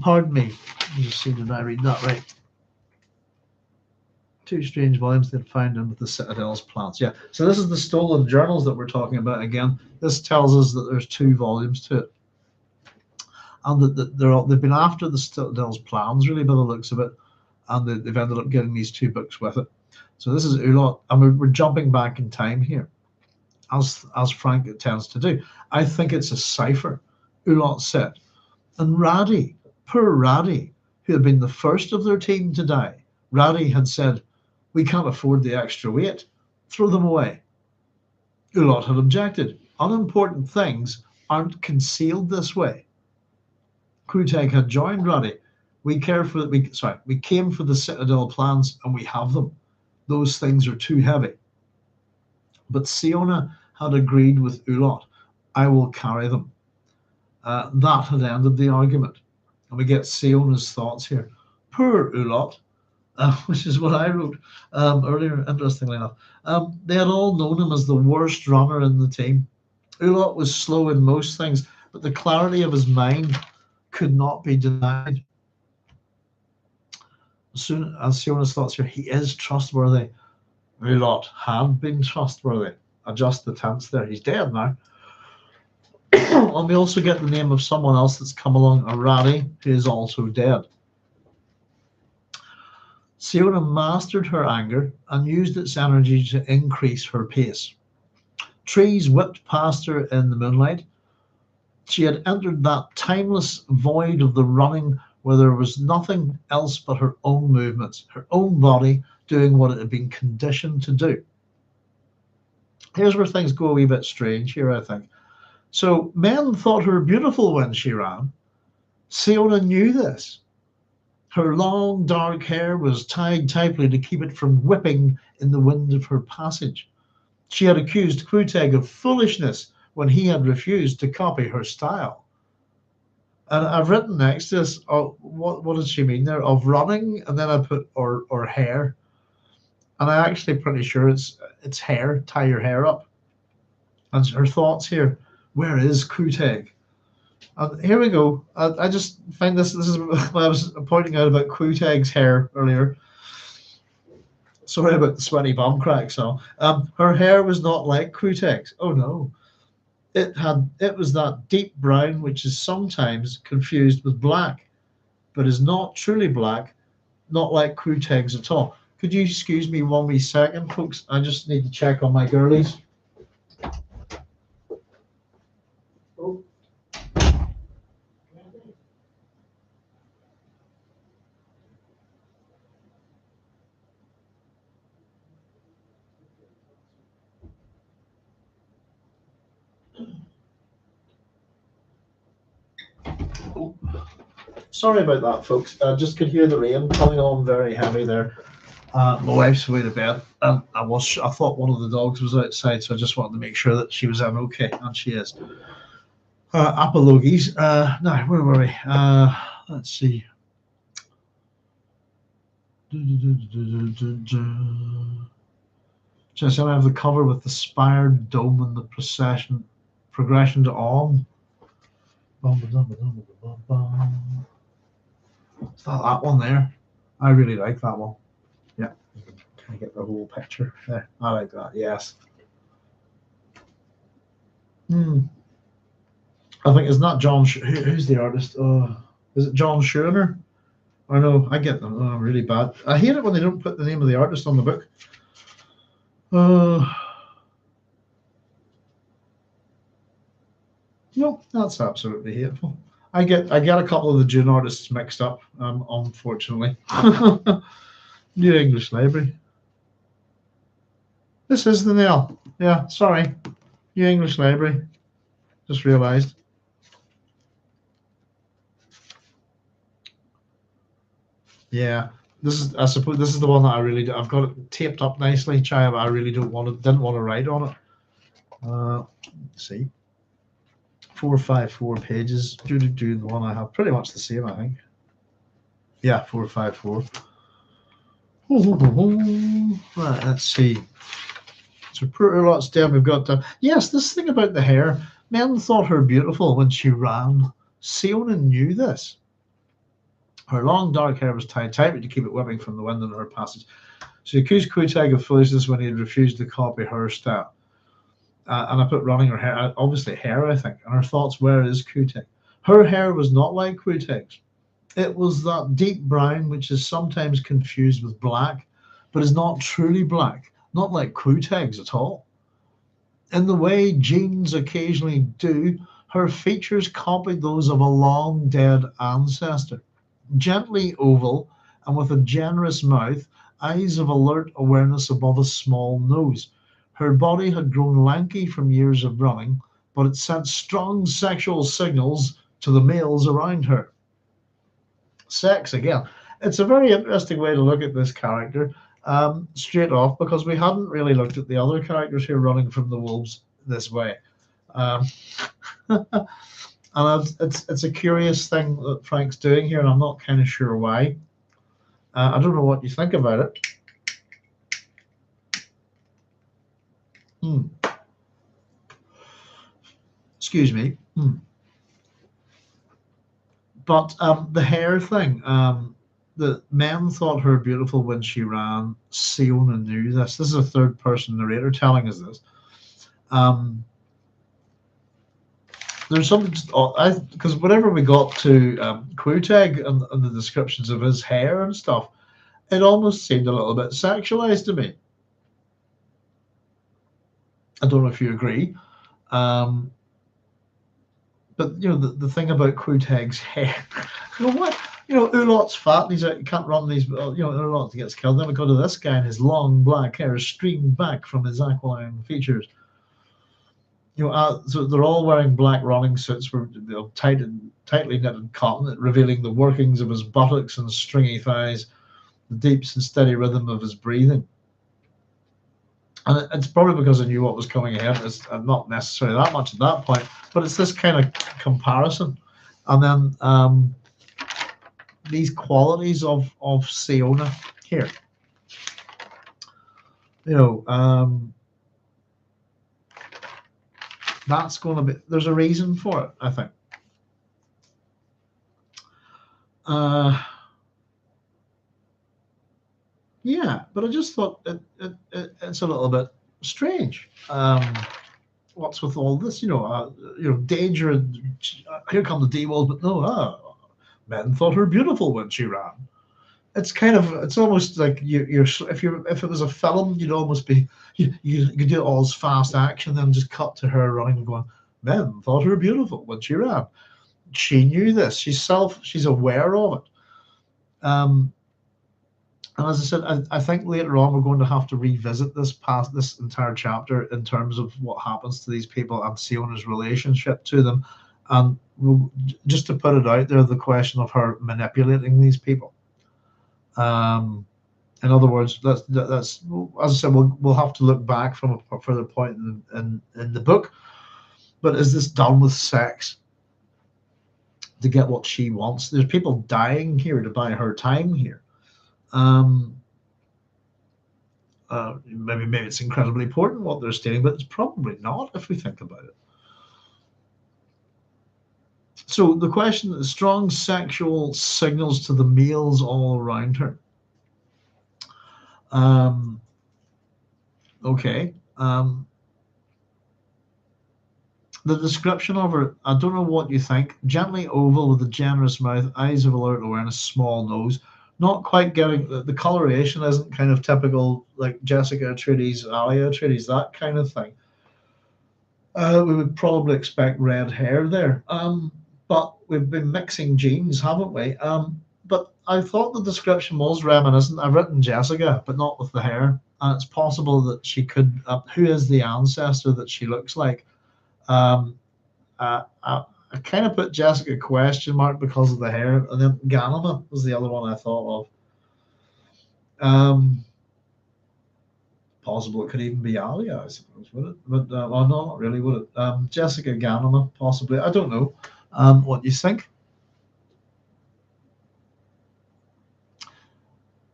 Pardon me. Let me just see, did I read that right? Two strange volumes they'd found in with the Citadel's plans. Yeah. So this is the stolen journals that we're talking about again. This tells us that there's two volumes to it. And that they've been after the Citadel's plans, really, by the looks of it. And they've ended up getting these two books with it. So this is Ulot, and we're jumping back in time here, as Frank tends to do. I think it's a cipher, Ulot said. And Raddy, poor Raddy, who had been the first of their team to die, Raddy had said, "We can't afford the extra weight. Throw them away." Ulot had objected. Unimportant things aren't concealed this way. Kruteg had joined Raddy. We came for the Citadel plans and we have them. Those things are too heavy. But SIona had agreed with Ulot. I will carry them. That had ended the argument. And we get SIona's thoughts here. Poor Ulot, which is what I wrote earlier, interestingly enough. They had all known him as the worst runner in the team. Ulot was slow in most things, but the clarity of his mind could not be denied. As soon as SIona's thoughts here, he is trustworthy. Ulot had been trustworthy. Adjust the tense there. He's dead now. And we also get the name of someone else that's come along, Arati, who is also dead. SIona mastered her anger and used its energy to increase her pace. Trees whipped past her in the moonlight. She had entered that timeless void of the running where there was nothing else but her own movements, her own body doing what it had been conditioned to do. Here's where things go a wee bit strange here, I think. So men thought her beautiful when she ran. SIona knew this. Her long dark hair was tied tightly to keep it from whipping in the wind of her passage. She had accused Kruteg of foolishness when he had refused to copy her style. And I've written next to this, what does she mean there? Of running, and then I put or hair. And I'm actually pretty sure it's hair, tie your hair up. And her thoughts here, where is Kruteg? And here we go. I just find this is what I was pointing out about Kruteg's hair earlier. Sorry about the sweaty bum crack. So her hair was not like Kruteg's. Oh no. It was that deep brown which is sometimes confused with black, but is not truly black, not like Kruteg's at all. Could you excuse me one wee second, folks? I just need to check on my girlies. Oh. Sorry about that, folks. I just could hear the rain coming on very heavy there. My wife's away to bed, and I thought one of the dogs was outside, so I just wanted to make sure that she was in okay, and she is. Apologies. Now, where were we? Let's see. Just I have the cover with the spired dome and the progression to on. Is that one there? I really like that one. Yeah, can I get the whole picture there? I like that. Yes. I think it's not John. Who's the artist? Is it John Ch01? I know. I get them. Oh, really bad. I hate it when they don't put the name of the artist on the book. No, that's absolutely hateful. I get a couple of the Dune artists mixed up, unfortunately. New English Library. This is the nail. Yeah, sorry. New English Library. Just realised. Yeah, I suppose this is the one that I really do. I've got it taped up nicely, Chaya, but I really didn't want to write on it. Let's see. 454 pages. The one I have, pretty much the same, I think. Yeah, 454. Right, let's see. So pretty lots down. We've got yes, this thing about the hair. Men thought her beautiful when she ran. SIona knew this. Her long dark hair was tied tightly to keep it whipping from the wind in her passage. She accused Kuitag of foolishness when he had refused to copy her style. And I put running her hair, obviously hair, I think. And her thoughts were, is Kuitag. Her hair was not like Kuitag's. It was that deep brown, which is sometimes confused with black, but is not truly black, not like Kuitag's at all. In the way genes occasionally do, her features copied those of a long dead ancestor. Gently oval and with a generous mouth, eyes of alert awareness above a small nose. Her body had grown lanky from years of running, but it sent strong sexual signals to the males around her. Sex again. It's a very interesting way to look at this character straight off, because we hadn't really looked at the other characters who are running from the wolves this way. And it's a curious thing that Frank's doing here, and I'm not kind of sure why. I don't know what you think about it. Excuse me. But the hair thing, the men thought her beautiful when she ran. SIona knew this. This is a third-person narrator telling us this. There's something, because whenever we got to Kuitag and the descriptions of his hair and stuff, it almost seemed a little bit sexualized to me. I don't know if you agree. But the thing about Kuitag's hair, what? Ulot's fat, and he can't run these. Ulot gets killed. Then we go to this guy, and his long black hair streamed back from his aquiline features. So they're all wearing black running suits, tightly knitted cotton, revealing the workings of his buttocks and stringy thighs, the deep and steady rhythm of his breathing. And it's probably because I knew what was coming ahead. It's not necessarily that much at that point, but it's this kind of comparison. And then these qualities of SIona here. That's going to be, there's a reason for it, I think. Yeah, but I just thought it's a little bit strange. What's with all this? Danger. Here come the D-Wolves, but no. Men thought her beautiful when she ran. It's almost like if it was a film, you'd almost be you could do it all as fast action, then just cut to her running and going, men thought her beautiful when she ran. She knew this. She's aware of it. And as I said, I think later on we're going to have to revisit this entire chapter in terms of what happens to these people and SIona's relationship to them, And just to put it out there, the question of her manipulating these people. In other words, that's as I said, we'll have to look back from a further point in the book. But is this done with sex to get what she wants? There's people dying here to buy her time here. Maybe it's incredibly important what they're stating, but it's probably not if we think about it. So the question is strong sexual signals to the males all around her. Okay. The description of her, I don't know what you think. Gently oval with a generous mouth, eyes of alert awareness, small nose. Not quite getting the coloration isn't kind of typical like Jessica Atreides, Alia Atreides, that kind of thing. We would probably expect red hair there. But we've been mixing genes, haven't we? But I thought the description was reminiscent. I've written Jessica, but not with the hair. And it's possible that she could. Who is the ancestor that she looks like? I kind of put Jessica question mark because of the hair, and then Ganima was the other one I thought of. Possible it could even be Alia, I suppose, would it? But well, no, not really, would it? Jessica Ganima, possibly. I don't know. What do you think?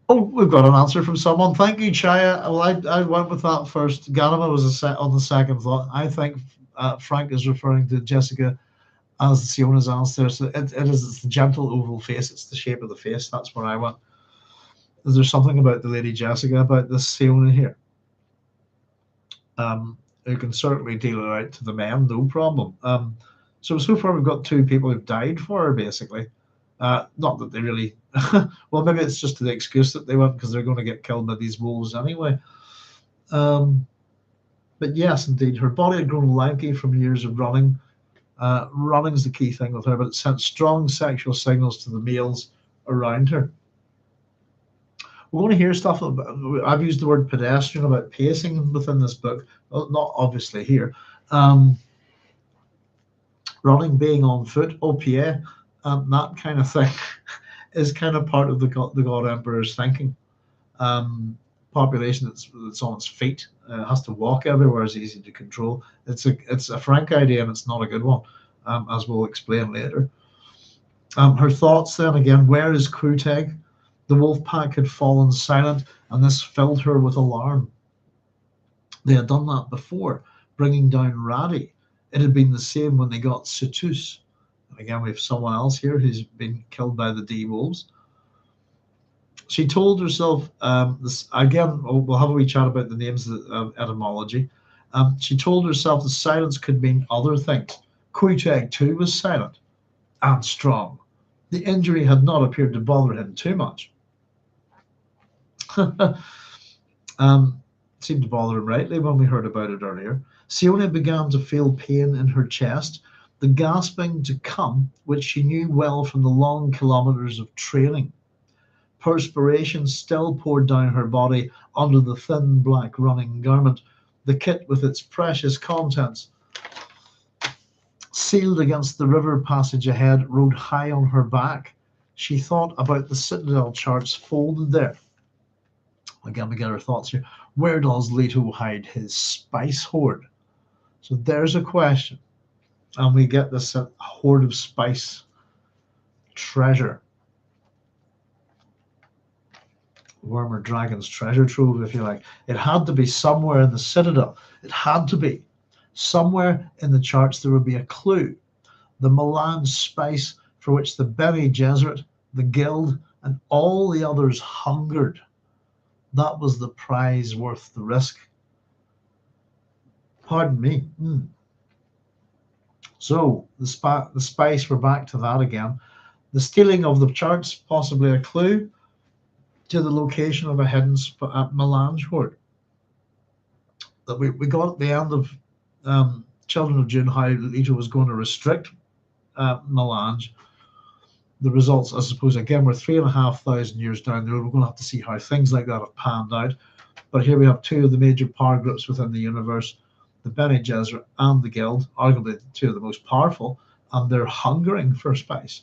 Oh, we've got an answer from someone. Thank you, Chaya. Well, I went with that first. Ganima was on the second thought. I think Frank is referring to Jessica as SIona's answer. So it's the gentle oval face. It's the shape of the face. That's where I went. Is there something about the Lady Jessica, about this SIona here? You can certainly deal it out to the men, no problem. So far we've got two people who've died for her, basically. Not that they really, well, maybe it's just the excuse that they went because they're going to get killed by these wolves anyway. But yes, indeed, her body had grown lanky from years of running. Running's the key thing with her, but it sent strong sexual signals to the males around her. We're going to hear stuff about, I've used the word pedestrian about pacing within this book, not obviously here. Running, being on foot, OPA, that kind of thing is kind of part of the God Emperor's thinking. Population that's on its feet has to walk everywhere is easy to control. It's a frank idea and it's not a good one, as we'll explain later. Her thoughts then again, where is Kruteg? The wolf pack had fallen silent, and this filled her with alarm. They had done that before, bringing down Radi. It had been the same when they got Situs. And again, we have someone else here who's been killed by the D-wolves. She told herself, this again, we'll have a wee chat about the names of etymology. She told herself the silence could mean other things. Kruteg too was silent and strong. The injury had not appeared to bother him too much. Seemed to bother him rightly when we heard about it earlier. SIona began to feel pain in her chest, the gasping to come, which she knew well from the long kilometers of training. Perspiration still poured down her body under the thin black running garment, the kit with its precious contents. Sealed against the river passage ahead, rode high on her back. She thought about the citadel charts folded there. Again, we get our thoughts here. Where does Leto hide his spice hoard? So there's a question. And we get this hoard of spice treasure. Worm or dragon's treasure trove, if you like. It had to be somewhere in the citadel. It had to be. Somewhere in the charts there would be a clue. The melange spice for which the Bene Gesserit, the Guild, and all the others hungered. That was the prize worth the risk. Pardon me. So the spice, we're back to that again. The stealing of the charts, possibly a clue to the location of a hidden melange hoard. That we got at the end of Children of Dune how Leto was going to restrict melange. The results, I suppose, again, we're 3,500 years down the road. We're going to have to see how things like that have panned out. But here we have two of the major power groups within the universe, the Bene Gesserit and the Guild, arguably two of the most powerful. and they're hungering for spice.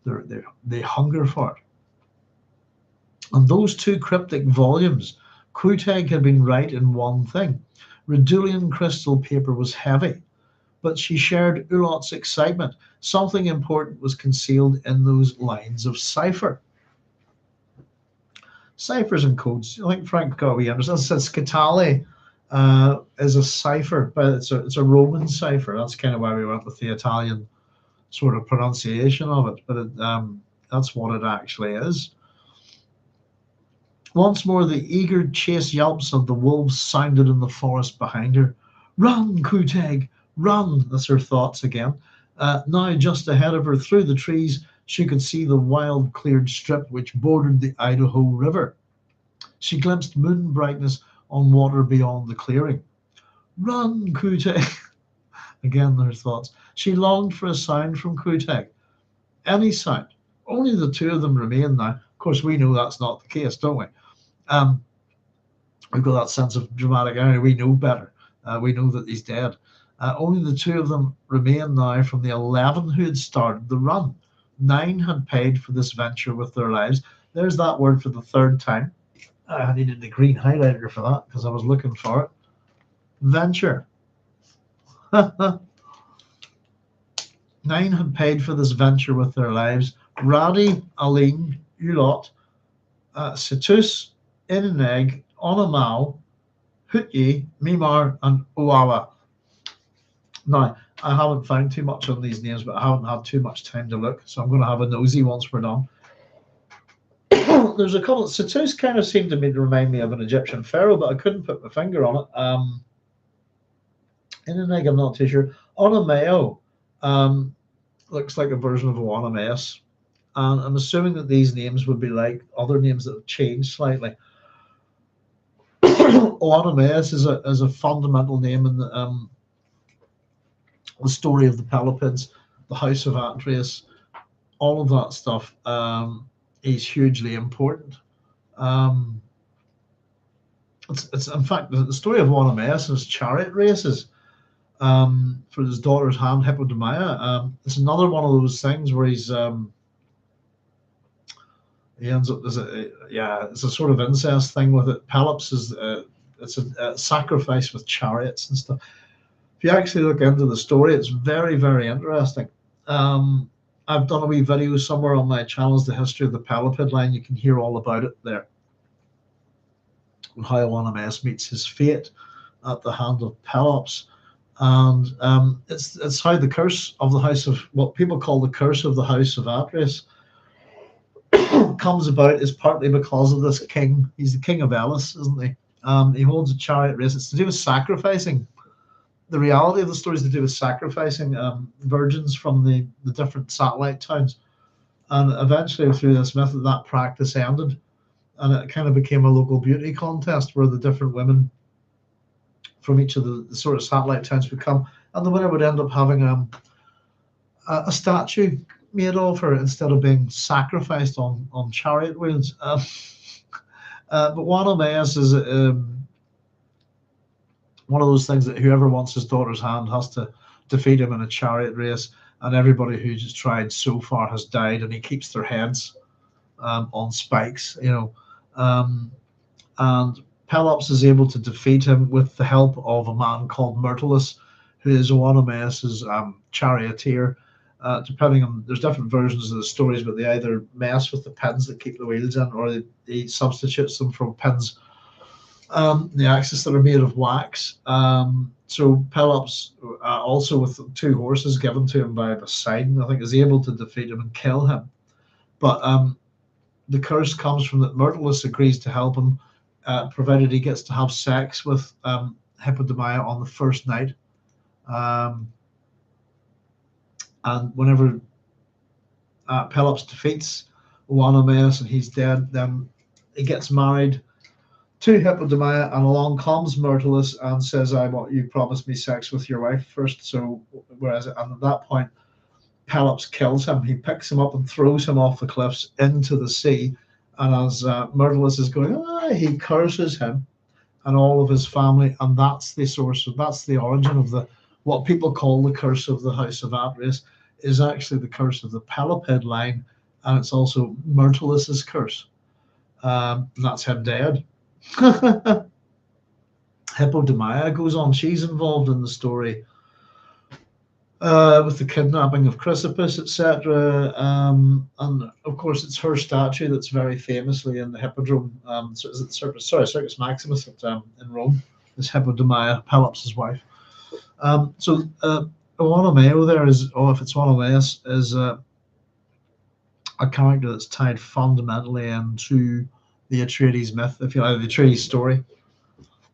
They hunger for it. And those two cryptic volumes, Kuteg had been right in one thing. Redulian crystal paper was heavy, but she shared Ulot's excitement. Something important was concealed in those lines of cipher. Ciphers and codes. I think Frank got we understand. Scatali is a cipher, but it's a Roman cipher. That's kind of why we went with the Italian sort of pronunciation of it. But that's what it actually is. Once more, the eager chase yelps of the wolves sounded in the forest behind her. Run, Kuteg, run! That's her thoughts again. Now, just ahead of her, through the trees, she could see the wild cleared strip which bordered the Idaho River. She glimpsed moon brightness on water beyond the clearing. Run, Kuteg! Again, her thoughts. She longed for a sound from Kuteg. Any sound. Only the two of them remain now. Of course, we know that's not the case, don't we? We've got that sense of dramatic irony. We know better. We know that he's dead. Only the two of them remain now from the 11 who had started the run. 9 had paid for this venture with their lives. There's that word for the third time. I needed the green highlighter for that because I was looking for it. Venture. 9 had paid for this venture with their lives. Radi, Aline, Ulot, Situs, Inaneg, Onamal, Hutyi, Mimar, and Oawa. Now, I haven't found too much on these names, but I haven't had too much time to look, so I'm going to have a nosy once we're done. There's a couple. Situs kind of seemed to me to remind me of an Egyptian pharaoh, but I couldn't put my finger on it. Inaneg, I'm not too sure. Onameo looks like a version of Oanameus. And I'm assuming that these names would be like other names that have changed slightly. Oanameus is a fundamental name in the story of the Pelopons, the House of Atreus, all of that stuff is hugely important. It's in fact the story of Oanameus is chariot races for his daughter's hand, Hippodamia. It's another one of those things where he ends up it's a sort of incest thing with it. Pelops is it's a sacrifice with chariots and stuff. If you actually look into the story, it's very, very interesting. I've done a wee video somewhere on my channel, The History of the Pelopid Line. You can hear all about it there. How Oanameus meets his fate at the hand of Pelops. And it's how the curse of the house of what people call the curse of the House of Atreus comes about is partly because of this king. He's the king of Elis, isn't he? He holds a chariot race. It's to do with sacrificing. The reality of the story is to do with sacrificing virgins from the different satellite towns. And eventually, through this method, that practice ended. And it kind of became a local beauty contest where the different women from each of the sort of satellite towns would come. And the winner would end up having a statue made of her instead of being sacrificed on chariot wheels. But Oanameus is one of those things that whoever wants his daughter's hand has to defeat him in a chariot race, and everybody who's tried so far has died, and he keeps their heads on spikes, and Pelops is able to defeat him with the help of a man called Myrtilus, who is Oanameus's charioteer. Depending on, there's different versions of the stories, but they either mess with the pins that keep the wheels in, or he substitutes them from pins, the axes that are made of wax. So Pelops, also with 2 horses given to him by Poseidon, I think, is able to defeat him and kill him. But the curse comes from that Myrtilus agrees to help him, provided he gets to have sex with Hippodamia on the first night. And whenever Pelops defeats Oanameus and he's dead, then he gets married to Hippodamia, and along comes Myrtilus and says, "I want you promised me sex with your wife first." So, and at that point, Pelops kills him. He picks him up and throws him off the cliffs into the sea. And as Myrtilus is going, he curses him and all of his family, and that's the origin of the What people call the curse of the House of Atreus is actually the curse of the Pelopid line, and it's also Myrtilus's curse. That's him dead. Hippodamia goes on. She's involved in the story with the kidnapping of Chrysippus, etc. And of course, it's her statue that's very famously in the Hippodrome. Circus Maximus in Rome. Is Hippodamia, Pelops' wife. Onomeo there is, if it's Onomeus, is a character that's tied fundamentally into the Atreides myth, if you like, the Atreides story.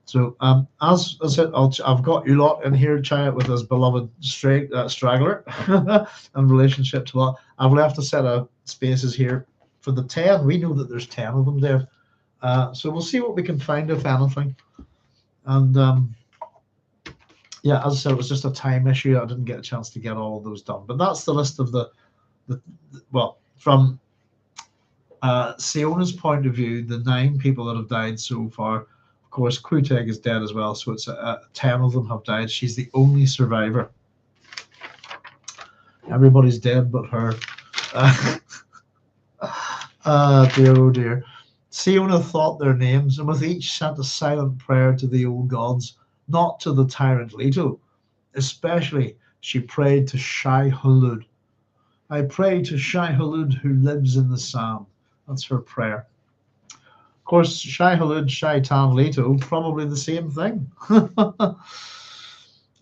So, as I said, I've got you lot in here, chat with this beloved straggler in relationship to what I've left a set of spaces here for the 10. We know that there's 10 of them there. So we'll see what we can find, if anything. And yeah, as I said, it was just a time issue. I didn't get a chance to get all of those done. But that's the list of from SIona's point of view, the 9 people that have died so far. Of course, Quuteg is dead as well, so it's 10 of them have died. She's the only survivor. Everybody's dead but her. Dear, oh dear. SIona thought their names, and with each sent a silent prayer to the old gods, not to the tyrant Leto. Especially, she prayed to Shai-Hulud. I pray to Shai-Hulud who lives in the sand. That's her prayer. Of course, Shai-Hulud, Shaitan, Leto, probably the same thing.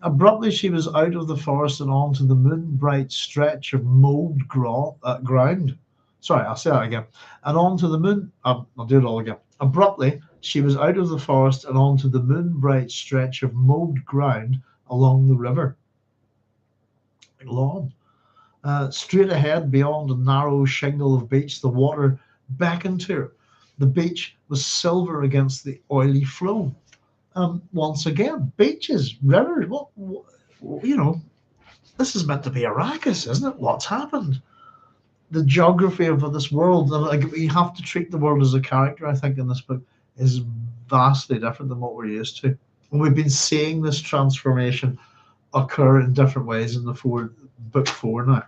Abruptly, she was out of the forest and onto the moon-bright stretch of mowed ground. Sorry, I'll say that again. And onto the moon... I'll do it all again. Abruptly, she was out of the forest and onto the moon-bright stretch of mowed ground along the river. Lawn. Straight ahead, beyond a narrow shingle of beach, the water beckoned to her. The beach was silver against the oily flow. Once again, beaches, rivers. This is meant to be Arrakis, isn't it? What's happened? The geography of this world, we have to treat the world as a character, I think, in this book, is vastly different than what we're used to. And we've been seeing this transformation occur in different ways in the book 4 now.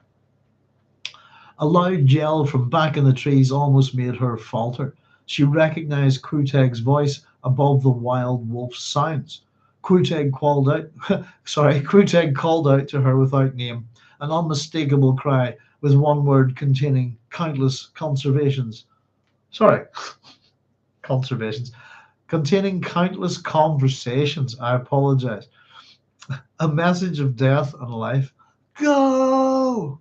A loud yell from back in the trees almost made her falter. She recognized Quuteg's voice above the wild wolf's sounds. Quuteg called out to her without name, an unmistakable cry with one word containing countless containing countless conversations. I apologize. A message of death and life. Go!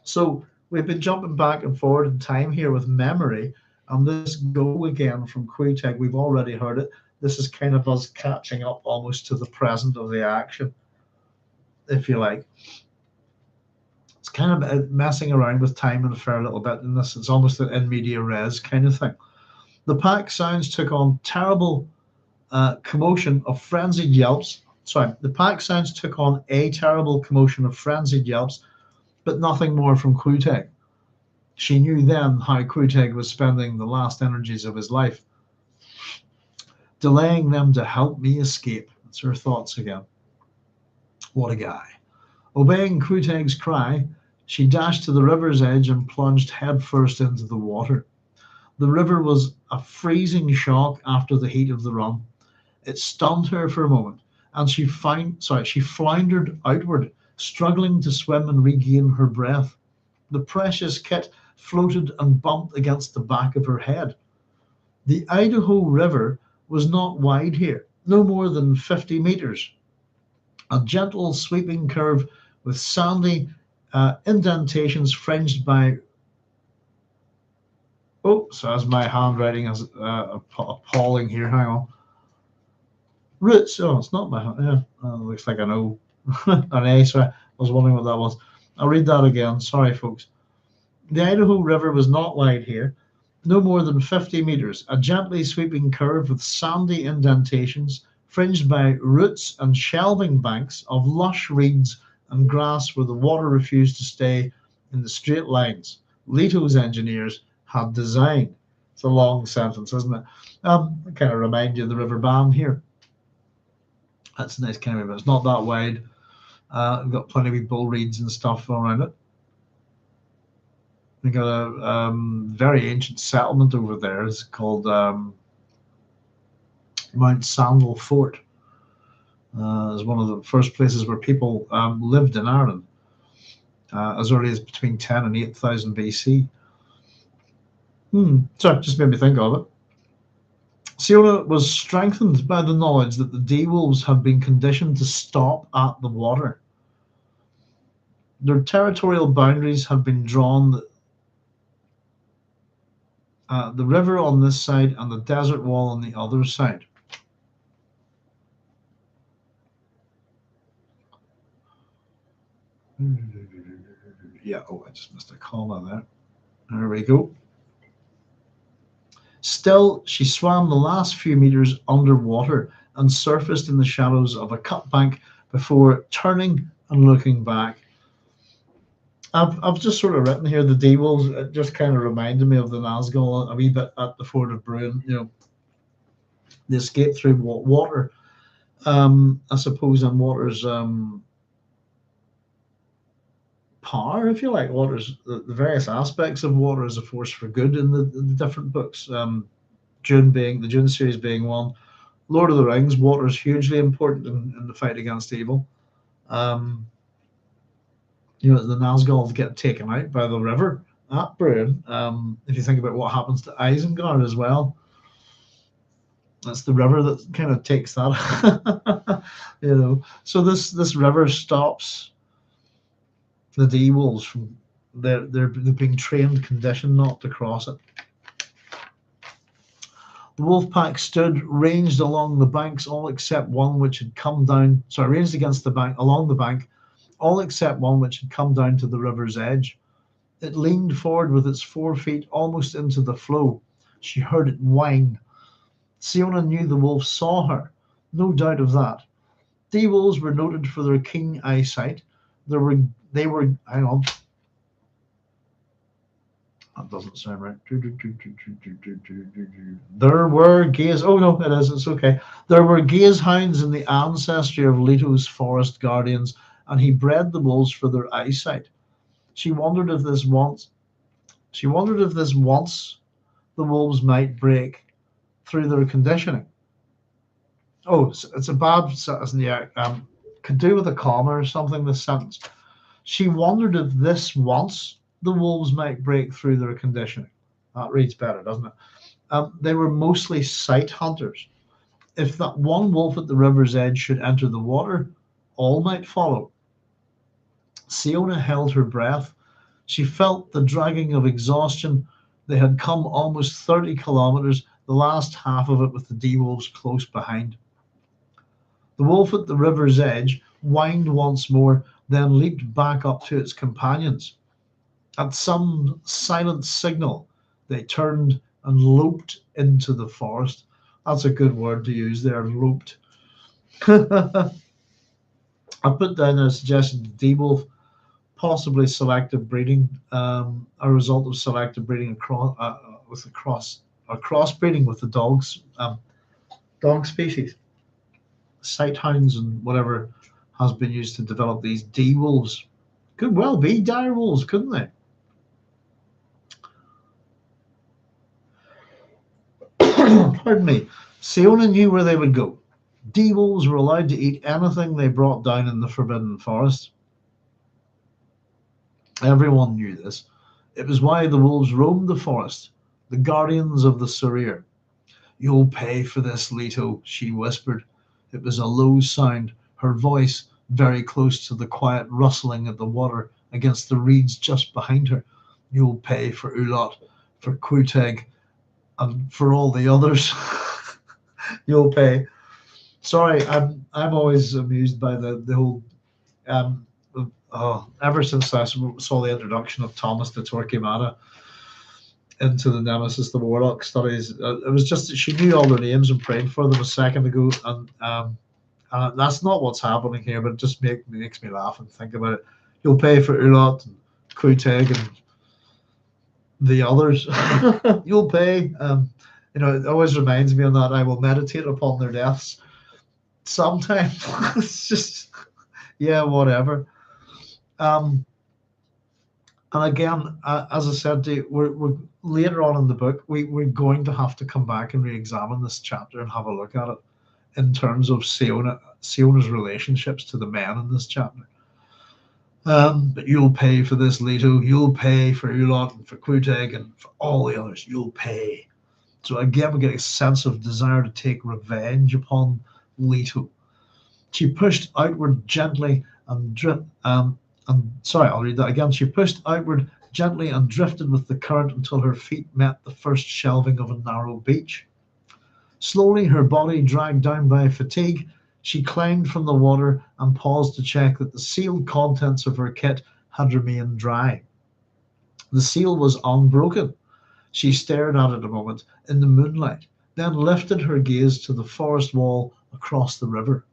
So we've been jumping back and forward in time here with memory, and this go again from Quuteg, we've already heard it. This is kind of us catching up almost to the present of the action, if you like. It's kind of messing around with time and a fair little bit in this. It's almost an in media res kind of thing. The pack sounds took on terrible commotion of frenzied yelps. The pack sounds took on a terrible commotion of frenzied yelps, but nothing more from Quuteg. She knew then how Quuteg was spending the last energies of his life, delaying them to help me escape. That's her thoughts again. What a guy. Obeying Quuteg's cry, she dashed to the river's edge and plunged headfirst into the water. The river was a freezing shock after the heat of the run. It stunned her for a moment, and she floundered outward, struggling to swim and regain her breath. The precious kit floated and bumped against the back of her head. The Idaho River was not wide here, no more than 50 meters. A gentle sweeping curve with sandy indentations fringed by... Oh, so as my handwriting is appalling here, hang on. Roots, it's not my hand, yeah, looks like an O. An A, sorry, I was wondering what that was. I'll read that again, sorry folks. The Idaho River was not wide here, no more than 50 meters, a gently sweeping curve with sandy indentations, fringed by roots and shelving banks of lush reeds and grass where the water refused to stay in the straight lines Leto's engineers had designed. It's a long sentence, isn't it? I kind of remind you of the river band here. That's a nice canopy, but it's not that wide. We've got plenty of bull reeds and stuff around it. We've got a very ancient settlement over there. It's called Mount Sandal Fort. It's one of the first places where people lived in Ireland, as early as between 10 and 8,000 BC. So just made me think of it. SIona was strengthened by the knowledge that the D-wolves have been conditioned to stop at the water. Their territorial boundaries have been drawn, the river on this side and the desert wall on the other side. Yeah, I just missed a comma there. There we go. Still, she swam the last few meters underwater and surfaced in the shadows of a cut bank before turning and looking back. I've just sort of written here the D-wolves. It just kind of reminded me of the Nazgul a wee bit at the Fort of Bruin. They escape through water. I suppose, and water's power, if you like. Water's the various aspects of water as a force for good in the different books. Dune series being one. Lord of the Rings, water is hugely important in the fight against evil. The Nazgul get taken out by the river at Bruin. If you think about what happens to Isengard as well, that's the river that kind of takes that. So this river stops the D-wolves from they're being trained, conditioned not to cross it. The wolf pack stood ranged along the banks, all except one which had come down. Ranged against the bank, along the bank, all except one which had come down to the river's edge. It leaned forward with its 4 feet almost into the flow. She heard it whine. SIona knew the wolf saw her, no doubt of that. D-wolves were noted for their keen eyesight. They were. Hang on. That doesn't sound right. There were gaze. Oh no, it is. It's okay. There were gaze hounds in the ancestry of Leto's forest guardians, and he bred the wolves for their eyesight. She wondered if this once the wolves might break through their conditioning. Oh, it's a bad sentence. Yeah, could do with a comma or something. This sentence. She wondered if this once the wolves might break through their conditioning. That reads better, doesn't it? They were mostly sight hunters. If that one wolf at the river's edge should enter the water, all might follow. SIona held her breath. She felt the dragging of exhaustion. They had come almost 30 kilometers, the last half of it with the D-wolves close behind. The wolf at the river's edge whined once more, then leaped back up to its companions. At some silent signal, they turned and loped into the forest. That's a good word to use there, loped. I put down a suggestion to D-wolf, possibly selective breeding, a result of selective breeding crossbreeding with the dog species. Sighthounds and whatever has been used to develop these D-wolves. Could well be dire wolves, couldn't they? Pardon me. SIona knew where they would go. D-wolves were allowed to eat anything they brought down in the Forbidden Forest. Everyone knew this. It was why the wolves roamed the forest, the guardians of the Sarir. You'll pay for this, Leto, she whispered. It was a low sound, her voice very close to the quiet rustling of the water against the reeds just behind her. You'll pay for Ulot, for Quuteg, and for all the others. You'll pay. Sorry, I'm always amused by the whole. Ever since I saw the introduction of Thomas de Torquemada into the Nemesis, the Warlock studies, it was just that she knew all their names and prayed for them a second ago, and that's not what's happening here, but it just makes me laugh and think about it. You'll pay for Ulot and Quuteg and the others. You'll pay. It always reminds me of that. I will meditate upon their deaths. sometimes. It's just, yeah, whatever. Um, and again, as I said to you, we're later on in the book, we're going to have to come back and re-examine this chapter and have a look at it in terms of Siona's relationships to the men in this chapter. But you'll pay for this, Leto. You'll pay for Ulot and for Quuteg and for all the others. You'll pay. So again, we get a sense of desire to take revenge upon Leto. She pushed outward gently sorry, I'll read that again. She pushed outward gently and drifted with the current until her feet met the first shelving of a narrow beach. Slowly, her body dragged down by fatigue, she climbed from the water and paused to check that the sealed contents of her kit had remained dry. The seal was unbroken. She stared at it a moment in the moonlight, then lifted her gaze to the forest wall across the river.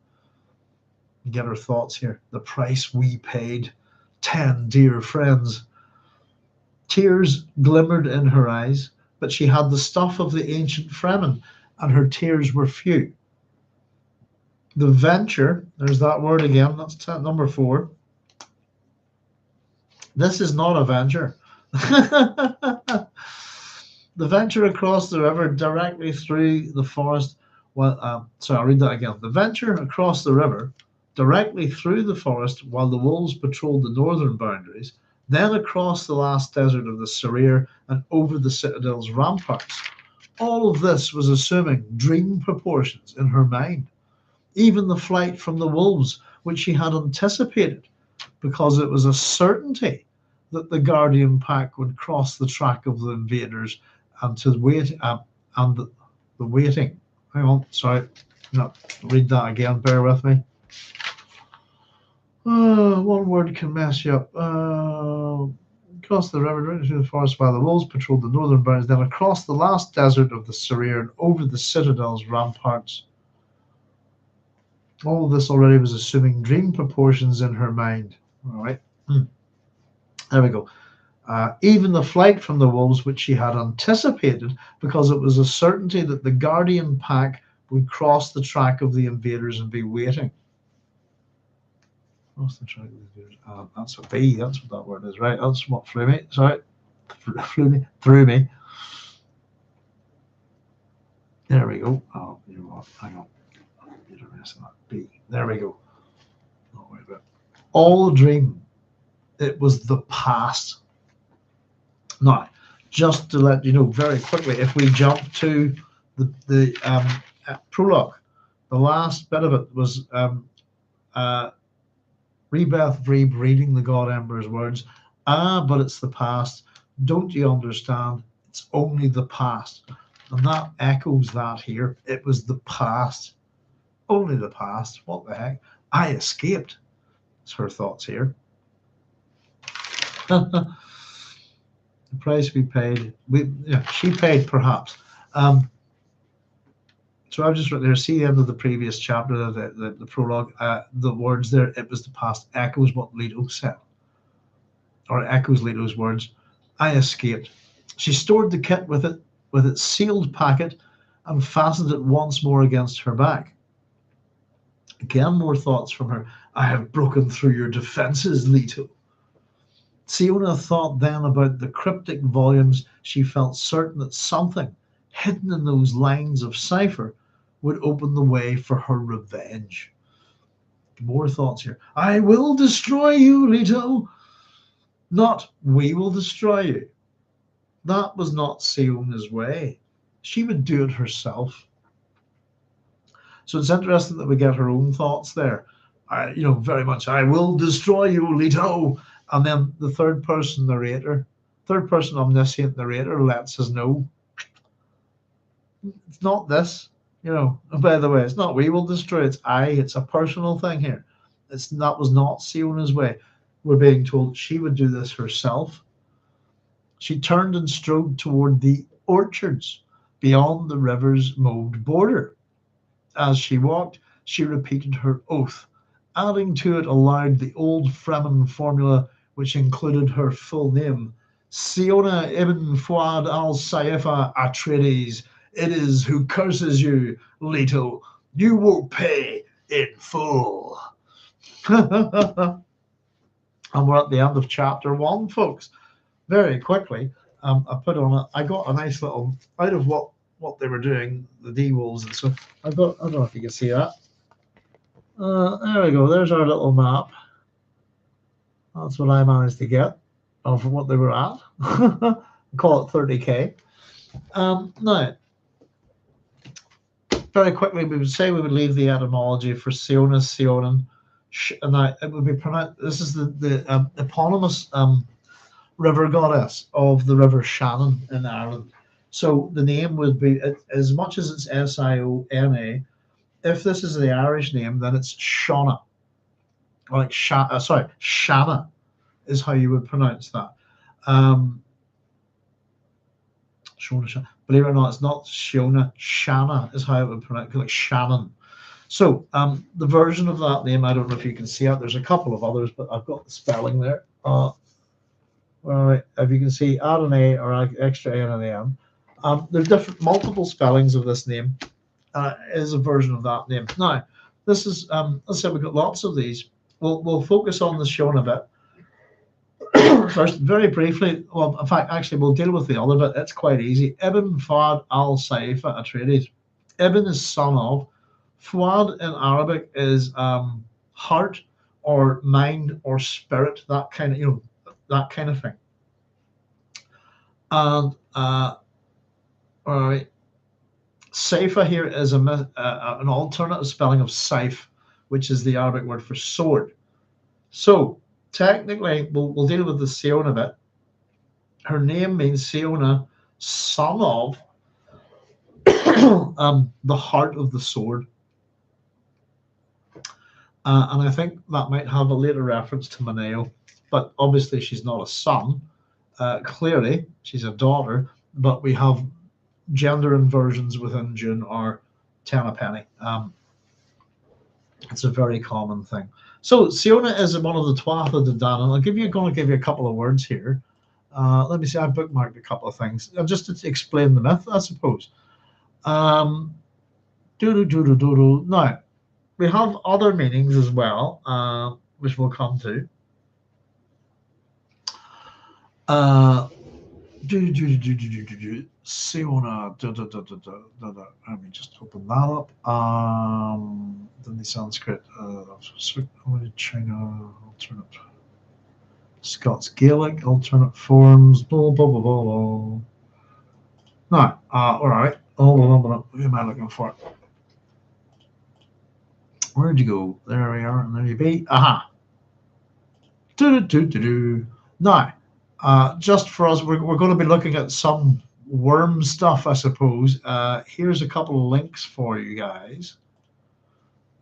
Get her thoughts here. The price we paid. 10 dear friends. Tears glimmered in her eyes, but she had the stuff of the ancient Fremen, and her tears were few. The venture, there's that word again, that's number 4. This is not a venture. The venture across the river directly through the forest. I'll read that again. The venture across the river directly through the forest while the wolves patrolled the northern boundaries, then across the last desert of the Sarir and over the citadel's ramparts. All of this was assuming dream proportions in her mind. Even the flight from the wolves, which she had anticipated, because it was a certainty that the Guardian pack would cross the track of the invaders and to wait and the waiting. Hang on, sorry, no, read that again. Bear with me. One word can mess you up. Across the river, right through the forest, while the wolves patrolled the northern boundaries, then across the last desert of the Sarir and over the citadel's ramparts. All of this already was assuming dream proportions in her mind. All right. There we go. Even the flight from the wolves, which she had anticipated, because it was a certainty that the Guardian pack would cross the track of the invaders and be waiting. Cross the track of the invaders. That's a B. That's what that word is, right? That's what threw me. Sorry. Threw me. There we go. Oh, you know what? Hang on. B. There we go. Not worry about it. All dream. It was the past. Now, just to let you know very quickly, if we jump to the prologue, the last bit of it was Rebeth Vreeb reading the God Ember's words. But it's the past. Don't you understand? It's only the past. And that echoes that here. It was the past. Only the past. What the heck? I escaped. It's her thoughts here. The price we paid. She paid perhaps. So I've just written there, see the end of the previous chapter, the prologue, the words there, it was the past, echoes what Leto said, or echoes Leto's words. I escaped. She stored the kit with its sealed packet and fastened it once more against her back. Again, more thoughts from her. I have broken through your defenses, Leto. SIona thought then about the cryptic volumes. She felt certain that something hidden in those lines of cipher would open the way for her revenge. More thoughts here. I will destroy you, Leto. Not we will destroy you. That was not SIona's way. She would do it herself. So it's interesting that we get her own thoughts there. Very much, I will destroy you, Leto. And then the third person omniscient narrator lets us know it's not this. By the way, it's not we will destroy, it's a personal thing here. That was not SIona's way. We're being told she would do this herself. She turned and strode toward the orchards beyond the river's mowed border. As she walked, she repeated her oath, adding to it aloud the old Fremen formula, which included her full name, SIona ibn Fuad al-Saifa Atreides. It is who curses you, Leto. You will pay. in full. And we're at the end of chapter 1, folks. Very quickly, I got a nice little, out of what they were doing, the D-wolves and so, I don't know if you can see that. There we go, there's our little map. That's what I managed to get of what they were at. Call it 30k. Now, very quickly, we would say we would leave the etymology for SIona, Ch01, and now it would be pronounced. This is the eponymous river goddess of the River Shannon in Ireland. So the name would be, as much as it's SIona, if this is the Irish name, then it's Shauna. Or like Shanna is how you would pronounce that. Believe it or not, it's not Shiona. Shanna is how it would pronounce, like Shannon. So the version of that name, I don't know if you can see it. There's a couple of others, but I've got the spelling there. All right, if you can see, add an A or extra A and an M. There's multiple spellings of this name. Is a version of that name. Now, this is, let's say we've got lots of these. We'll focus on the Shiona a bit. First, very briefly, well, in fact, actually, we'll deal with the other bit. It's quite easy. Ibn Fuad al-Saifa Atreides. Ibn is son of. Fuad in Arabic is heart or mind or spirit, that kind of, that kind of thing. And all right, Saifa here is an alternative spelling of Saif, which is the Arabic word for sword. So technically, we'll deal with the Siona bit. Her name means Siona, son of the heart of the sword. And I think that might have a later reference to Maneo, but obviously she's not a son. Clearly, she's a daughter, but we have gender inversions within Dune are 10 a penny. It's a very common thing. So Siona is one of the Tuatha De Danann. I'm going to give you a couple of words here. Let me see. I've bookmarked a couple of things just to explain the myth, I suppose. Now we have other meanings as well, which we'll come to. Siona. Let me just open that up. Then the Sanskrit. China alternate. Scots Gaelic alternate forms. Blah blah blah blah blah. Now, all right. Hold on. What am I looking for? Where'd you go? There we are, and there you be. Aha. Now, just for us, we're going to be looking at some worm stuff, I suppose. Here's a couple of links for you guys.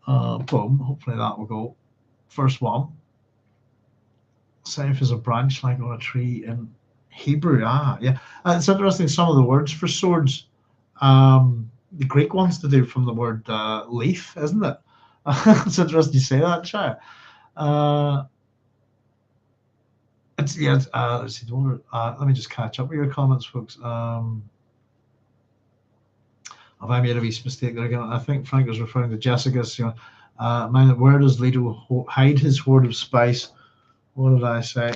Boom. Hopefully that will go. First one. Saif is a branch like on a tree in Hebrew. Yeah. It's interesting. Some of the words for swords, the Greek ones to do from the word leaf, isn't it? It's interesting you say that, Chaya. Let's see. Let me just catch up with your comments, folks. Have I made a wee mistake there again? I think Frank was referring to Jessica's. Where does Leto hide his hoard of spice? What did I say?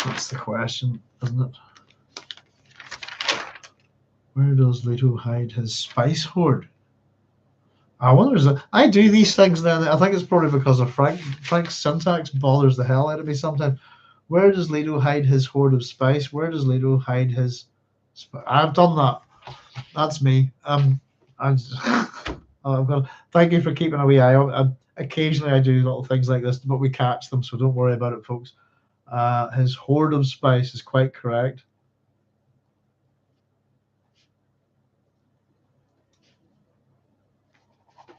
That's the question, isn't it? Where does Leto hide his spice hoard? I wonder. I do these things then. I think it's probably because of Frank's syntax bothers the hell out of me sometimes. Where does Leto hide his hoard of spice? Where does Leto hide his? I've done that. That's me. Thank you for keeping a wee eye on. Occasionally I do little things like this, but we catch them, so don't worry about it, folks. His hoard of spice is quite correct.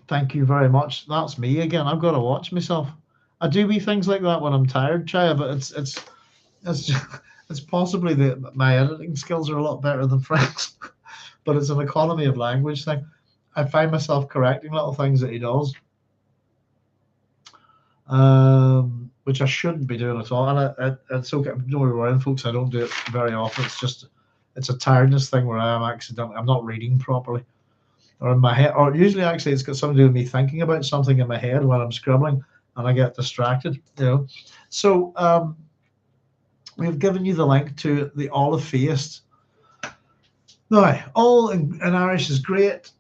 Thank you very much. That's me again. I've got to watch myself. I do wee things like that when I'm tired, Chaya, but it's possibly that my editing skills are a lot better than Frank's, but it's an economy of language thing. I find myself correcting little things that he does, which I shouldn't be doing at all. And it's okay. Don't worry, folks. I don't do it very often. It's a tiredness thing where I am accidentally. I'm not reading properly. or in my head, or usually actually it's got something to do with me thinking about something in my head while I'm scribbling, and I get distracted. So we've given you the link to the Olive Feast. Now, all in Irish is great.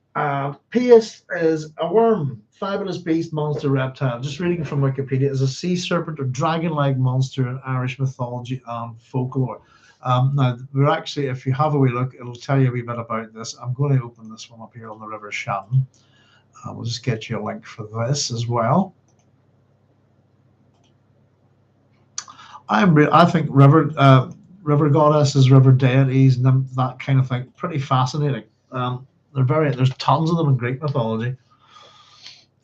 Pace is a worm, fabulous beast, monster, reptile. Just reading from Wikipedia, is a sea serpent or dragon-like monster in Irish mythology and folklore. Now, we're actually, if you have a wee look, it'll tell you a wee bit about this. I'm going to open this one up here on the River Shannon. We'll just get you a link for this as well. I think river goddesses, river deities, and that kind of thing, pretty fascinating. There's tons of them in Greek mythology.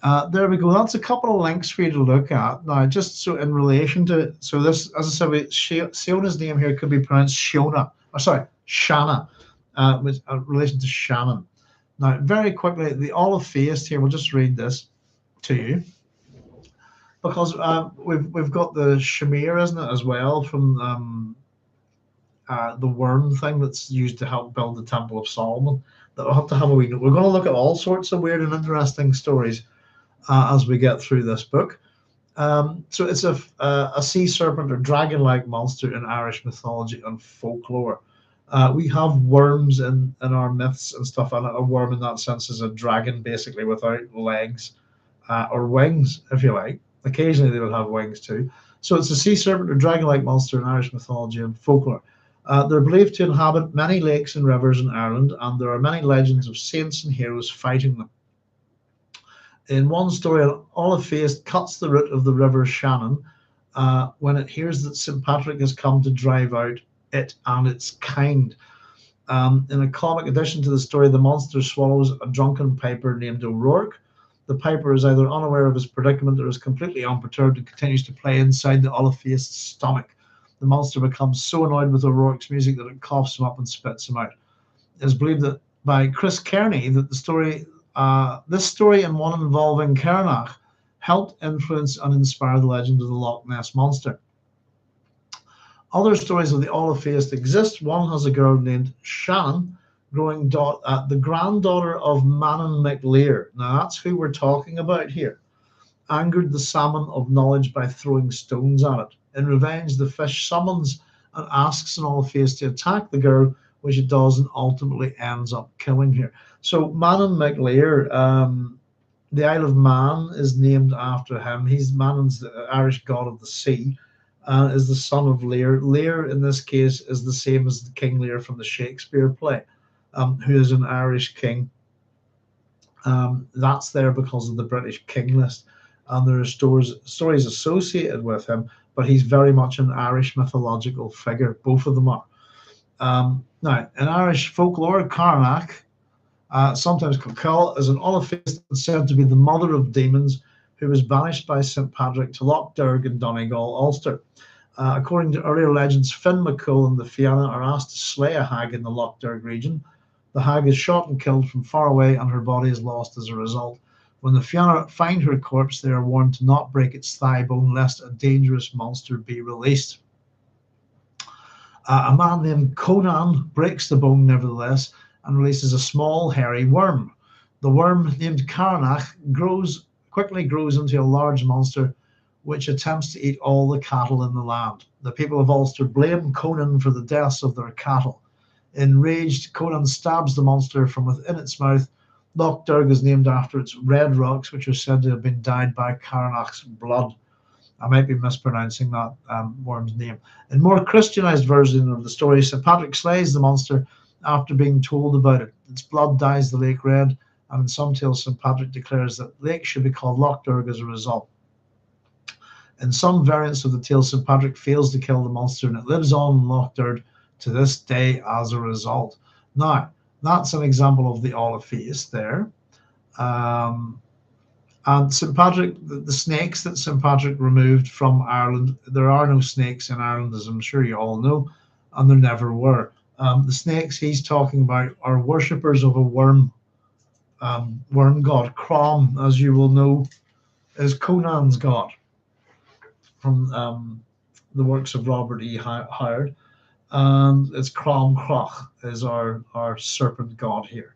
There we go. That's a couple of links for you to look at. Now, just so in relation to, so this, as I said, SIona's name here could be pronounced Shiona, or sorry, Shanna, with relation to Shannon. Now, very quickly, the Olive Feast here, we'll just read this to you, because we've got the Shamir, isn't it, as well, from the worm thing that's used to help build the Temple of Solomon. That we'll have to have a wee. We're going to look at all sorts of weird and interesting stories as we get through this book. So it's a sea serpent or dragon-like monster in Irish mythology and folklore. We have worms in our myths and stuff, and a worm in that sense is a dragon basically without legs or wings, if you like. Occasionally they will have wings too. So it's a sea serpent or dragon-like monster in Irish mythology and folklore. They're believed to inhabit many lakes and rivers in Ireland, and there are many legends of saints and heroes fighting them. In one story, an olive feast cuts the route of the river Shannon when it hears that St. Patrick has come to drive out it and its kind. In a comic addition to the story, the monster swallows a drunken piper named O'Rourke. The piper is either unaware of his predicament or is completely unperturbed and continues to play inside the olive feast's stomach. The monster becomes so annoyed with O'Rourke's music that it coughs him up and spits him out. It is believed that by Chris Kearney that this story and one involving Carnach helped influence and inspire the legend of the Loch Ness Monster. Other stories of the Olive Feast exist. One has a girl named Shannon, the granddaughter of Manon MacLear. Now that's who we're talking about here. Angered the salmon of knowledge by throwing stones at it. In revenge, the fish summons and asks an Olive Feast to attack the girl, which it does and ultimately ends up killing her. So Manon MacLear, the Isle of Man is named after him. Manon's the Irish god of the sea, is the son of Lear. Lear, in this case, is the same as the King Lear from the Shakespeare play, who is an Irish king. That's there because of the British king list, and there are stories associated with him, but he's very much an Irish mythological figure. Both of them are. Now, in Irish folklore, Carnach, sometimes called is an olive feast said to be the mother of demons, who was banished by St. Patrick to Loch Derg in Donegal, Ulster. According to earlier legends, Finn McCool and the Fianna are asked to slay a hag in the Loch Derg region. The hag is shot and killed from far away, and her body is lost as a result. When the Fianna find her corpse, they are warned to not break its thigh bone, lest a dangerous monster be released. A man named Conan breaks the bone nevertheless and releases a small hairy worm. The worm, named Carnach, quickly grows into a large monster which attempts to eat all the cattle in the land. The people of Ulster blame Conan for the deaths of their cattle. Enraged, Conan stabs the monster from within its mouth. Loch Derg is named after its red rocks, which are said to have been dyed by Carnach's blood. I might be mispronouncing that worm's name. In more Christianized version of the story, St. Patrick slays the monster after being told about it. Its blood dyes the lake red, and in some tales, St. Patrick declares that the lake should be called Loch Derg as a result. In some variants of the tale, St. Patrick fails to kill the monster, and it lives on in Loch Derg to this day as a result. Now, that's an example of the Olive Feast there. And St. Patrick, the snakes that St. Patrick removed from Ireland, there are no snakes in Ireland, as I'm sure you all know, and there never were. The snakes he's talking about are worshippers of a worm god. Crom, as you will know, is Conan's god from the works of Robert E. Howard. And it's Crom Croch is our serpent god here.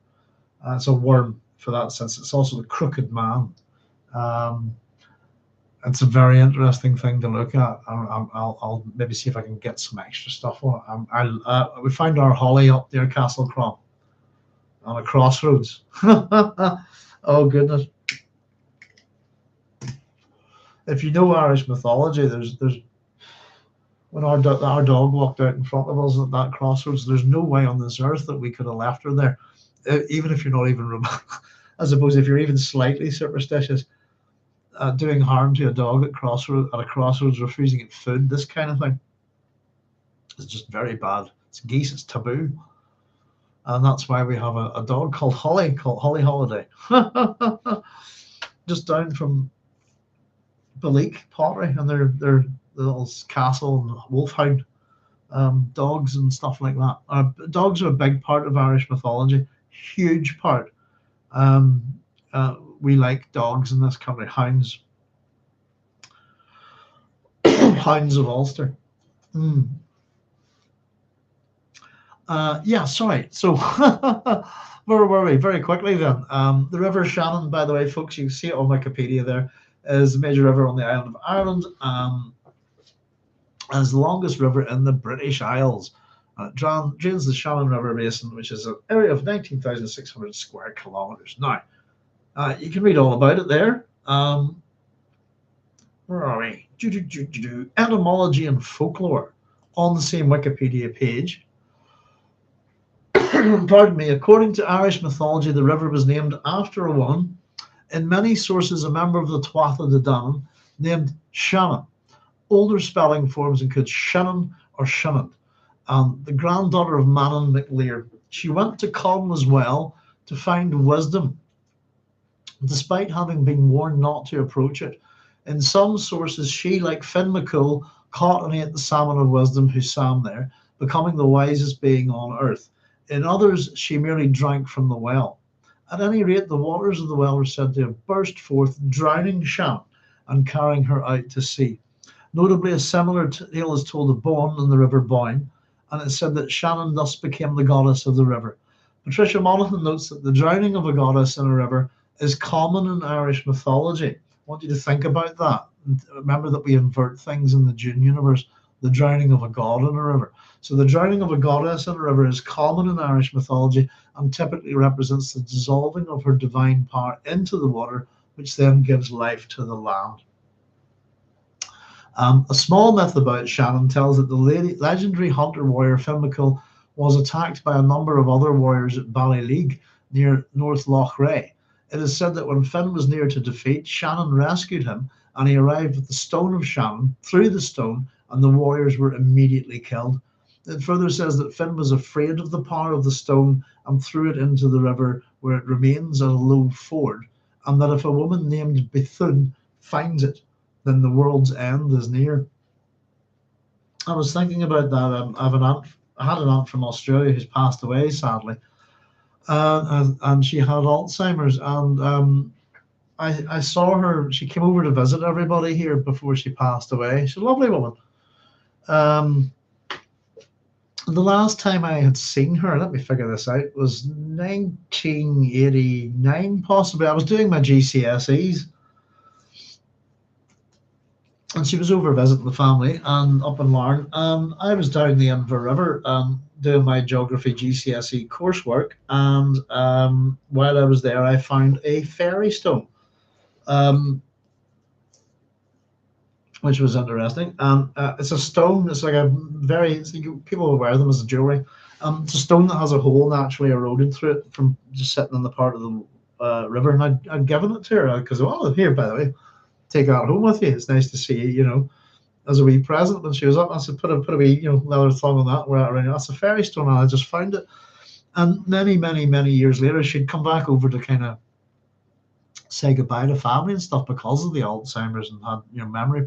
It's a worm. for that sense. It's also the crooked man. Um, it's a very interesting thing to look at. I'll maybe see if I can get some extra stuff on it. We found our holly up near Castle Crom on a crossroads. Oh goodness! If you know Irish mythology, there's when our dog walked out in front of us at that crossroads, there's no way on this earth that we could have left her there, even if you're not even. I suppose if you're even slightly superstitious, doing harm to a dog at a crossroads, refusing it food, this kind of thing, is just very bad. It's geese, it's taboo, and that's why we have a dog called Holly Holiday, just down from Balik Pottery, and they're the little castle and wolfhound dogs and stuff like that. Dogs are a big part of Irish mythology, huge part. We like dogs in this country, hounds, hounds of Ulster. Yeah, sorry. So where were we? Very quickly then. The River Shannon, by the way, folks, you can see it on Wikipedia there, is a major river on the island of Ireland, and is the longest river in the British Isles. Drains the Shannon River Basin, which is an area of 19,600 square kilometres. Now, you can read all about it there. Where are we? Etymology and folklore on the same Wikipedia page. Pardon me. According to Irish mythology, the river was named after a woman, in many sources a member of the Tuatha De Danann, named Shannon. Older spelling forms include Shannon or Shannon, and the granddaughter of Manon MacLear. She went to Connla's well to find wisdom, despite having been warned not to approach it. In some sources, she, like Finn McCool, caught and ate the salmon of wisdom who swam there, becoming the wisest being on earth. In others, she merely drank from the well. At any rate, the waters of the well were said to have burst forth, drowning Shannon and carrying her out to sea. Notably, a similar tale is told of Boyne and the River Boyne, and it's said that Shannon thus became the goddess of the river. Patricia Monaghan notes that the drowning of a goddess in a river is common in Irish mythology. I want you to think about that. And remember that we invert things in the Dune universe, the drowning of a god in a river. So the drowning of a goddess in a river is common in Irish mythology and typically represents the dissolving of her divine power into the water, which then gives life to the land. A small myth about Shannon tells that the legendary hunter-warrior Finn McCool was attacked by a number of other warriors at Ballyleague near North Loch Ray. It is said that when Finn was near to defeat, Shannon rescued him, and he arrived at the stone of Shannon, threw the stone, and the warriors were immediately killed. It further says that Finn was afraid of the power of the stone and threw it into the river, where it remains at a low ford, and that if a woman named Bethune finds it, then the world's end is near. I was thinking about that. I had an aunt from Australia who's passed away, sadly, and she had Alzheimer's, and I saw her. She came over to visit everybody here before she passed away. She's a lovely woman. The last time I had seen her, let me figure this out, was 1989, possibly. I was doing my GCSEs, and she was over visiting the family and up in Larne. I was down the Inver River doing my geography GCSE coursework, and while I was there, I found a fairy stone, which was interesting. And it's a stone. It's like people wear them as a jewelry. It's a stone that has a hole naturally eroded through it from just sitting in the part of the river. And I'd given it to her because, well, here, by the way, take that home with you. It's nice to see you, as a wee present. When she was up, I said, put a wee, leather thong on that. Wear it around. That's a fairy stone, and I just found it. And many, many, many years later, she'd come back over to kind of say goodbye to family and stuff because of the Alzheimer's and had memory.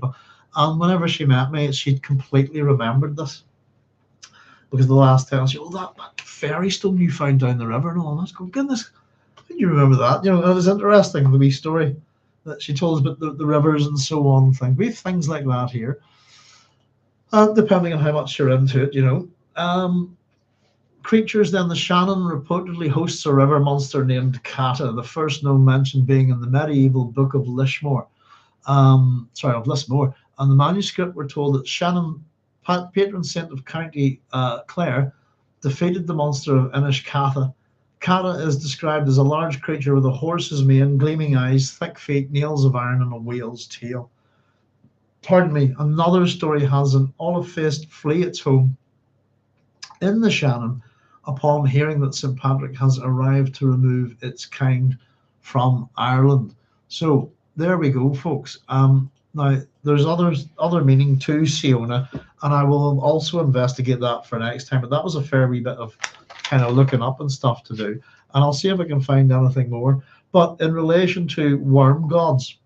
And whenever she met me, she'd completely remembered this, because the last time she, that fairy stone you found down the river and all. And I was going, goodness, how do you remember that? It was interesting, the wee story that she told us about the rivers and so on. We have things like that here, depending on how much you're into it. Creatures then, the Shannon reportedly hosts a river monster named Kata, the first known mention being in the medieval Book of Lismore. Of Lismore. And the manuscript, we're told that Shannon, patron saint of County Clare, defeated the monster of Inish Katha. Kata is described as a large creature with a horse's mane, gleaming eyes, thick feet, nails of iron, and a whale's tail. Pardon me, another story has an olive-faced flea its home in the Shannon upon hearing that St. Patrick has arrived to remove its kind from Ireland. So there we go, folks. Now, there's other meaning to SIona, and I will also investigate that for next time. But that was a fair wee bit of kind of looking up and stuff to do, and I'll see if I can find anything more. But in relation to worm gods,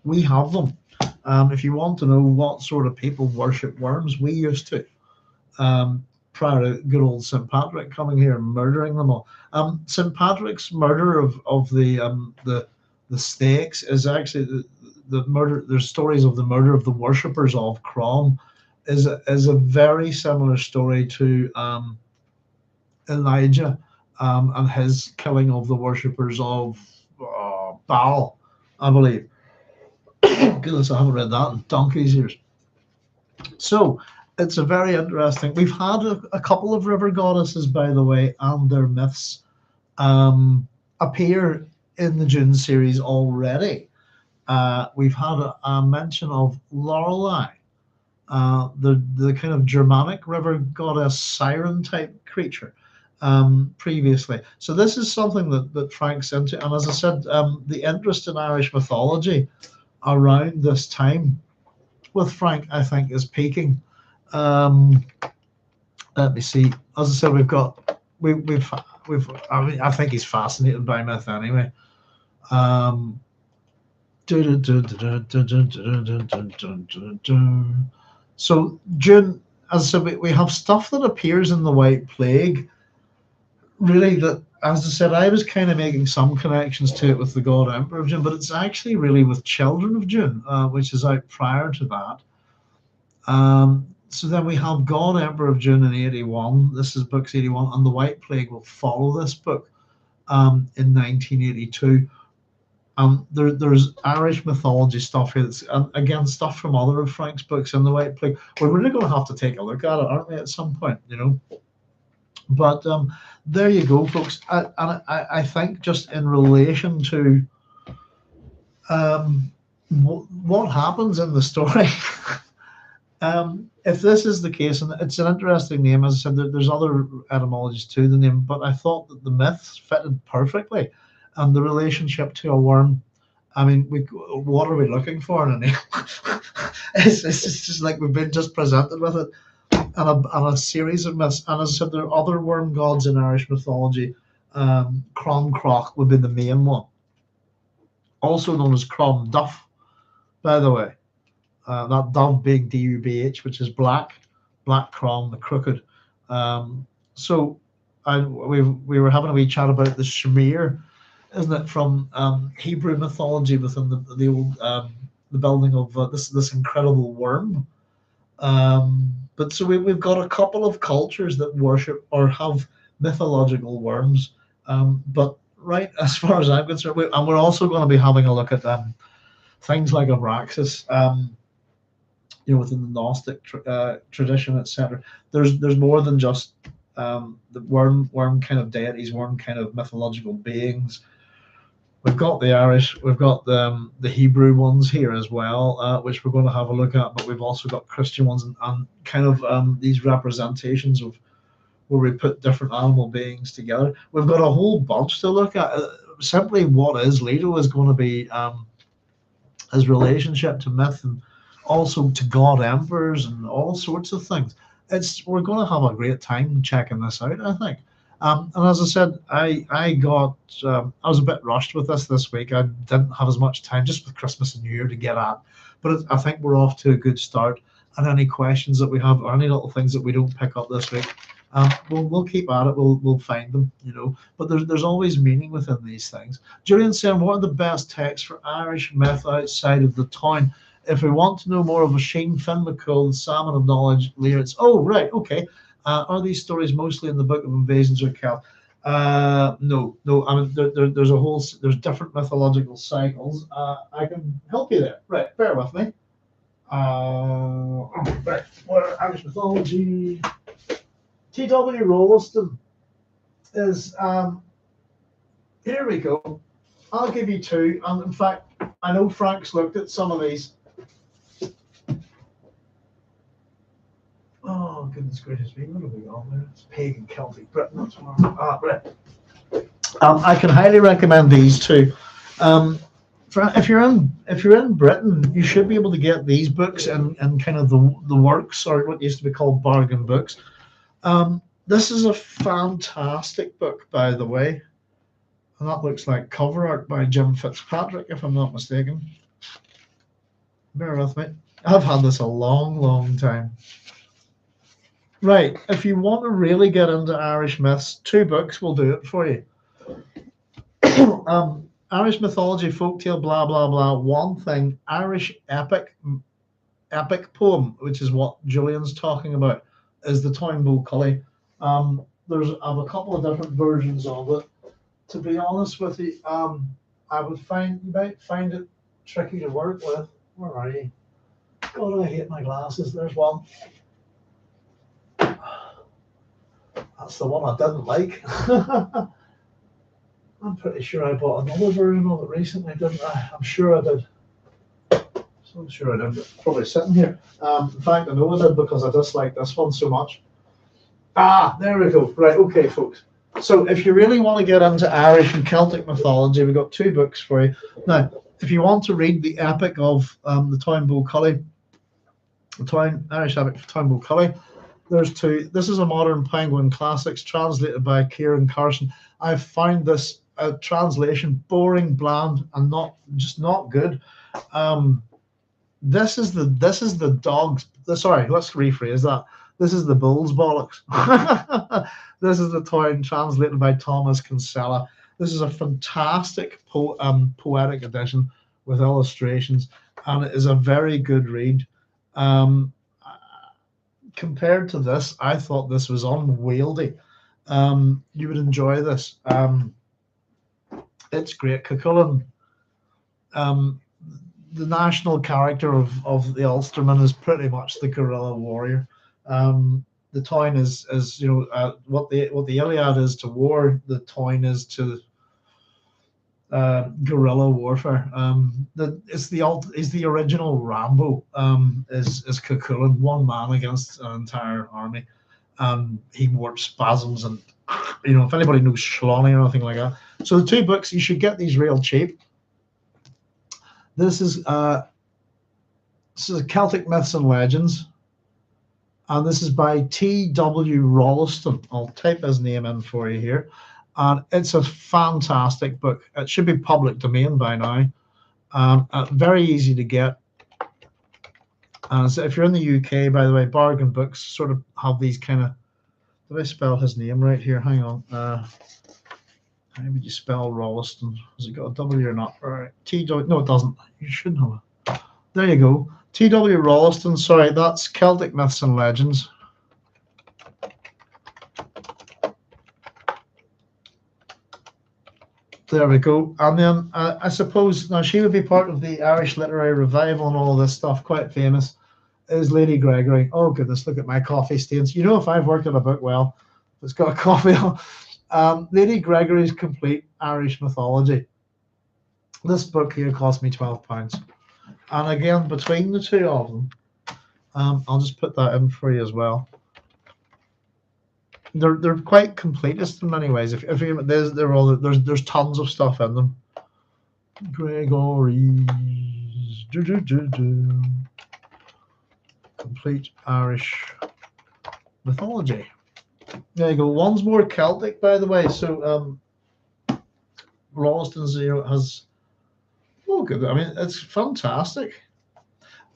we have them. If you want to know what sort of people worship worms, we used to. Prior to good old St. Patrick coming here and murdering them all. St. Patrick's murder of the stakes is actually the murder. There's stories of the murder of the worshippers of Crom is a very similar story to Elijah and his killing of the worshippers of Baal, I believe. Goodness, I haven't read that in donkey's years. So it's a very interesting. We've had a couple of river goddesses, by the way, and their myths appear in the Dune series already. We've had a mention of Lorelei, the kind of Germanic river goddess siren type creature previously. So this is something that Frank's into. And as I said, the interest in Irish mythology around this time with Frank, I think, is peaking. Let me see. As I said, we've. I mean, I think he's fascinated by myth anyway. So Dune, as I said, we have stuff that appears in the White Plague. Really, that, as I said, I was kind of making some connections to it with the God Emperor of Dune, but it's actually really with Children of Dune, which is out prior to that. So then we have God Emperor of Dune in 81. This is books 81, and the White Plague will follow this book in 1982. There's Irish mythology stuff here. That's, again, stuff from other of Frank's books in the White Plague. We're really going to have to take a look at it, aren't we, at some point, you know? But there you go, folks. I think just in relation to what happens in the story, if this is the case, and it's an interesting name, as I said, there's other etymologies to the name, but I thought that the myths fitted perfectly, and the relationship to a worm. I mean, what are we looking for in a name? it's just like we've been just presented with it. And a series of myths. And as I said, there are other worm gods in Irish mythology. Crom Croch would be the main one, also known as Crom Duff, by the way. That dove being D-U-B-H, which is black Crom, the crooked. So we were having a wee chat about the Shamir, isn't it, from Hebrew mythology within the old the building of this incredible worm. But so we've got a couple of cultures that worship or have mythological worms. But right, as far as I'm concerned, and we're also going to be having a look at things like Arrakis, you know, within the Gnostic tradition, etc. There's more than just the worm kind of deities, worm kind of mythological beings. We've got the Irish, we've got the Hebrew ones here as well, which we're going to have a look at, but we've also got Christian ones and kind of these representations of where we put different animal beings together. We've got a whole bunch to look at. Simply what is Leto is going to be his relationship to myth and also to god emperors and all sorts of things. We're going to have a great time checking this out, I think. And as I said, I was a bit rushed with this week. I didn't have as much time just with Christmas and New Year to get at, but I think we're off to a good start. And any questions that we have or any little things that we don't pick up this week, we'll keep at it. We'll find them, you know. But there's always meaning within these things. Julian's saying, what are the best texts for Irish myth outside of the town? If we want to know more of a Shane Finn McCool, the Salmon of Knowledge, Lyrics. Oh, right, okay. Are these stories mostly in the Book of Invasions or Cal? No, no. I mean, there's a whole there's different mythological cycles. I can help you there. Right, bear with me. Right, where Irish mythology. T.W. Rolliston is here we go. I'll give you two, and in fact, I know Frank's looked at some of these. Oh, goodness gracious me, what have we got there? It's pagan Celtic Britain, that's what right. I can highly recommend these two. If you're in Britain, you should be able to get these books and kind of the works, or what used to be called bargain books. This is a fantastic book, by the way. And that looks like cover art by Jim Fitzpatrick, if I'm not mistaken. Bear with me. I've had this a long, long time. Right, if you want to really get into Irish myths, two books will do it for you. Irish mythology, folktale, blah, blah, blah. One thing, Irish epic poem, which is what Julian's talking about, is the Toyn Bull Cully. I have a couple of different versions of it. To be honest with you, I would you might find it tricky to work with. Where are you? God, I hate my glasses. There's one. That's the one I didn't like. I'm pretty sure I bought another version of it recently, didn't I? I'm sure I did. So I'm sure I did. It's probably sitting here. In fact, I know I did because I dislike this one so much. There we go. Right, okay, folks. So if you really want to get into Irish and Celtic mythology, we've got two books for you. Now, if you want to read the epic of the Toyn Bull Cully, Irish epic of Toyn Bull Cully, there's two. This is a modern Penguin Classics translated by Kieran Carson. I've found this translation boring, bland, and not good. This is the dog's. Sorry, let's rephrase that. This is the bull's bollocks. This is the Toyn translated by Thomas Kinsella. This is a fantastic poetic edition with illustrations, and it is a very good read. Compared to this, I thought this was unwieldy. You would enjoy this. It's great. Cuchulainn, the national character of the Ulstermen, is pretty much the guerrilla warrior. The Toyn is what the Iliad is to war, the Toyn is to guerrilla warfare. Is the original Rambo. Is Cuchulainn, one man against an entire army. He warps spasms, and if anybody knows Sloan or anything like that. So the two books, you should get these real cheap. This is Celtic Myths and Legends. And this is by T.W. Rolliston. I'll type his name in for you here. And it's a fantastic book. It should be public domain by now. Very easy to get. So if you're in the UK, by the way, bargain books sort of have these kind of. Did I spell his name right here? Hang on. How would you spell Rolliston? Has it got a W or not? All right. T.W. No, it doesn't. You should have it. There you go. T.W. Rolliston, sorry, that's Celtic Myths and Legends. There we go. And then I suppose, now she would be part of the Irish Literary Revival and all this stuff, quite famous, is Lady Gregory. Oh, goodness, look at my coffee stains. If I've worked on a book well, it's got a coffee on. Lady Gregory's Complete Irish Mythology. This book here cost me £12. And again, between the two of them, I'll just put that in for you as well. They're quite completist in many ways. If you, there's tons of stuff in them. Gregory's Complete Irish Mythology. There you go. One's more Celtic, by the way. So Rolliston's has. Oh, good. I mean, it's fantastic.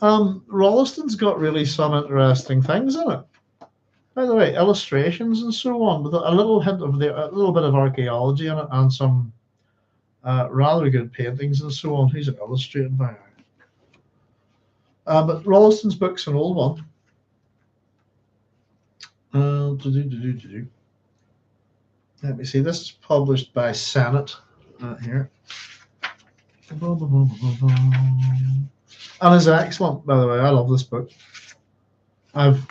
Rolliston's got really some interesting things in it. By the way, illustrations and so on, with a little hint of a little bit of archaeology in it, and some rather good paintings and so on. Who's it illustrated by? But Rolliston's book's an old one. Let me see. This is published by Senate here. And it's excellent, by the way. I love this book. I've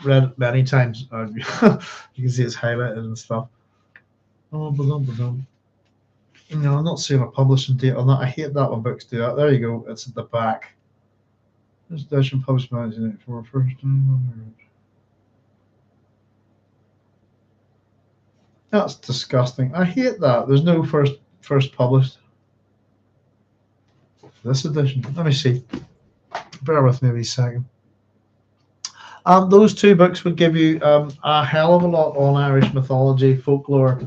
read it many times. You can see it's highlighted and stuff. No, I'm not seeing a publishing date on that. I hate that when books do that. There you go. It's at the back. This edition published by for first time. That's disgusting. I hate that. There's no first published. This edition. Let me see. Bear with me a second. Those two books would give you a hell of a lot on Irish mythology, folklore,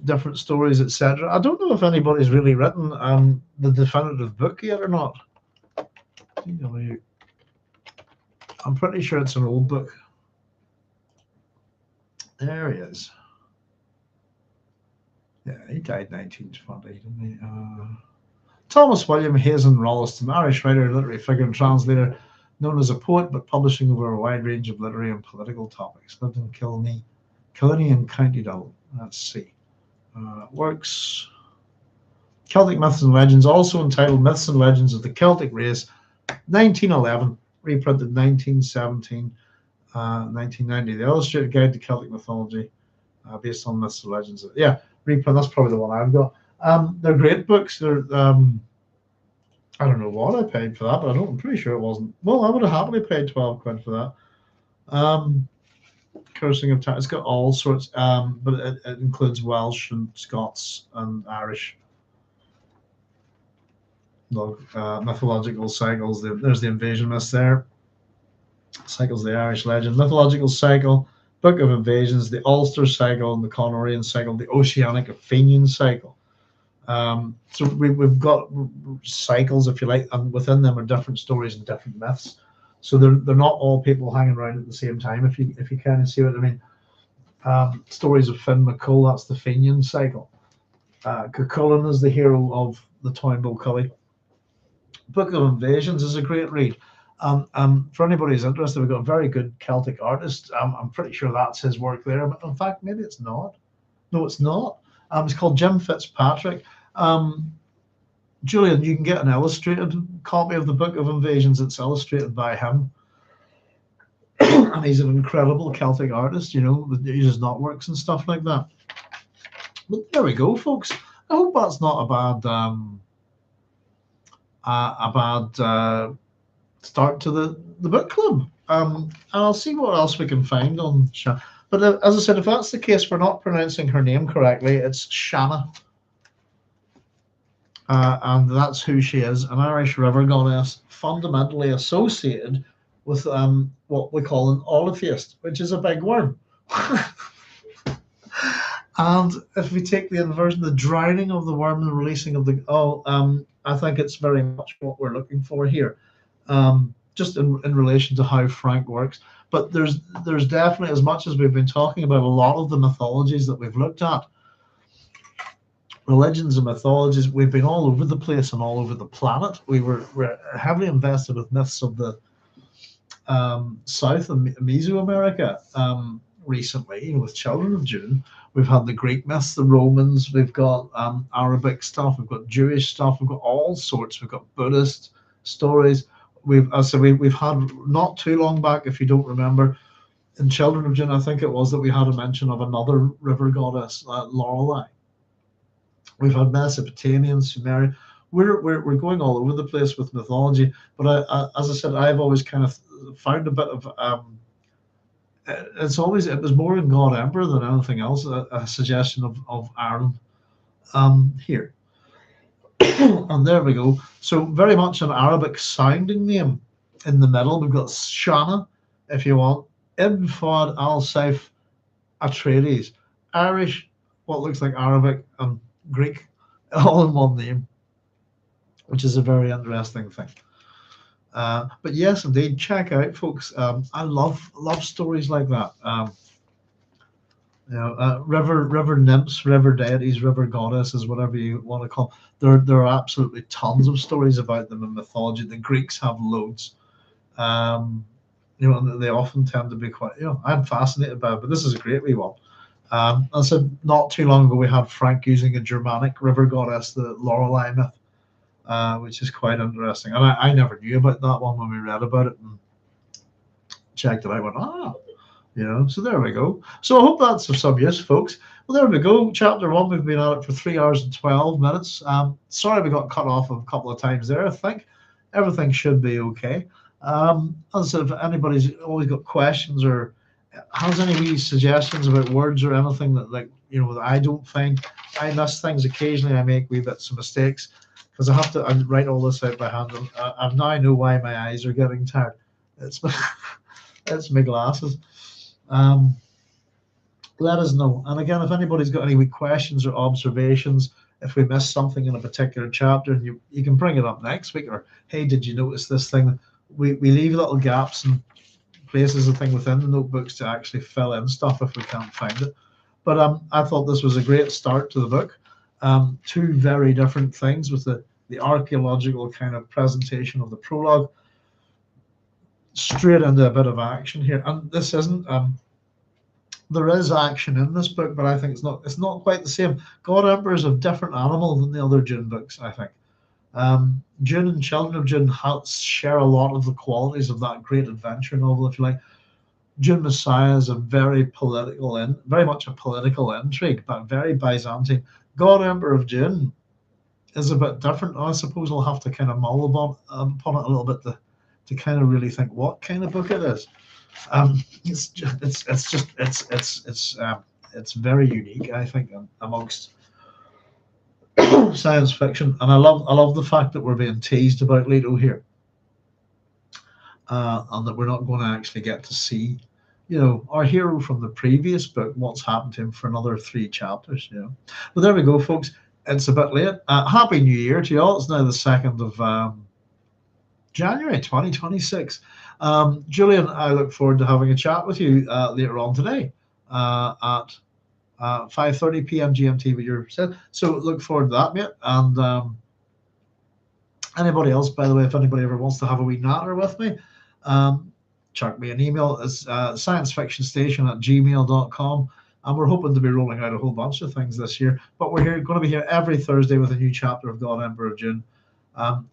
different stories, etc. I don't know if anybody's really written the definitive book yet or not. I'm pretty sure it's an old book. There he is. Yeah, he died 1920, didn't he? Thomas William Hazen Rolleston, Irish writer, literary figure, and translator, known as a poet, but publishing over a wide range of literary and political topics. Lived in Kilkenny and County Dublin. Let's see. Works Celtic Myths and Legends, also entitled Myths and Legends of the Celtic Race, 1911, reprinted 1917, 1990. The Illustrated Guide to Celtic Mythology, based on Myths and Legends. Yeah, reprint. That's probably the one I've got. They're great books. They're I don't know what I paid for that, but I'm pretty sure it wasn't. Well, I would have happily paid 12 quid for that. Cursing of Time. It's got all sorts, but it includes Welsh and Scots and Irish mythological cycles. There's the invasion myths there. Cycles of the Irish legend, mythological cycle, Book of Invasions, the Ulster cycle, and the Conorian cycle, the Oceanic Athenian cycle. So we've got cycles, if you like, and within them are different stories and different myths. So they're not all people hanging around at the same time, if you kind of see what I mean. Stories of Finn McColl, that's the Fenian cycle. Cuchulainn is the hero of the Toynbee Cully. Book of Invasions is a great read. For anybody who's interested, we've got a very good Celtic artist. I'm pretty sure that's his work there. But in fact, maybe it's not. No, it's not. It's called Jim Fitzpatrick. Julian, you can get an illustrated copy of the Book of Invasions. It's illustrated by him. And he's an incredible Celtic artist, he uses knotworks and stuff like that. But there we go, folks. I hope that's not a bad start to the book club. And I'll see what else we can find on Shanna. But as I said, if that's the case, we're not pronouncing her name correctly. It's Shanna. And that's who she is, an Irish river goddess fundamentally associated with what we call an oleotheist, which is a big worm. And if we take the inversion, the drowning of the worm and the releasing of the I think it's very much what we're looking for here, just in relation to how Frank works. But there's definitely, as much as we've been talking about a lot of the mythologies that we've looked at, religions and mythologies, we've been all over the place and all over the planet. We're heavily invested with myths of the South and Mesoamerica recently, with Children of Dune. We've had the Greek myths, the Romans, we've got Arabic stuff, we've got Jewish stuff, we've got all sorts, we've got Buddhist stories. We've had, not too long back, if you don't remember, in Children of Dune, I think it was, that we had a mention of another river goddess, Lorelei. We've had Mesopotamian, Sumerian. We're going all over the place with mythology, but as I said, I've always kind of found a bit of it was more in God Emperor than anything else, a suggestion of Ireland here. And there we go. So very much an Arabic sounding name in the middle. We've got Shanna, if you want, Ibn Fawd al-Saif Atreides, Irish, what looks like Arabic and Greek, all in one name, which is a very interesting thing. But yes, indeed, check out, folks. I love stories like that. River nymphs, river deities, river goddesses, whatever you want to call them. There are absolutely tons of stories about them in mythology. The Greeks have loads. you know, and they often tend to be quite, you know, I'm fascinated by it, but this is a great wee one. I said not too long ago we had Frank using a Germanic river goddess, the Lorelei myth, which is quite interesting. And I never knew about that one when we read about it and checked it out. I went, you know, so there we go. So I hope that's of some use, folks. Well, there we go. Chapter 1, we've been at it for 3 hours and 12 minutes. Sorry we got cut off a couple of times there. I think everything should be okay. As I said, if anybody's always got questions or has any wee suggestions about words or anything that, like, you know, that I don't find, I miss things occasionally. I make wee bits of mistakes because I write all this out by hand. And I now know why my eyes are getting tired. It's my, it's my glasses. Let us know. And again, if anybody's got any wee questions or observations, if we missed something in a particular chapter, and you can bring it up next week, or hey, did you notice this thing? We leave little gaps and places, a thing within the notebooks to actually fill in stuff if we can't find it. But I thought this was a great start to the book. Two very different things with the archaeological kind of presentation of the prologue, straight into a bit of action here. And this isn't there is action in this book, but I think it's not quite the same. God Emperor is a different animal than the other Dune books, I think. Dune and Children of Dune share a lot of the qualities of that great adventure novel, if you like. Dune Messiah is a very very much a political intrigue, but very Byzantine. God Emperor of Dune is a bit different. I suppose I'll have to kind of mull upon it a little bit to kind of really think what kind of book it is. It's very unique, I think, amongst science fiction, and I love the fact that we're being teased about Leto here, and that we're not going to actually get to see, you know, our hero from the previous book, what's happened to him for another 3 chapters, you know. But there we go, folks. It's a bit late. Happy New Year to you all. It's now the 2nd of January 2026. Julian, I look forward to having a chat with you later on today at 5:30 p.m. GMT with your set. So look forward to that, mate. And anybody else, by the way, if anybody ever wants to have a wee natter with me, chuck me an email. It's sciencefictionstation@gmail.com. And we're hoping to be rolling out a whole bunch of things this year. But we're going to be here every Thursday with a new chapter of God Emperor of Dune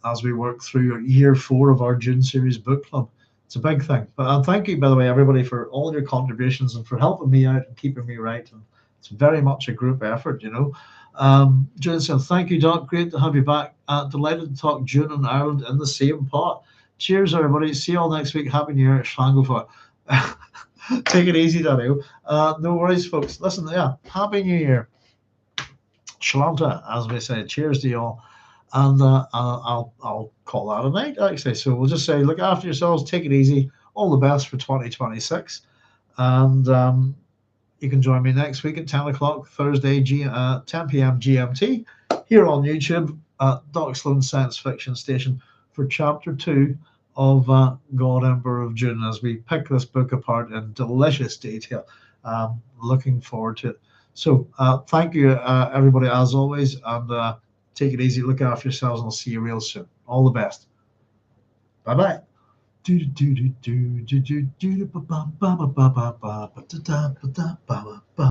as we work through year 4 of our Dune series book club. It's a big thing. But thank you, by the way, everybody, for all your contributions and for helping me out and keeping me right. And it's very much a group effort, you know. Julian said, thank you, Doc. Great to have you back. Delighted to talk Dune and Ireland in the same pot. Cheers, everybody. See you all next week. Happy New Year. Shlangofa. Take it easy, Daniel. No worries, folks. Listen, yeah, Happy New Year. Shalanta, as we say. Cheers to you all. And I'll call that a night, actually. So we'll just say, look after yourselves, take it easy. All the best for 2026. And you can join me next week at 10 o'clock, Thursday, 10 p.m. GMT, here on YouTube at Doc Sloan Science Fiction Station for Chapter 2 of God Emperor of Dune, as we pick this book apart in delicious detail. Looking forward to it. So thank you, everybody, as always. And take it easy, look after yourselves, and I'll see you real soon. All the best. Bye-bye.